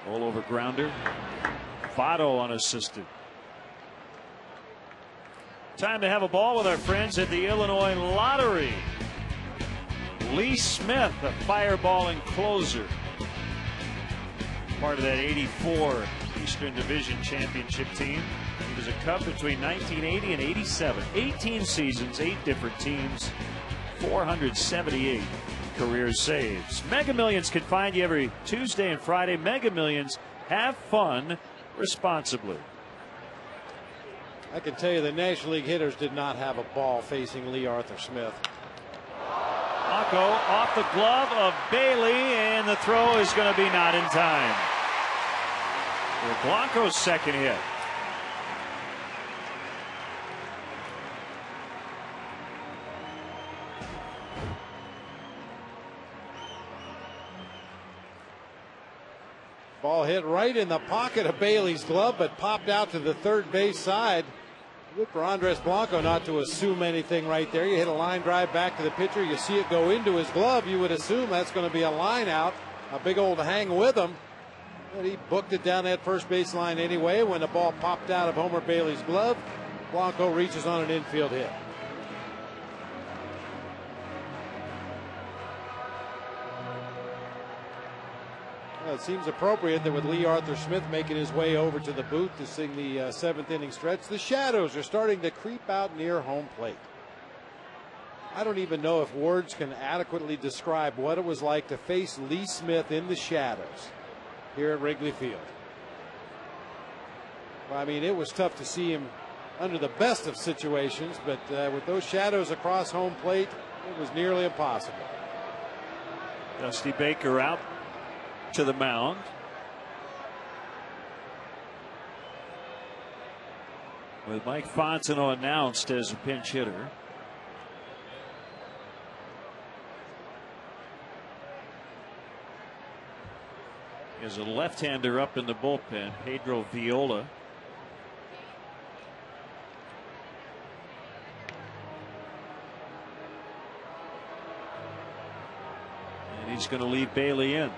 All over grounder. Votto unassisted. Time to have a ball with our friends at the Illinois Lottery. Lee Smith, a fireballing closer. Part of that '84 Eastern Division Championship team. He was a Cub between 1980 and '87. 18 seasons, 8 different teams, 478 career saves. Mega Millions can find you every Tuesday and Friday. Mega Millions, have fun responsibly. I can tell you the National League hitters did not have a ball facing Lee Arthur Smith. Blanco off the glove of Bailey, and the throw is going to be not in time for Blanco's second hit. Ball hit right in the pocket of Bailey's glove, but popped out to the third base side. Good for Andres Blanco not to assume anything right there. You hit a line drive back to the pitcher. You see it go into his glove. You would assume that's going to be a line out, a big old hang with him. But he booked it down that first base line anyway. When the ball popped out of Homer Bailey's glove, Blanco reaches on an infield hit. Well, it seems appropriate that with Lee Arthur Smith making his way over to the booth to sing the seventh inning stretch, the shadows are starting to creep out near home plate. I don't even know if words can adequately describe what it was like to face Lee Smith in the shadows here at Wrigley Field. Well, I mean, it was tough to see him under the best of situations, but with those shadows across home plate, it was nearly impossible. Dusty Baker out to the mound. With Mike Fontenot announced as a pinch hitter. There's a left-hander up in the bullpen, Pedro Viola. And he's going to leave Bailey in.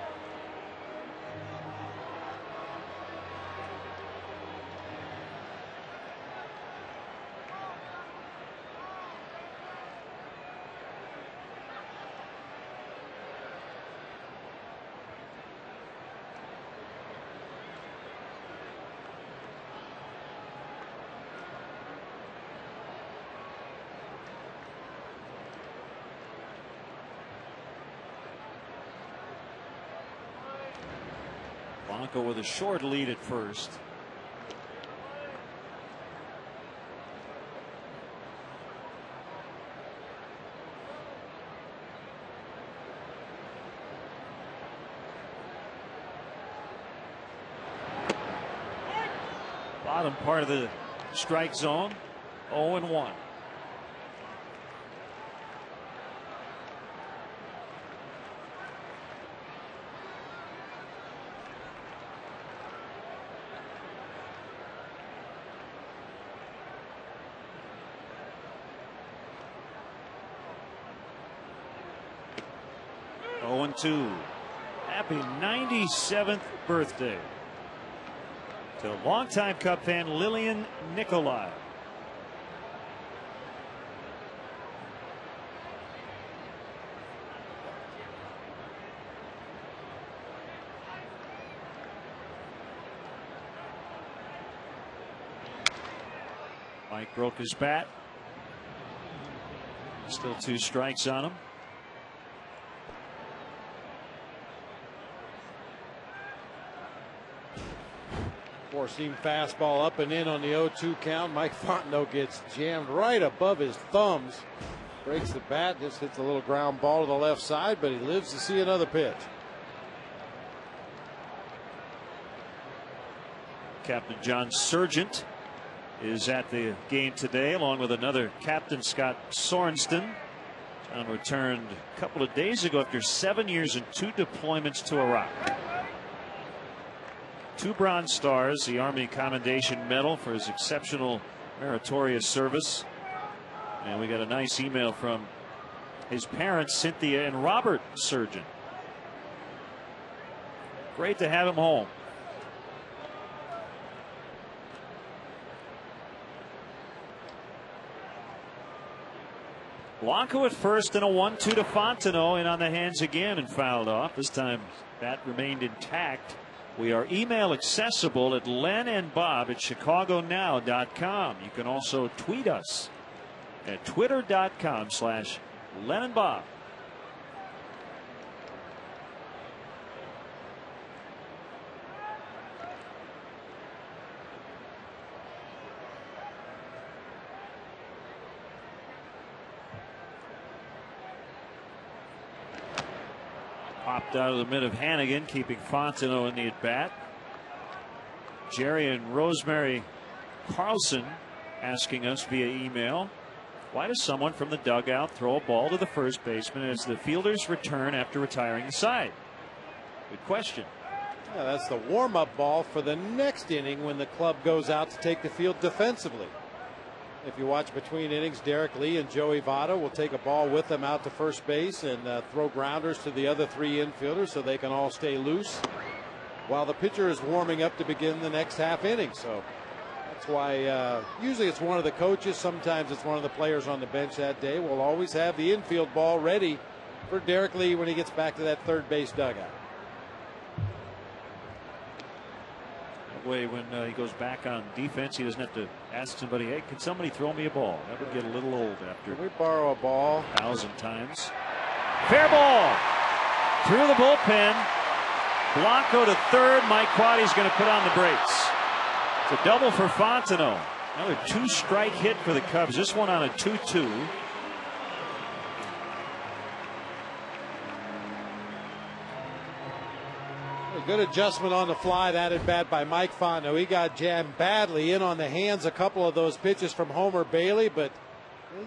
Blanco with a short lead at first. Bottom part of the strike zone. 0-1. Happy 97th birthday to longtime Cub fan Lillian Nicolai. Mike broke his bat. Still 2 strikes on him. Four-seam fastball up and in on the 0-2 count. Mike Fontenot gets jammed right above his thumbs. Breaks the bat, just hits a little ground ball to the left side, but he lives to see another pitch. Captain John Sargent is at the game today, along with another captain, Scott Sorenston. John returned a couple of days ago after 7 years and 2 deployments to Iraq. 2 Bronze Stars, the Army Commendation Medal for his exceptional meritorious service. And we got a nice email from his parents, Cynthia and Robert Sargent. Great to have him home. Blanco at first and a 1-2 to Fontenot, and on the hands again and fouled off. This time bat remained intact. We are email accessible at lenandbob@chicagonow.com. You can also tweet us at twitter.com/lenandbob. Popped out of the mid of Hannigan, keeping Fontenot in the at bat. Jerry and Rosemary Carlson asking us via email, why does someone from the dugout throw a ball to the first baseman as the fielders return after retiring the side? Good question. Yeah, that's the warm-up ball for the next inning when the club goes out to take the field defensively. If you watch between innings, Derek Lee and Joey Votto will take a ball with them out to first base and throw grounders to the other 3 infielders so they can all stay loose while the pitcher is warming up to begin the next half inning. So that's why usually it's one of the coaches, sometimes it's one of the players on the bench that day. We'll always have the infield ball ready for Derek Lee when he gets back to that third base dugout. That way, when he goes back on defense, he doesn't have to ask somebody, hey, can somebody throw me a ball? That would get a little old after. Can we borrow a ball? 1,000 times. Fair ball through the bullpen. Blanco to third. Mike Quaddy's going to put on the brakes. It's a double for Fontenot. Another 2-strike hit for the Cubs. This one on a 2-2. A good adjustment on the fly. That at bat by Mike Fontenot. He got jammed badly in on the hands a couple of those pitches from Homer Bailey, but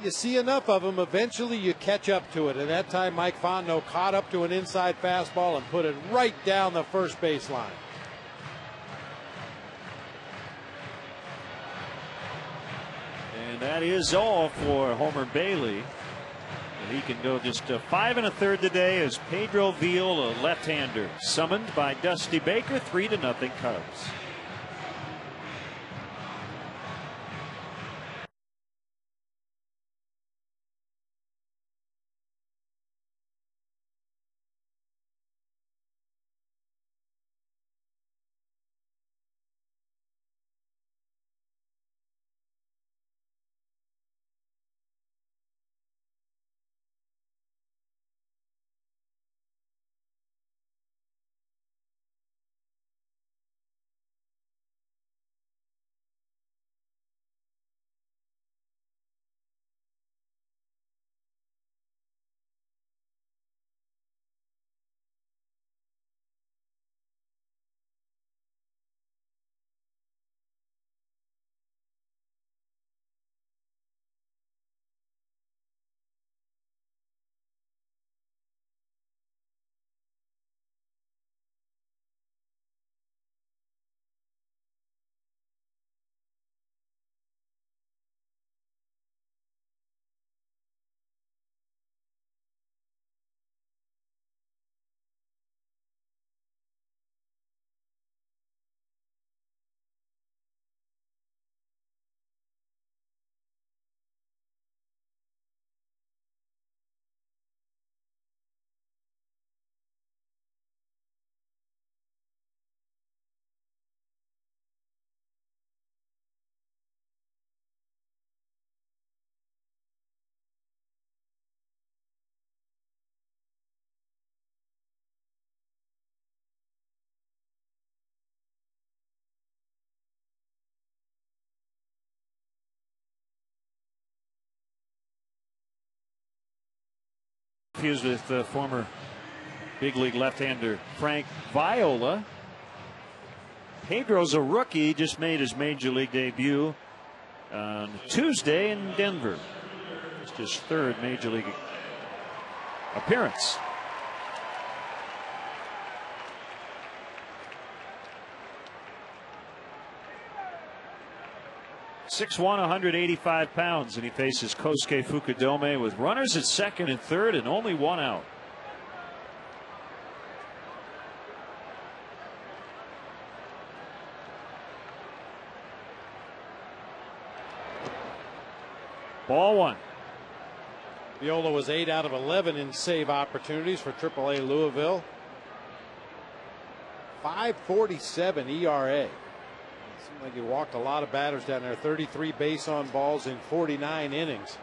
you see enough of them, eventually you catch up to it. And that time Mike Fontenot caught up to an inside fastball and put it right down the first base line. And that is all for Homer Bailey. He can go just 5 1/3 today as Pedro Vil, a left-hander, summoned by Dusty Baker. 3-0 Cubs. Fused with former big league left-hander Frank Viola. Pedro's a rookie, just made his major league debut on Tuesday in Denver. It's his third major league appearance. .6'1", 185 pounds, and he faces Kosuke Fukudome with runners at second and third and only one out. Ball one. Viola was 8 out of 11 in save opportunities for AAA Louisville. 5.47 ERA. Seemed like he walked a lot of batters down there. 33 base on balls in 49 innings.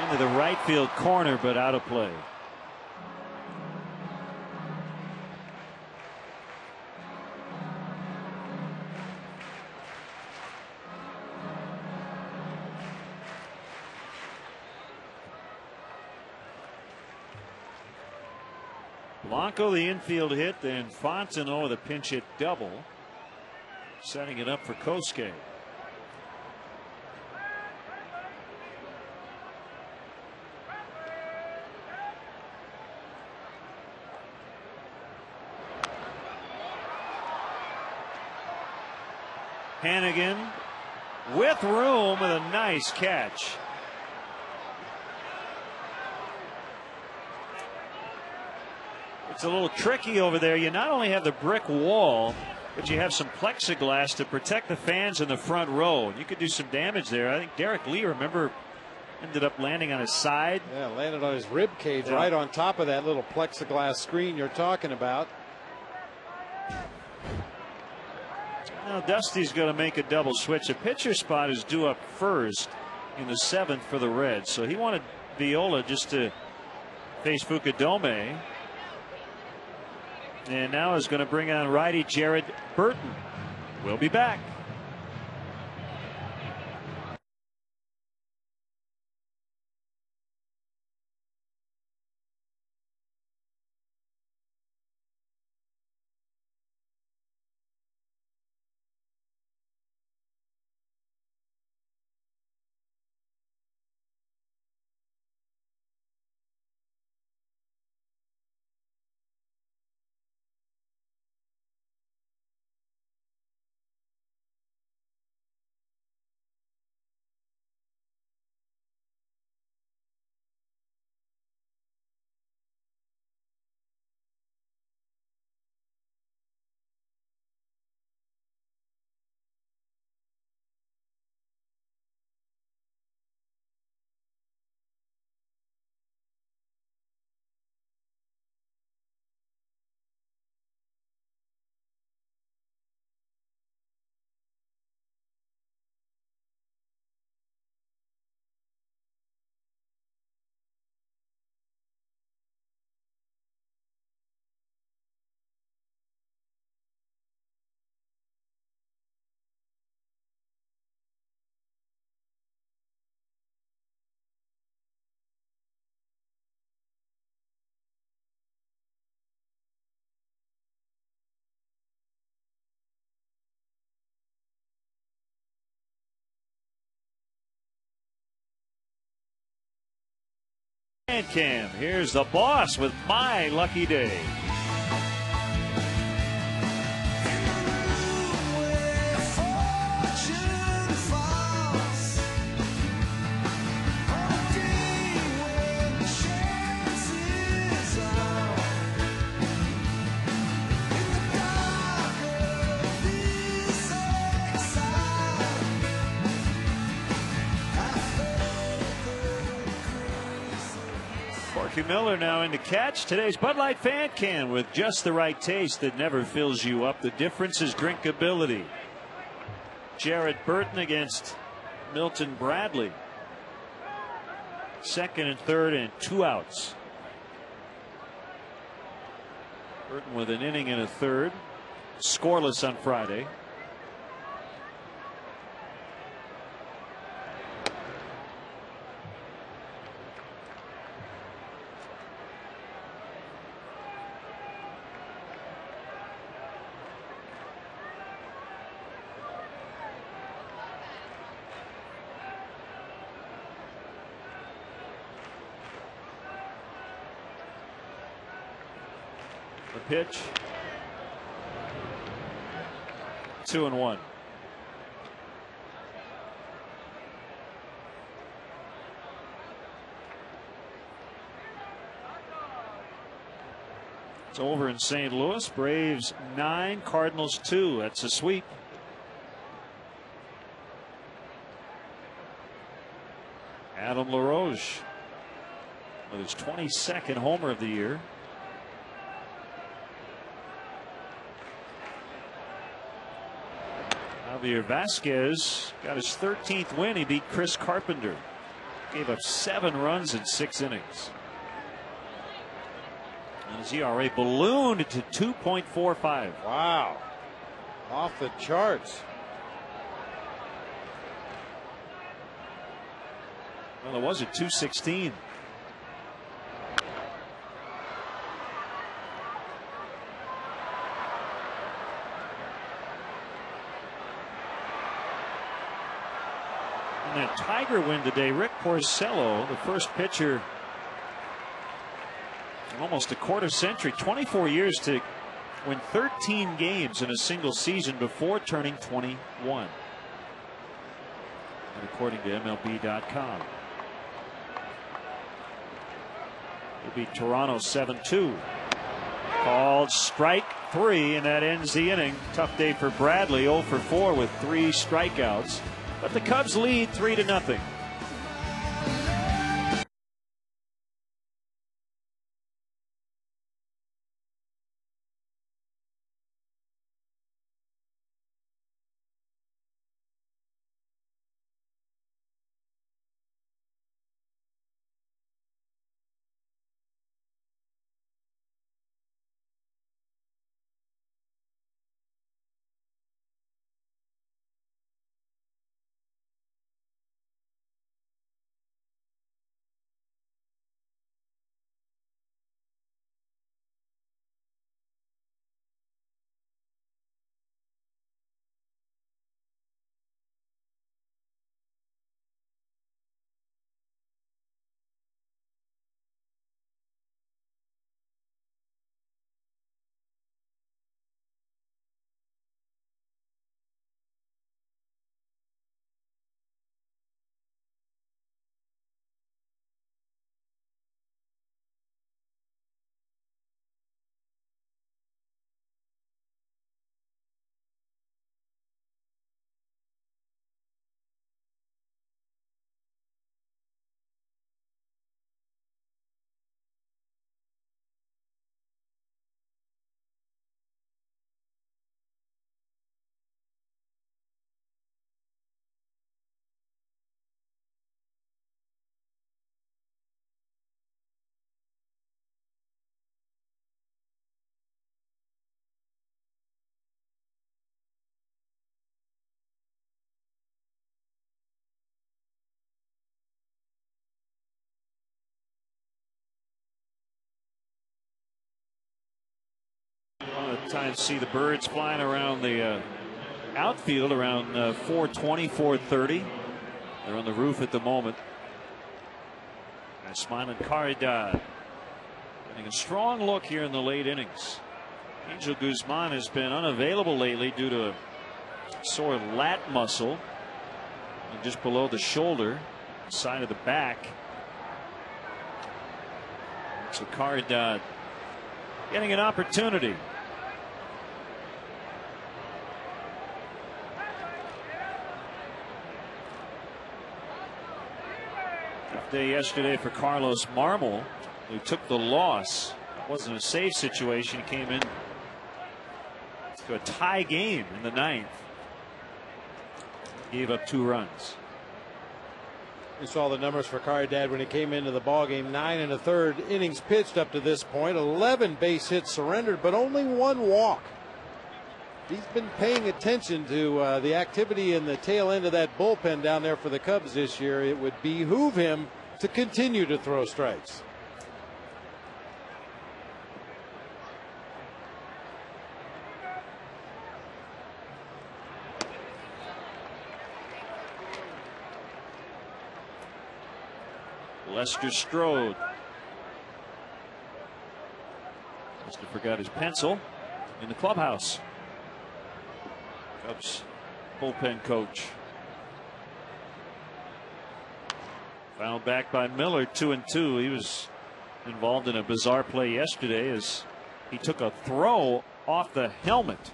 Into the right field corner, but out of play. Blanco the infield hit, then Fontenot with a pinch hit double, setting it up for Kosuke. Hannigan with room with a nice catch. It's a little tricky over there. You not only have the brick wall, but you have some plexiglass to protect the fans in the front row. You could do some damage there. I think Derek Lee, remember, Ended up landing on his side. Yeah, landed on his rib cage, right on top of that little plexiglass screen you're talking about. Now Dusty's going to make a double switch. A pitcher spot is due up first in the 7th for the Reds. So he wanted Viola just to face Fukudome. And now is going to bring on righty Jared Burton. We'll be back. And Cam, here's the boss with My Lucky Day. Miller now in to catch today's Bud Light Fan Can with just the right taste that never fills you up. The difference is drinkability. Jared Burton against Milton Bradley. 2nd and 3rd and 2 outs. Burton with an inning and a 3rd. Scoreless on Friday. The pitch. 2-1. It's over in St. Louis. Braves 9, Cardinals 2. That's a sweep. Adam LaRoche with his 22nd homer of the year. Javier Vasquez got his 13th win. He beat Chris Carpenter. Gave up 7 runs in 6 innings. And his ERA ballooned to 2.45. Wow. Off the charts. Well, it was at 216. And that Tiger win today, Rick Porcello, the first pitcher in almost a quarter century, 24 years to win 13 games in a single season before turning 21. And according to MLB.com. He beat Toronto 7-2. Called strike 3, and that ends the inning. Tough day for Bradley, 0 for 4 with 3 strikeouts. But the Cubs lead 3-0. sometimes see the birds flying around the outfield around 4:20, 4:30. They're on the roof at the moment. And smiling Caridad getting a strong look here in the late innings. Angel Guzman has been unavailable lately due to a sore lat muscle and just below the shoulder, side of the back. So Caridad getting an opportunity. Tough day yesterday for Carlos Marmol, who took the loss. It wasn't a safe situation. He came in to a tie game in the ninth. Gave up 2 runs. You saw the numbers for Caridad when he came into the ballgame. 9 1/3 innings pitched up to this point. 11 base hits surrendered, but only 1 walk. He's been paying attention to the activity in the tail end of that bullpen down there for the Cubs this year. It would behoove him to continue to throw strikes. Lester Strode must have forgot his pencil in the clubhouse. Cubs bullpen coach. Fouled back by Miller, 2-2. He was involved in a bizarre play yesterday as he took a throw off the helmet.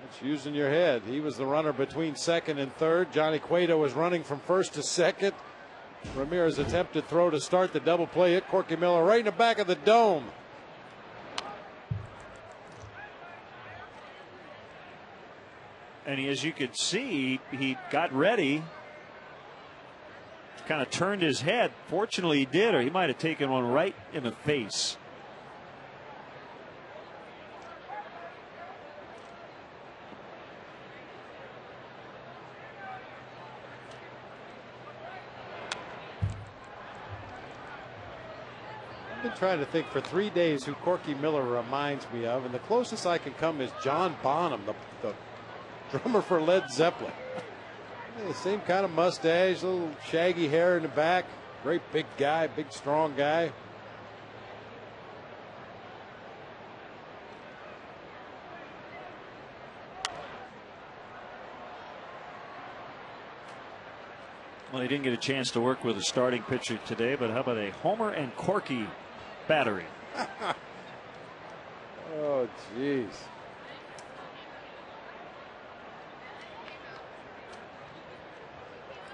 It's using your head. He was the runner between second and third. Johnny Cueto was running from first to second. Ramirez attempted throw to start the double play, hit Corky Miller right in the back of the dome. And as you could see, he got ready, kind of turned his head. Fortunately, he did, or he might have taken one right in the face. I've been trying to think for 3 days who Corky Miller reminds me of, and the closest I can come is John Bonham, the drummer for Led Zeppelin. Yeah, same kind of mustache, little shaggy hair in the back. Great big guy, big strong guy. Well, he didn't get a chance to work with a starting pitcher today, but how about a Homer and Corky battery? Oh, jeez.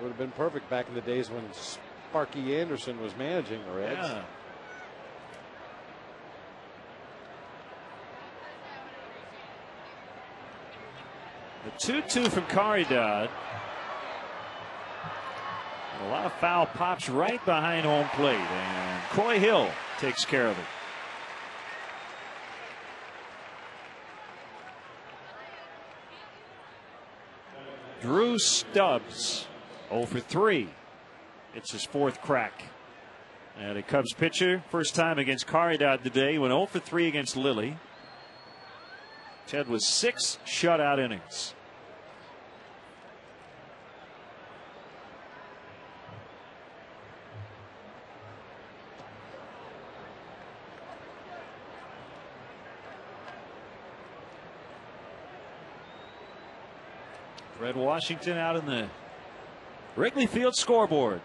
Would have been perfect back in the days when Sparky Anderson was managing the Reds. Yeah. The 2-2 from Caridad. A lot of foul pops right behind home plate, and Coy Hill takes care of it. Drew Stubbs 0 for 3. It's his 4th crack. And a Cubs pitcher, first time against Caridad today, went 0 for 3 against Lilly. Ted was 6 shutout innings. Fred Washington out in the Wrigley Field scoreboard.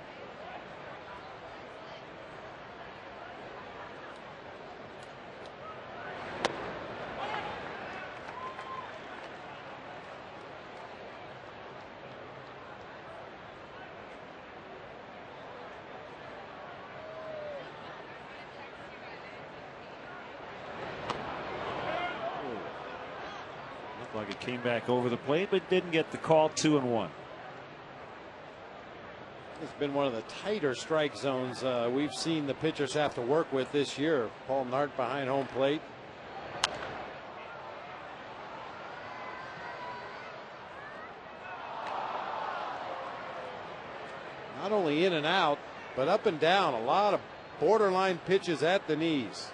Like it came back over the plate, but didn't get the call. 2-1. It's been one of the tighter strike zones we've seen the pitchers have to work with this year. Paul Nart behind home plate. Not only in and out, but up and down. A lot of borderline pitches at the knees.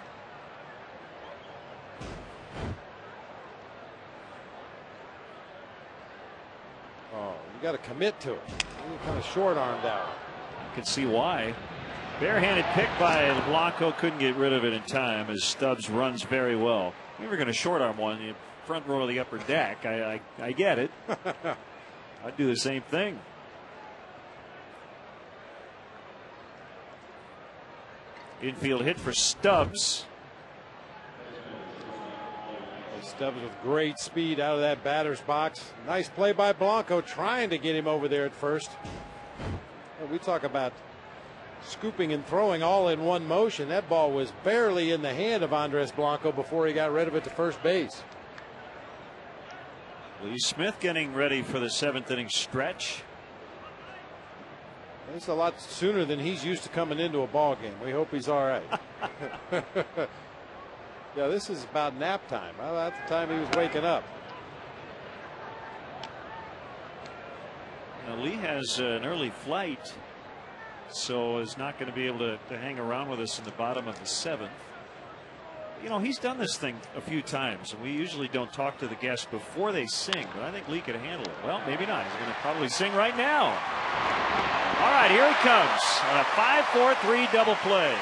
got to commit to it. He's kind of short-armed out. You can see why. Barehanded pick by Blanco, couldn't get rid of it in time as Stubbs runs very well. We were going to short-arm one in front row of the upper deck. I get it. I'd do the same thing. Infield hit for Stubbs. Stubbs with great speed out of that batter's box. Nice play by Blanco, trying to get him over there at first. We talk about scooping and throwing all in one motion. That ball was barely in the hand of Andres Blanco before he got rid of it to first base. Lee Smith getting ready for the 7th inning stretch. It's a lot sooner than he's used to coming into a ball game. We hope he's all right. Yeah, this is about nap time. About the time he was waking up. Now Lee has an early flight, so is not going to be able to hang around with us in the bottom of the 7th. You know, he's done this thing a few times, and we usually don't talk to the guests before they sing, but I think Lee could handle it. Well, maybe not. He's going to probably sing right now. All right, here he comes on a 5-4-3 double play.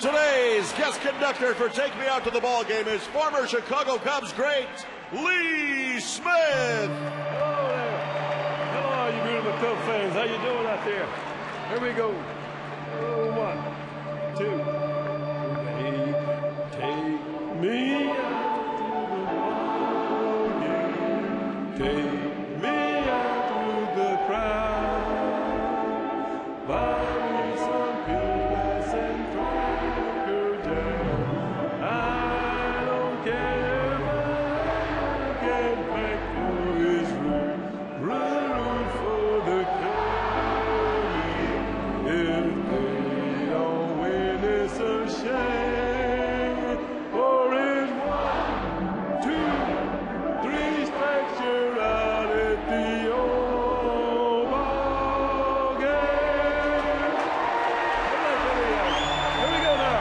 Today's guest conductor for Take Me Out to the Ball Game is former Chicago Cubs great Lee Smith. Hello there. Hello, you beautiful Cub fans. How you doing out there? Here we go. 1, 2. Take me out to the ball game. Take me out to the crowd. Buy me some peanuts and Cracker Jack. I don't care if I get back to his room. Root for the Cubs. If they don't win, it's a shame. For it's 1, 2, 3 strikes, you're out at the old ball game. Here we go now.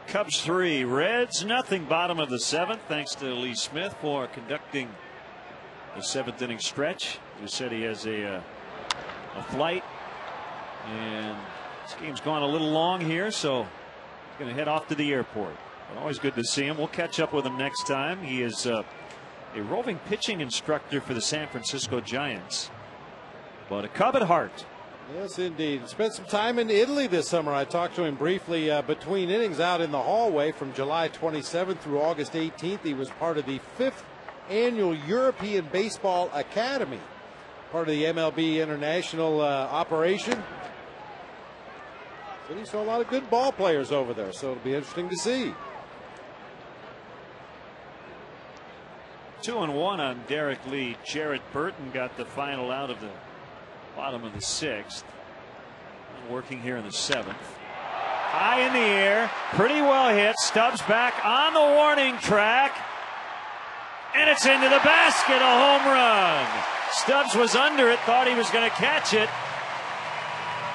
Cubs 3, Reds nothing, bottom of the 7th. Thanks to Lee Smith for conducting the 7th inning stretch. You said he has a flight, and this game's gone a little long here, so he's going to head off to the airport. But always good to see him. We'll catch up with him next time. He is a roving pitching instructor for the San Francisco Giants, but a Cub at heart. Yes, indeed. Spent some time in Italy this summer. I talked to him briefly between innings out in the hallway from July 27th through August 18th. He was part of the 5th annual European Baseball Academy, part of the MLB international operation. So he saw a lot of good ball players over there, so it'll be interesting to see. 2-1 on Derek Lee. Jarrett Burton got the final out of the bottom of the 6th. Working here in the 7th. High in the air, pretty well hit. Stubbs back on the warning track, and it's into the basket. A home run. Stubbs was under it, thought he was going to catch it,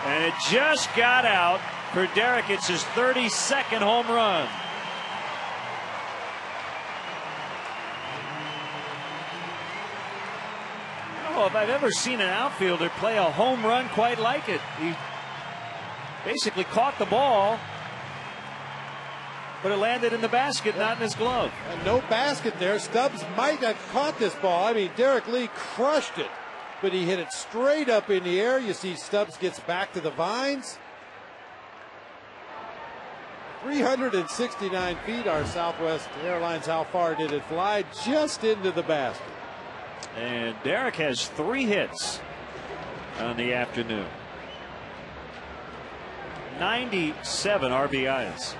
and it just got out for Derek. It's his 32nd home run. Well, if I've ever seen an outfielder play a home run quite like it, he basically caught the ball, but it landed in the basket, not in his glove. And no basket there. Stubbs might have caught this ball. I mean, Derek Lee crushed it, but he hit it straight up in the air. You see Stubbs gets back to the vines. 369 feet, our Southwest Airlines. How far did it fly? Just into the basket. And Derek has 3 hits on the afternoon. 97 RBIs.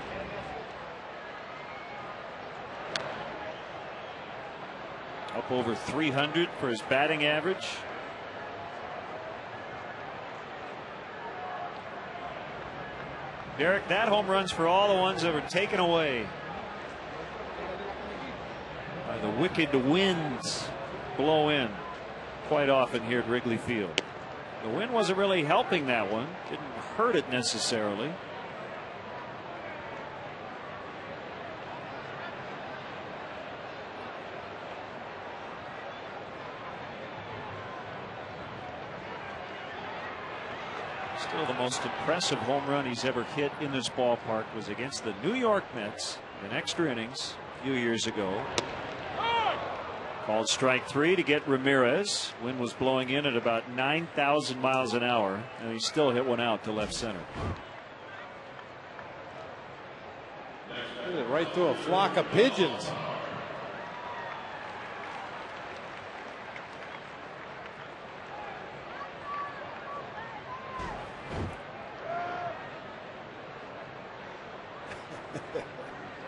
Up over 300 for his batting average. Derek, that home run's for all the ones that were taken away by the wicked winds blow in quite often here at Wrigley Field. The wind wasn't really helping that one, didn't hurt it necessarily. Still, the most impressive home run he's ever hit in this ballpark was against the New York Mets in extra innings a few years ago. Called strike 3 to get Ramirez. Wind was blowing in at about 9,000 miles an hour, and he still hit one out to left center. Hit it right through a flock of pigeons.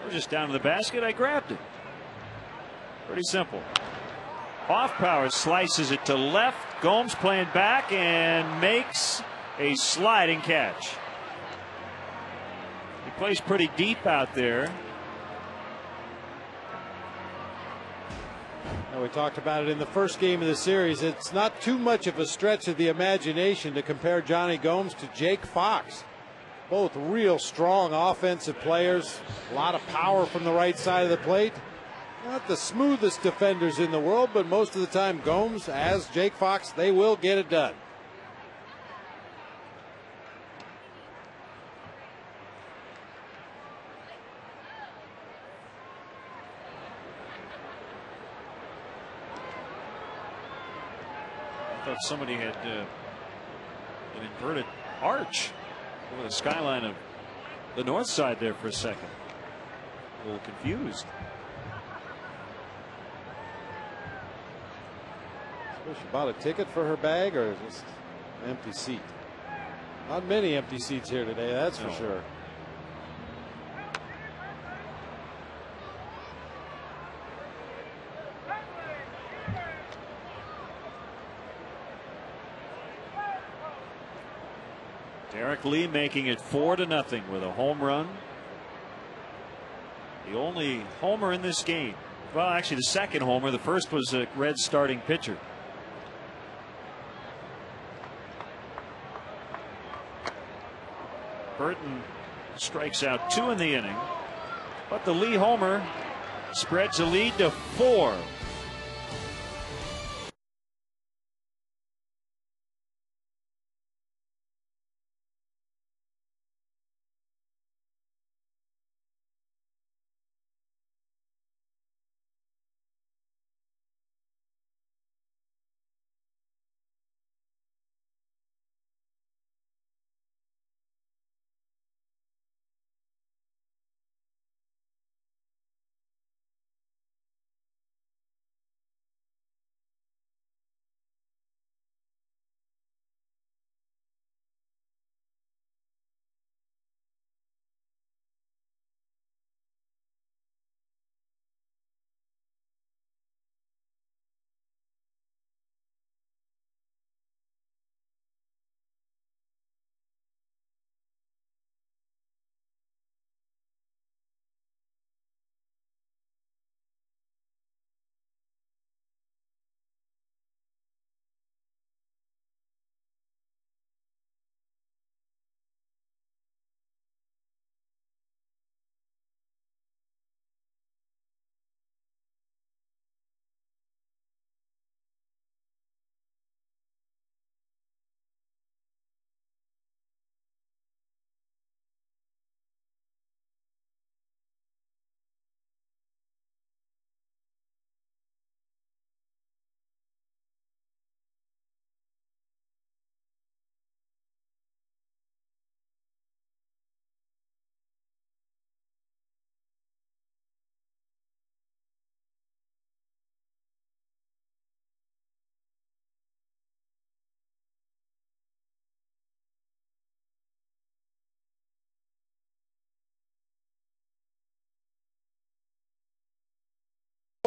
We're just down to the basket. I grabbed it. Pretty simple. Off power slices it to left. Gomes playing back and makes a sliding catch. He plays pretty deep out there. Now, we talked about it in the first game of the series. It's not too much of a stretch of the imagination to compare Johnny Gomes to Jake Fox. Both real strong offensive players. A lot of power from the right side of the plate. Not the smoothest defenders in the world, but most of the time Gomes, as Jake Fox, they will get it done. I thought somebody had an inverted arch over the skyline of the north side there for a second. A little confused. She bought a ticket for her bag, or just an empty seat? Not many empty seats here today, that's for sure. Derek Lee making it 4-0 with a home run. The only homer in this game. Well, actually the second homer. The first was a Reds starting pitcher. Burton strikes out 2 in the inning, but the Lee homer spreads the lead to 4.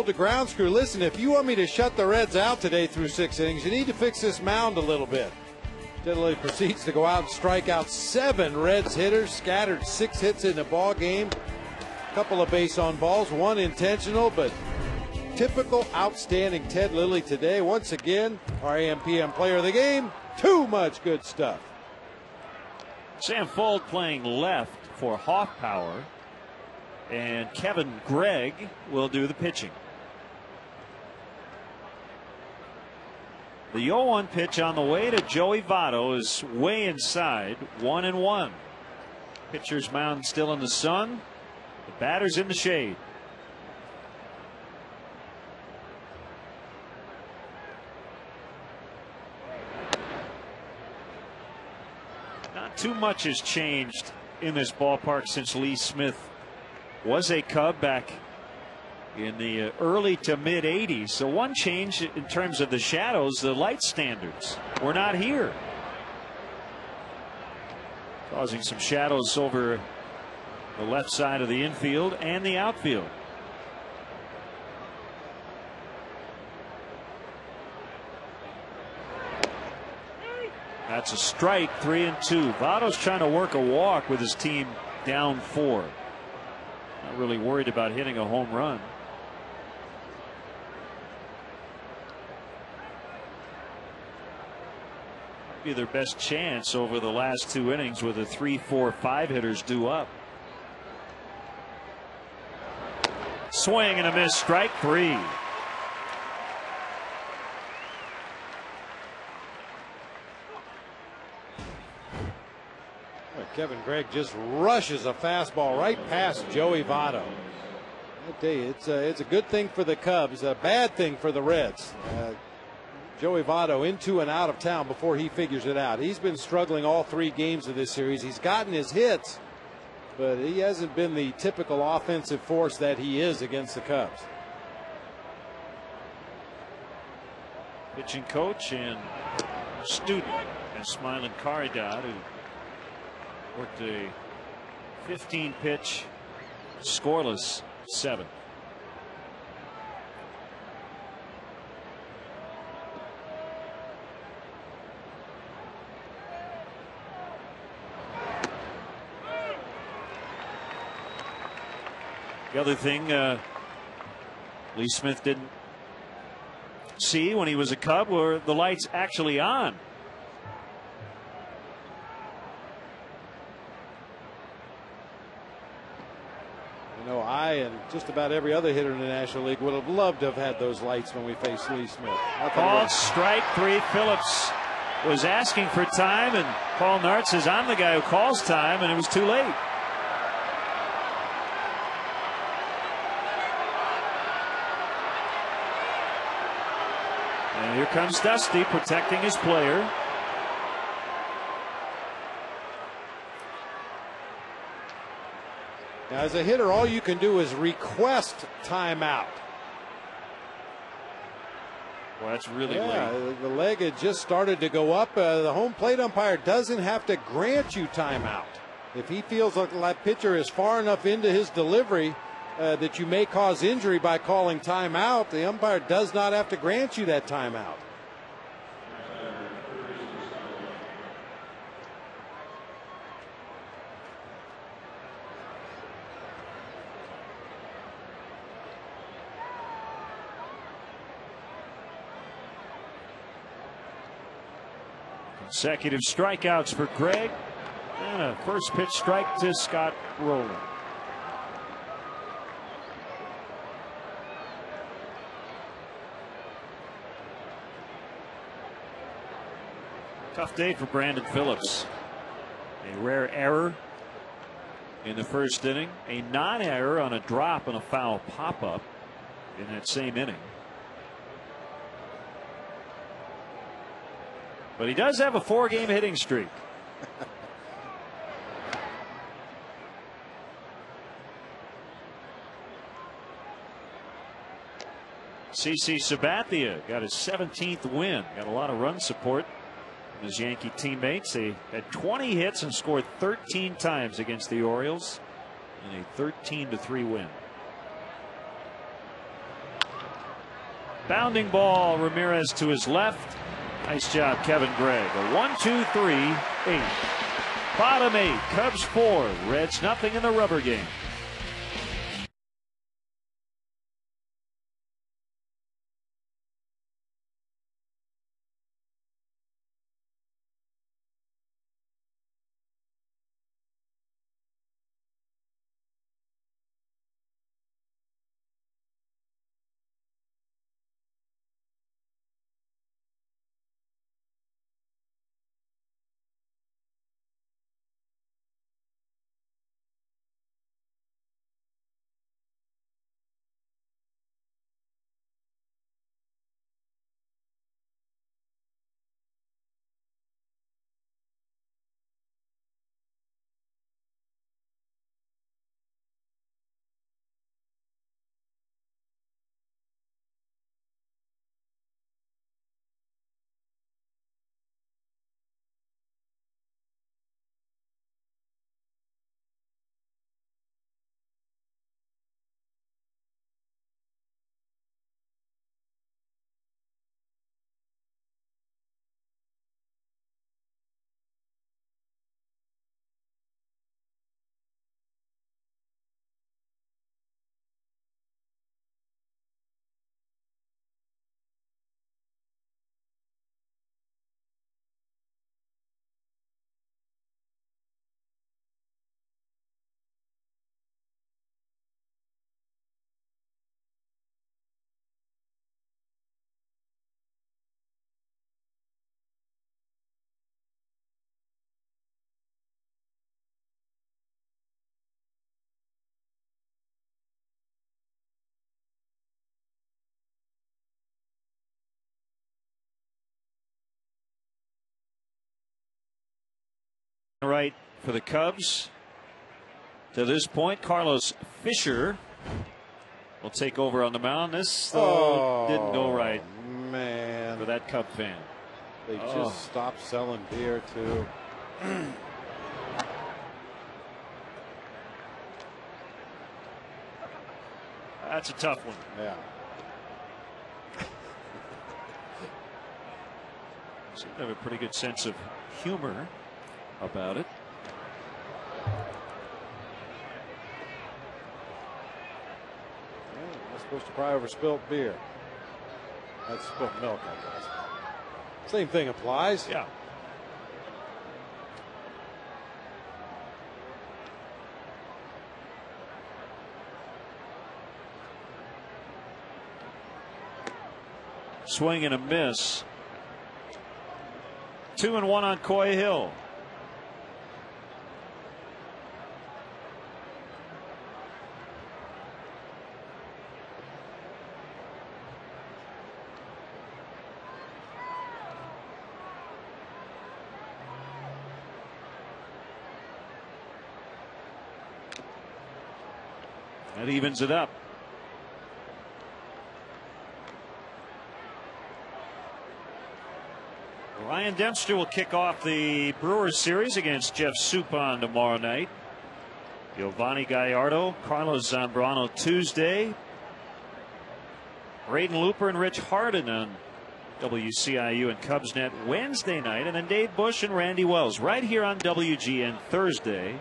The grounds crew, listen, if you want me to shut the Reds out today through 6 innings, you need to fix this mound a little bit. Steadily proceeds to go out and strike out 7 Reds hitters, scattered 6 hits in the ball game. A couple of base on balls, 1 intentional, but typical outstanding Ted Lilly today. Once again, our AM/PM player of the game. Too much good stuff. Sam Fuld playing left for Hoffpower, and Kevin Gregg will do the pitching. The 0-1 pitch on the way to Joey Votto is way inside, 1-1. Pitcher's mound still in the sun. The batter's in the shade. Not too much has changed in this ballpark since Lee Smith was a Cub back in the early to mid 80s. So one change in terms of the shadows, the light standards were not here, causing some shadows over the left side of the infield and the outfield. That's a strike, 3-2. Votto's trying to work a walk with his team down 4. Not really worried about hitting a home run. Be their best chance over the last 2 innings with the 3, 4, 5 hitters due up. Swing and a miss, strike 3. Kevin Gregg just rushes a fastball right past Joey Votto. I tell you, it's a good thing for the Cubs, a bad thing for the Reds. Joey Votto into and out of town before he figures it out. He's been struggling all 3 games of this series. He's gotten his hits, but he hasn't been the typical offensive force that he is against the Cubs. Pitching coach and student is Smiling Caridad, who worked a 15-pitch scoreless 7. The other thing Lee Smith didn't see when he was a Cub were the lights actually on. You know, I and just about every other hitter in the National League would have loved to have had those lights when we faced Lee Smith. Called strike 3. Phillips was asking for time, and Paul Nart says, I'm the guy who calls time, and it was too late. And here comes Dusty protecting his player. Now, as a hitter, all you can do is request timeout. Well, that's really late. The leg had just started to go up. The home plate umpire doesn't have to grant you timeout. If he feels like that pitcher is far enough into his delivery that you may cause injury by calling timeout, the umpire does not have to grant you that timeout. Consecutive strikeouts for Gregg, and a first pitch strike to Scott Rowland. Tough day for Brandon Phillips. A rare error in the first inning, a non-error on a drop and a foul pop-up in that same inning. But he does have a 4-game hitting streak. CC Sabathia got his 17th win. Got a lot of run support from his Yankee teammates. They had 20 hits and scored 13 times against the Orioles in a 13-3 win. Bounding ball, Ramirez to his left. Nice job, Kevin Gregg. A 1-2-3, 8. Bottom 8, Cubs 4, Reds nothing in the rubber game. Right for the Cubs. To this point, Carlos Fisher will take over on the mound. This didn't go right, man, for that Cub fan. They just stopped selling beer too. That's a tough one. Yeah. Seem to have a pretty good sense of humor about it. Well, I'm supposed to cry over spilt beer. That's spilt milk, I guess. Same thing applies. Yeah. Swing and a miss. 2-1 on Coy Hill. That evens it up. Ryan Dempster will kick off the Brewers series against Jeff Suppan tomorrow night. Giovanni Gallardo, Carlos Zambrano Tuesday. Braden Looper and Rich Harden on WCIU and Cubsnet Wednesday night. And then Dave Bush and Randy Wells right here on WGN Thursday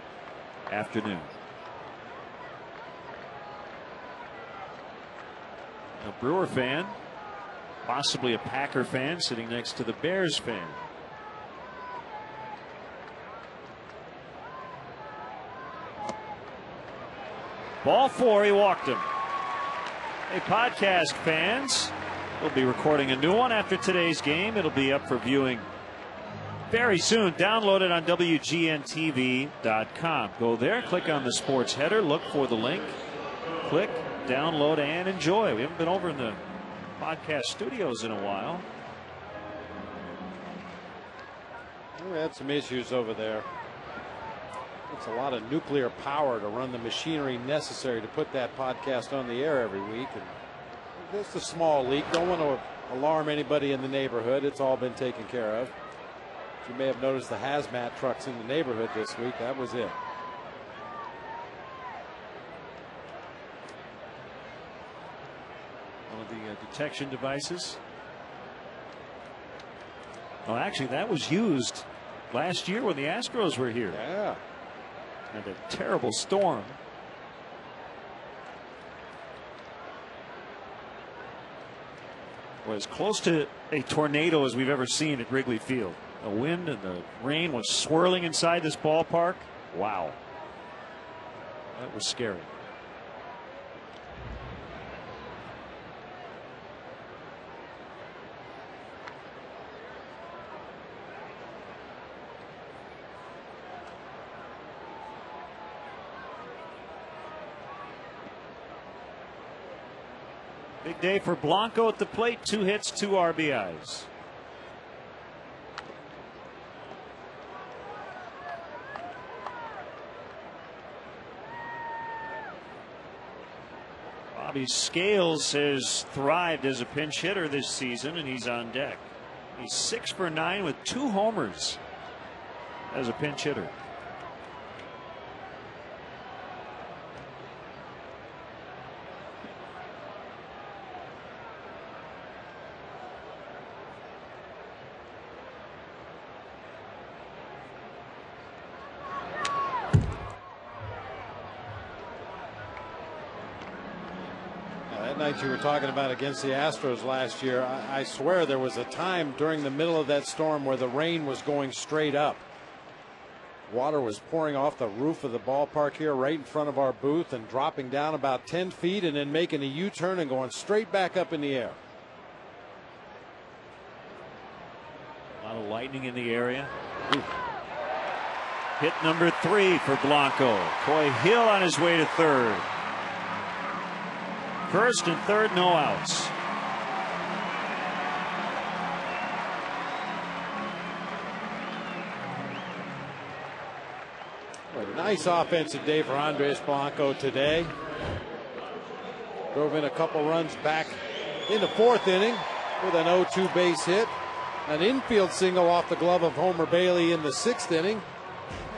afternoon. A Brewer fan, possibly a Packer fan, sitting next to the Bears fan. Ball 4, he walked him. Hey, podcast fans, we'll be recording a new one after today's game. It'll be up for viewing very soon. Download it on WGNTV.com. Go there, click on the sports header, look for the link, click, download, and enjoy. We haven't been over in the podcast studios in a while. We had some issues over there. It's a lot of nuclear power to run the machinery necessary to put that podcast on the air every week. And just a small leak. Don't want to alarm anybody in the neighborhood. It's all been taken care of. You may have noticed the hazmat trucks in the neighborhood this week. That was it. One of the protection devices. Well, actually, that was used last year when the Astros were here. Yeah. And a terrible storm. Was close to a tornado as we've ever seen at Wrigley Field. The wind and the rain was swirling inside this ballpark. Wow. That was scary. Big day for Blanco at the plate. 2 hits, 2 RBIs. Bobby Scales has thrived as a pinch hitter this season, and he's on deck. He's 6 for 9 with 2 homers as a pinch hitter. You were talking about against the Astros last year. I swear there was a time during the middle of that storm where the rain was going straight up. Water was pouring off the roof of the ballpark here right in front of our booth and dropping down about 10 feet and then making a U-turn and going straight back up in the air. A lot of lightning in the area. Ooh. Hit number 3 for Blanco. Coy Hill on his way to third. First and third, no outs. What a nice offensive day for Andres Blanco today. Drove in a couple runs back in the 4th inning with an 0-2 base hit. An infield single off the glove of Homer Bailey in the 6th inning.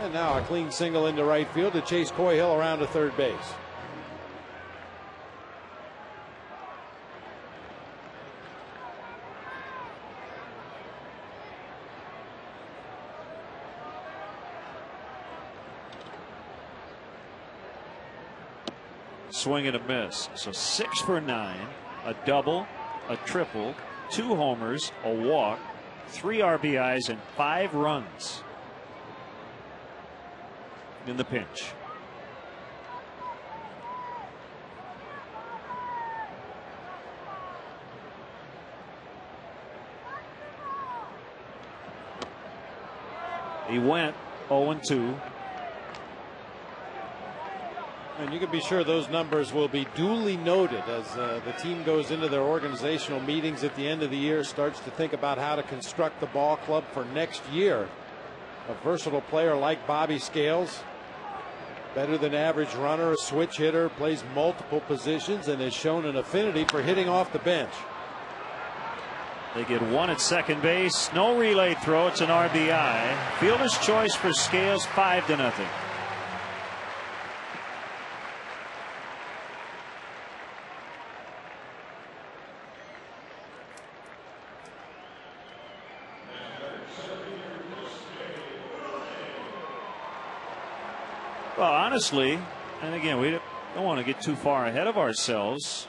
And now a clean single into right field to chase Coy Hill around to third base. Swing and a miss. So 6 for 9, a double, a triple, 2 homers, a walk, 3 RBIs, and 5 runs in the pinch. He went 0-2. And you can be sure those numbers will be duly noted as the team goes into their organizational meetings at the end of the year, starts to think about how to construct the ball club for next year. A versatile player like Bobby Scales, better than average runner, a switch hitter, plays multiple positions, and has shown an affinity for hitting off the bench. They get 1 at second base. No relay throw. It's an RBI. Fielder's choice for Scales, 5-0. Well, honestly, and again, we don't want to get too far ahead of ourselves.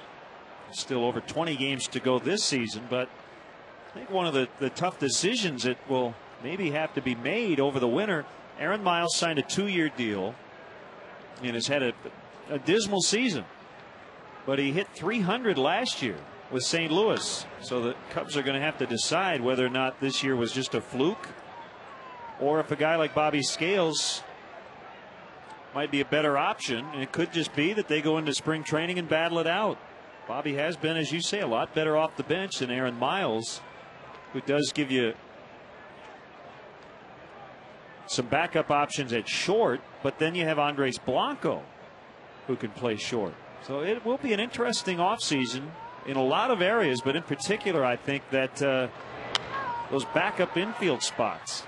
Still over 20 games to go this season, but I think one of the tough decisions that will maybe have to be made over the winter. Aaron Miles signed a 2-year deal and has had a dismal season, but he hit 300 last year with St. Louis. So the Cubs are going to have to decide whether or not this year was just a fluke, or if a guy like Bobby Scales might be a better option. And it could just be that they go into spring training and battle it out. Bobby has been, as you say, a lot better off the bench than Aaron Miles, who does give you some backup options at short, but then you have Andres Blanco who can play short. So it will be an interesting offseason in a lot of areas, but in particular I think that those backup infield spots.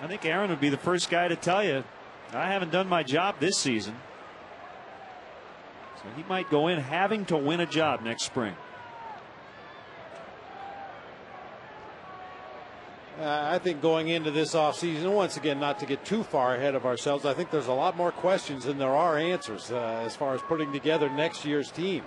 I think Aaron would be the first guy to tell you, I haven't done my job this season. So he might go in having to win a job next spring. I think going into this offseason, once again, not to get too far ahead of ourselves, I think there's a lot more questions than there are answers as far as putting together next year's team.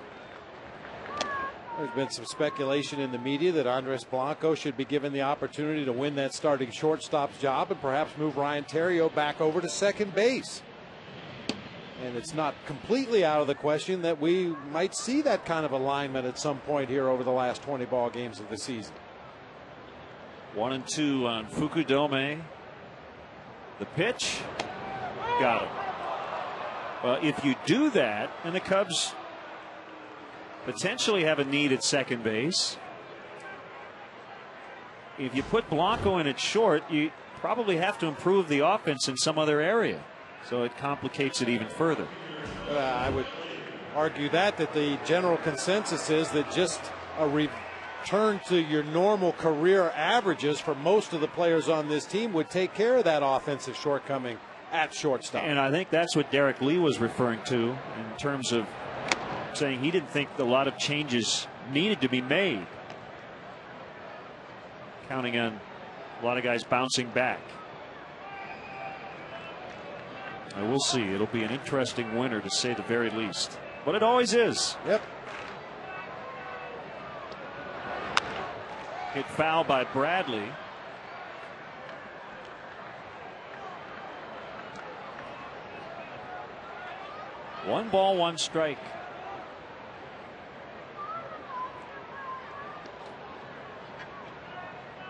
There's been some speculation in the media that Andres Blanco should be given the opportunity to win that starting shortstop's job and perhaps move Ryan Theriot back over to second base. And it's not completely out of the question that we might see that kind of alignment at some point here over the last 20 ball games of the season. 1-2 on Fukudome. The pitch. Got him. Well, if you do that, and the Cubs potentially have a need at second base, if you put Blanco in at short, you probably have to improve the offense in some other area. So it complicates it even further. I would argue that the general consensus is that just a return to your normal career averages for most of the players on this team would take care of that offensive shortcoming at shortstop. And I think that's what Derek Lee was referring to in terms of saying he didn't think a lot of changes needed to be made, counting on a lot of guys bouncing back. I will see. It'll be an interesting winter, to say the very least. But it always is. Yep. Hit foul by Bradley. One ball, one strike.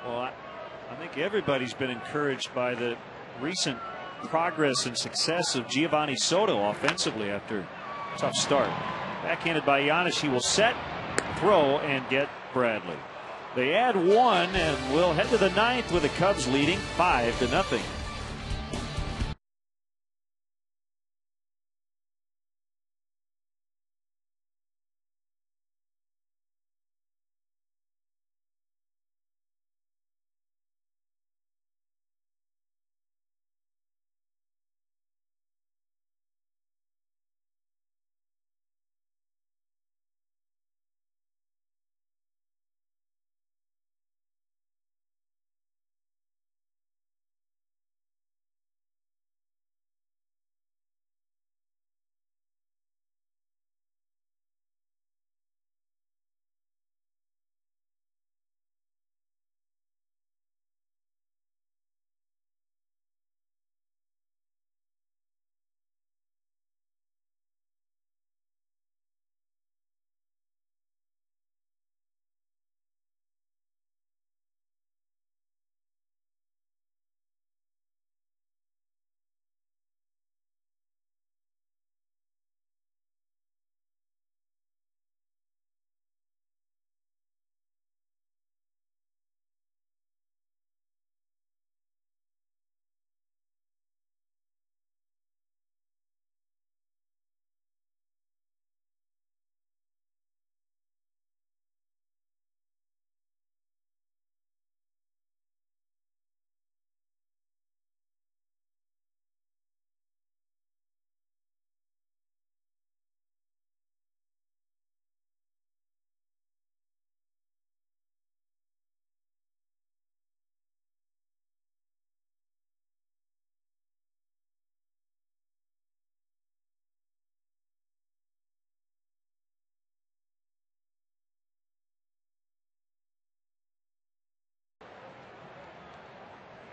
Well, I think everybody's been encouraged by the recent progress and success of Giovanni Soto offensively after a tough start. Backhanded by Giannis, he will set, throw, and get Bradley. They add one, and we'll head to the ninth with the Cubs leading 5-0.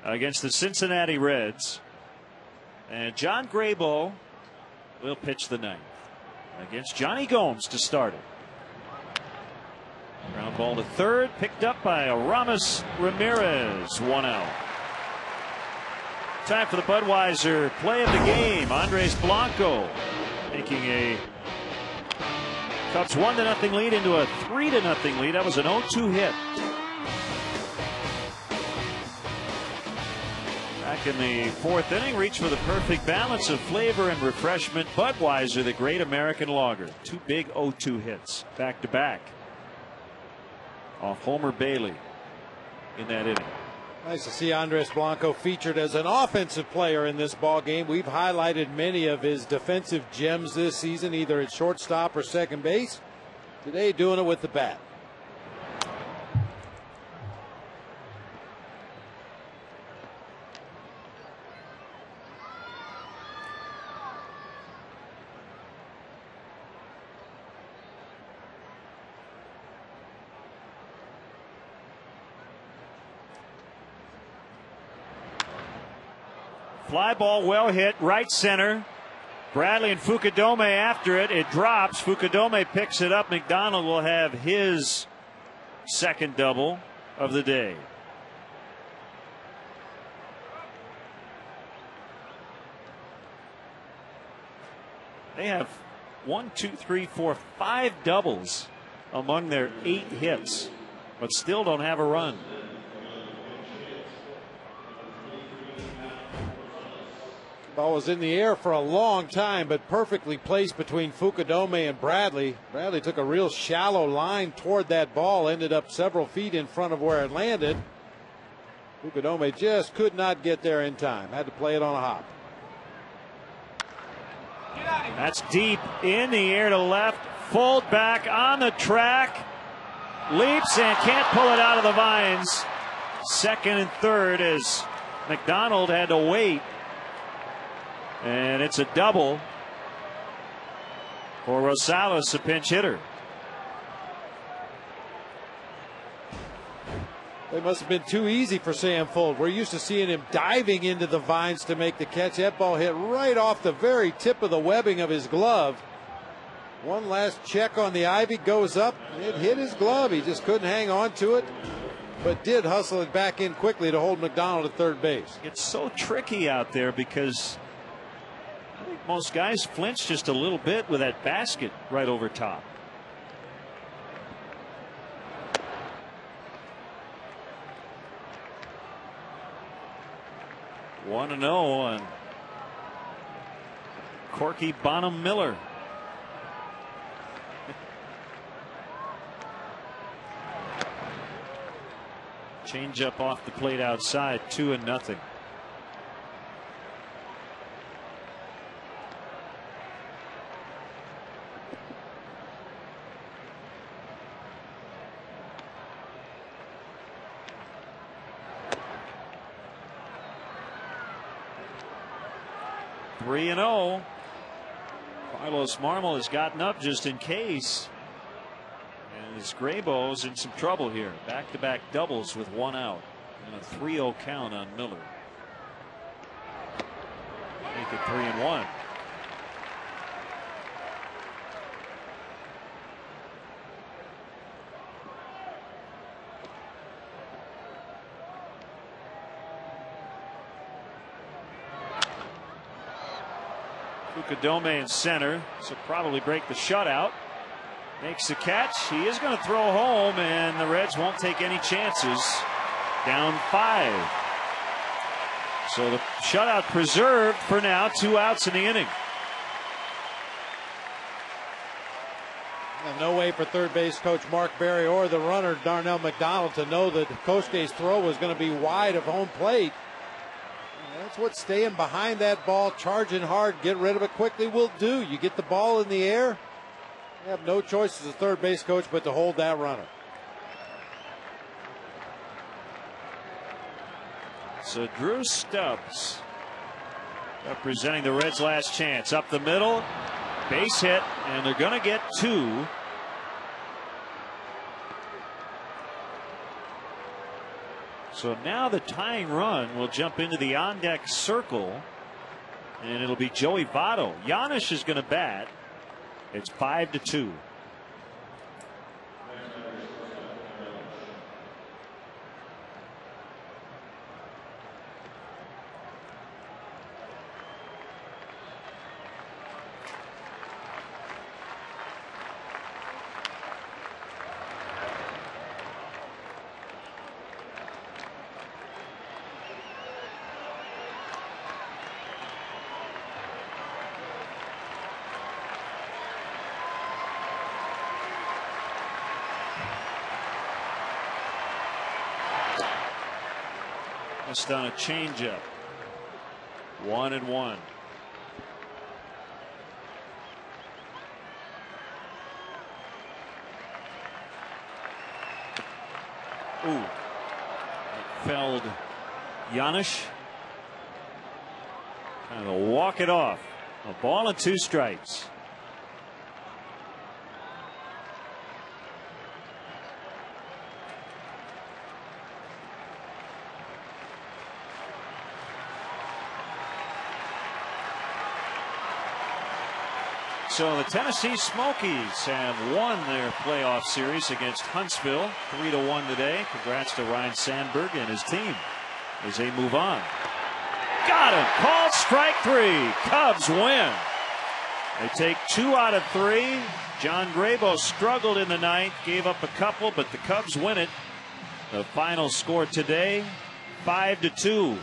Against the Cincinnati Reds. And John Graybo will pitch the ninth against Johnny Gomes to start it. Ground ball to third, picked up by Aramis Ramirez. 1 out. Time for the Budweiser play of the game. Andres Blanco making a Cubs 1-0 lead into a 3-0 lead. That was an 0-2 hit. Back in the fourth inning, reach for the perfect balance of flavor and refreshment. Budweiser, the great American lager. Two big 0-2 hits back to back off Homer Bailey in that inning. Nice to see Andres Blanco featured as an offensive player in this ball game. We've highlighted many of his defensive gems this season, either at shortstop or second base. Today doing it with the bat. Fly ball well hit, right center. Bradley and Fukudome after it. It drops. Fukudome picks it up. McDonald will have his second double of the day. They have 5 doubles among their 8 hits, but still don't have a run. Ball was in the air for a long time, but perfectly placed between Fukudome and Bradley. Bradley took a real shallow line toward that ball, ended up several feet in front of where it landed. Fukudome just could not get there in time, had to play it on a hop. That's deep in the air to left. Fold back on the track. Leaps and can't pull it out of the vines. Second and third as McDonald had to wait. And it's a double for Rosales, a pinch hitter. It must have been too easy for Sam Fuld. We're used to seeing him diving into the vines to make the catch. That ball hit right off the very tip of the webbing of his glove. One last check on the ivy, goes up. It hit his glove. He just couldn't hang on to it, but did hustle it back in quickly to hold McDonald at third base. It's so tricky out there because I think most guys flinch just a little bit with that basket right over top. One and 0 on Corky Bonham Miller. Change up off the plate outside, 2-0. Three and 0. Carlos Marmol has gotten up just in case. And his Graybo's in some trouble here. Back-to-back doubles with 1 out. And a 3-0 count on Miller. Make it 3-1. Fukudome in center, so probably break the shutout. Makes the catch. He is going to throw home, and the Reds won't take any chances. Down 5. So the shutout preserved for now. 2 outs in the inning. And no way for third base coach Mark Berry or the runner Darnell McDonald to know that Kosuke's throw was going to be wide of home plate. That's what staying behind that ball, charging hard, get rid of it quickly will do. You get the ball in the air, you have no choice as a third base coach but to hold that runner. So Drew Stubbs representing the Reds' last chance. Up the middle, base hit, and they're going to get 2. So now the tying run will jump into the on-deck circle, and it'll be Joey Votto. Giannis is going to bat. It's 5-2. Just on a changeup. 1-1. Ooh. Felled Giannis. Kind of walk it off. A ball and 2 strikes. So the Tennessee Smokies have won their playoff series against Huntsville 3-1 today. Congrats to Ryan Sandberg and his team as they move on. Got him. Called strike 3. Cubs win. They take 2 out of 3. John Grabo struggled in the ninth, gave up a couple, but the Cubs win it. The final score today, 5-2.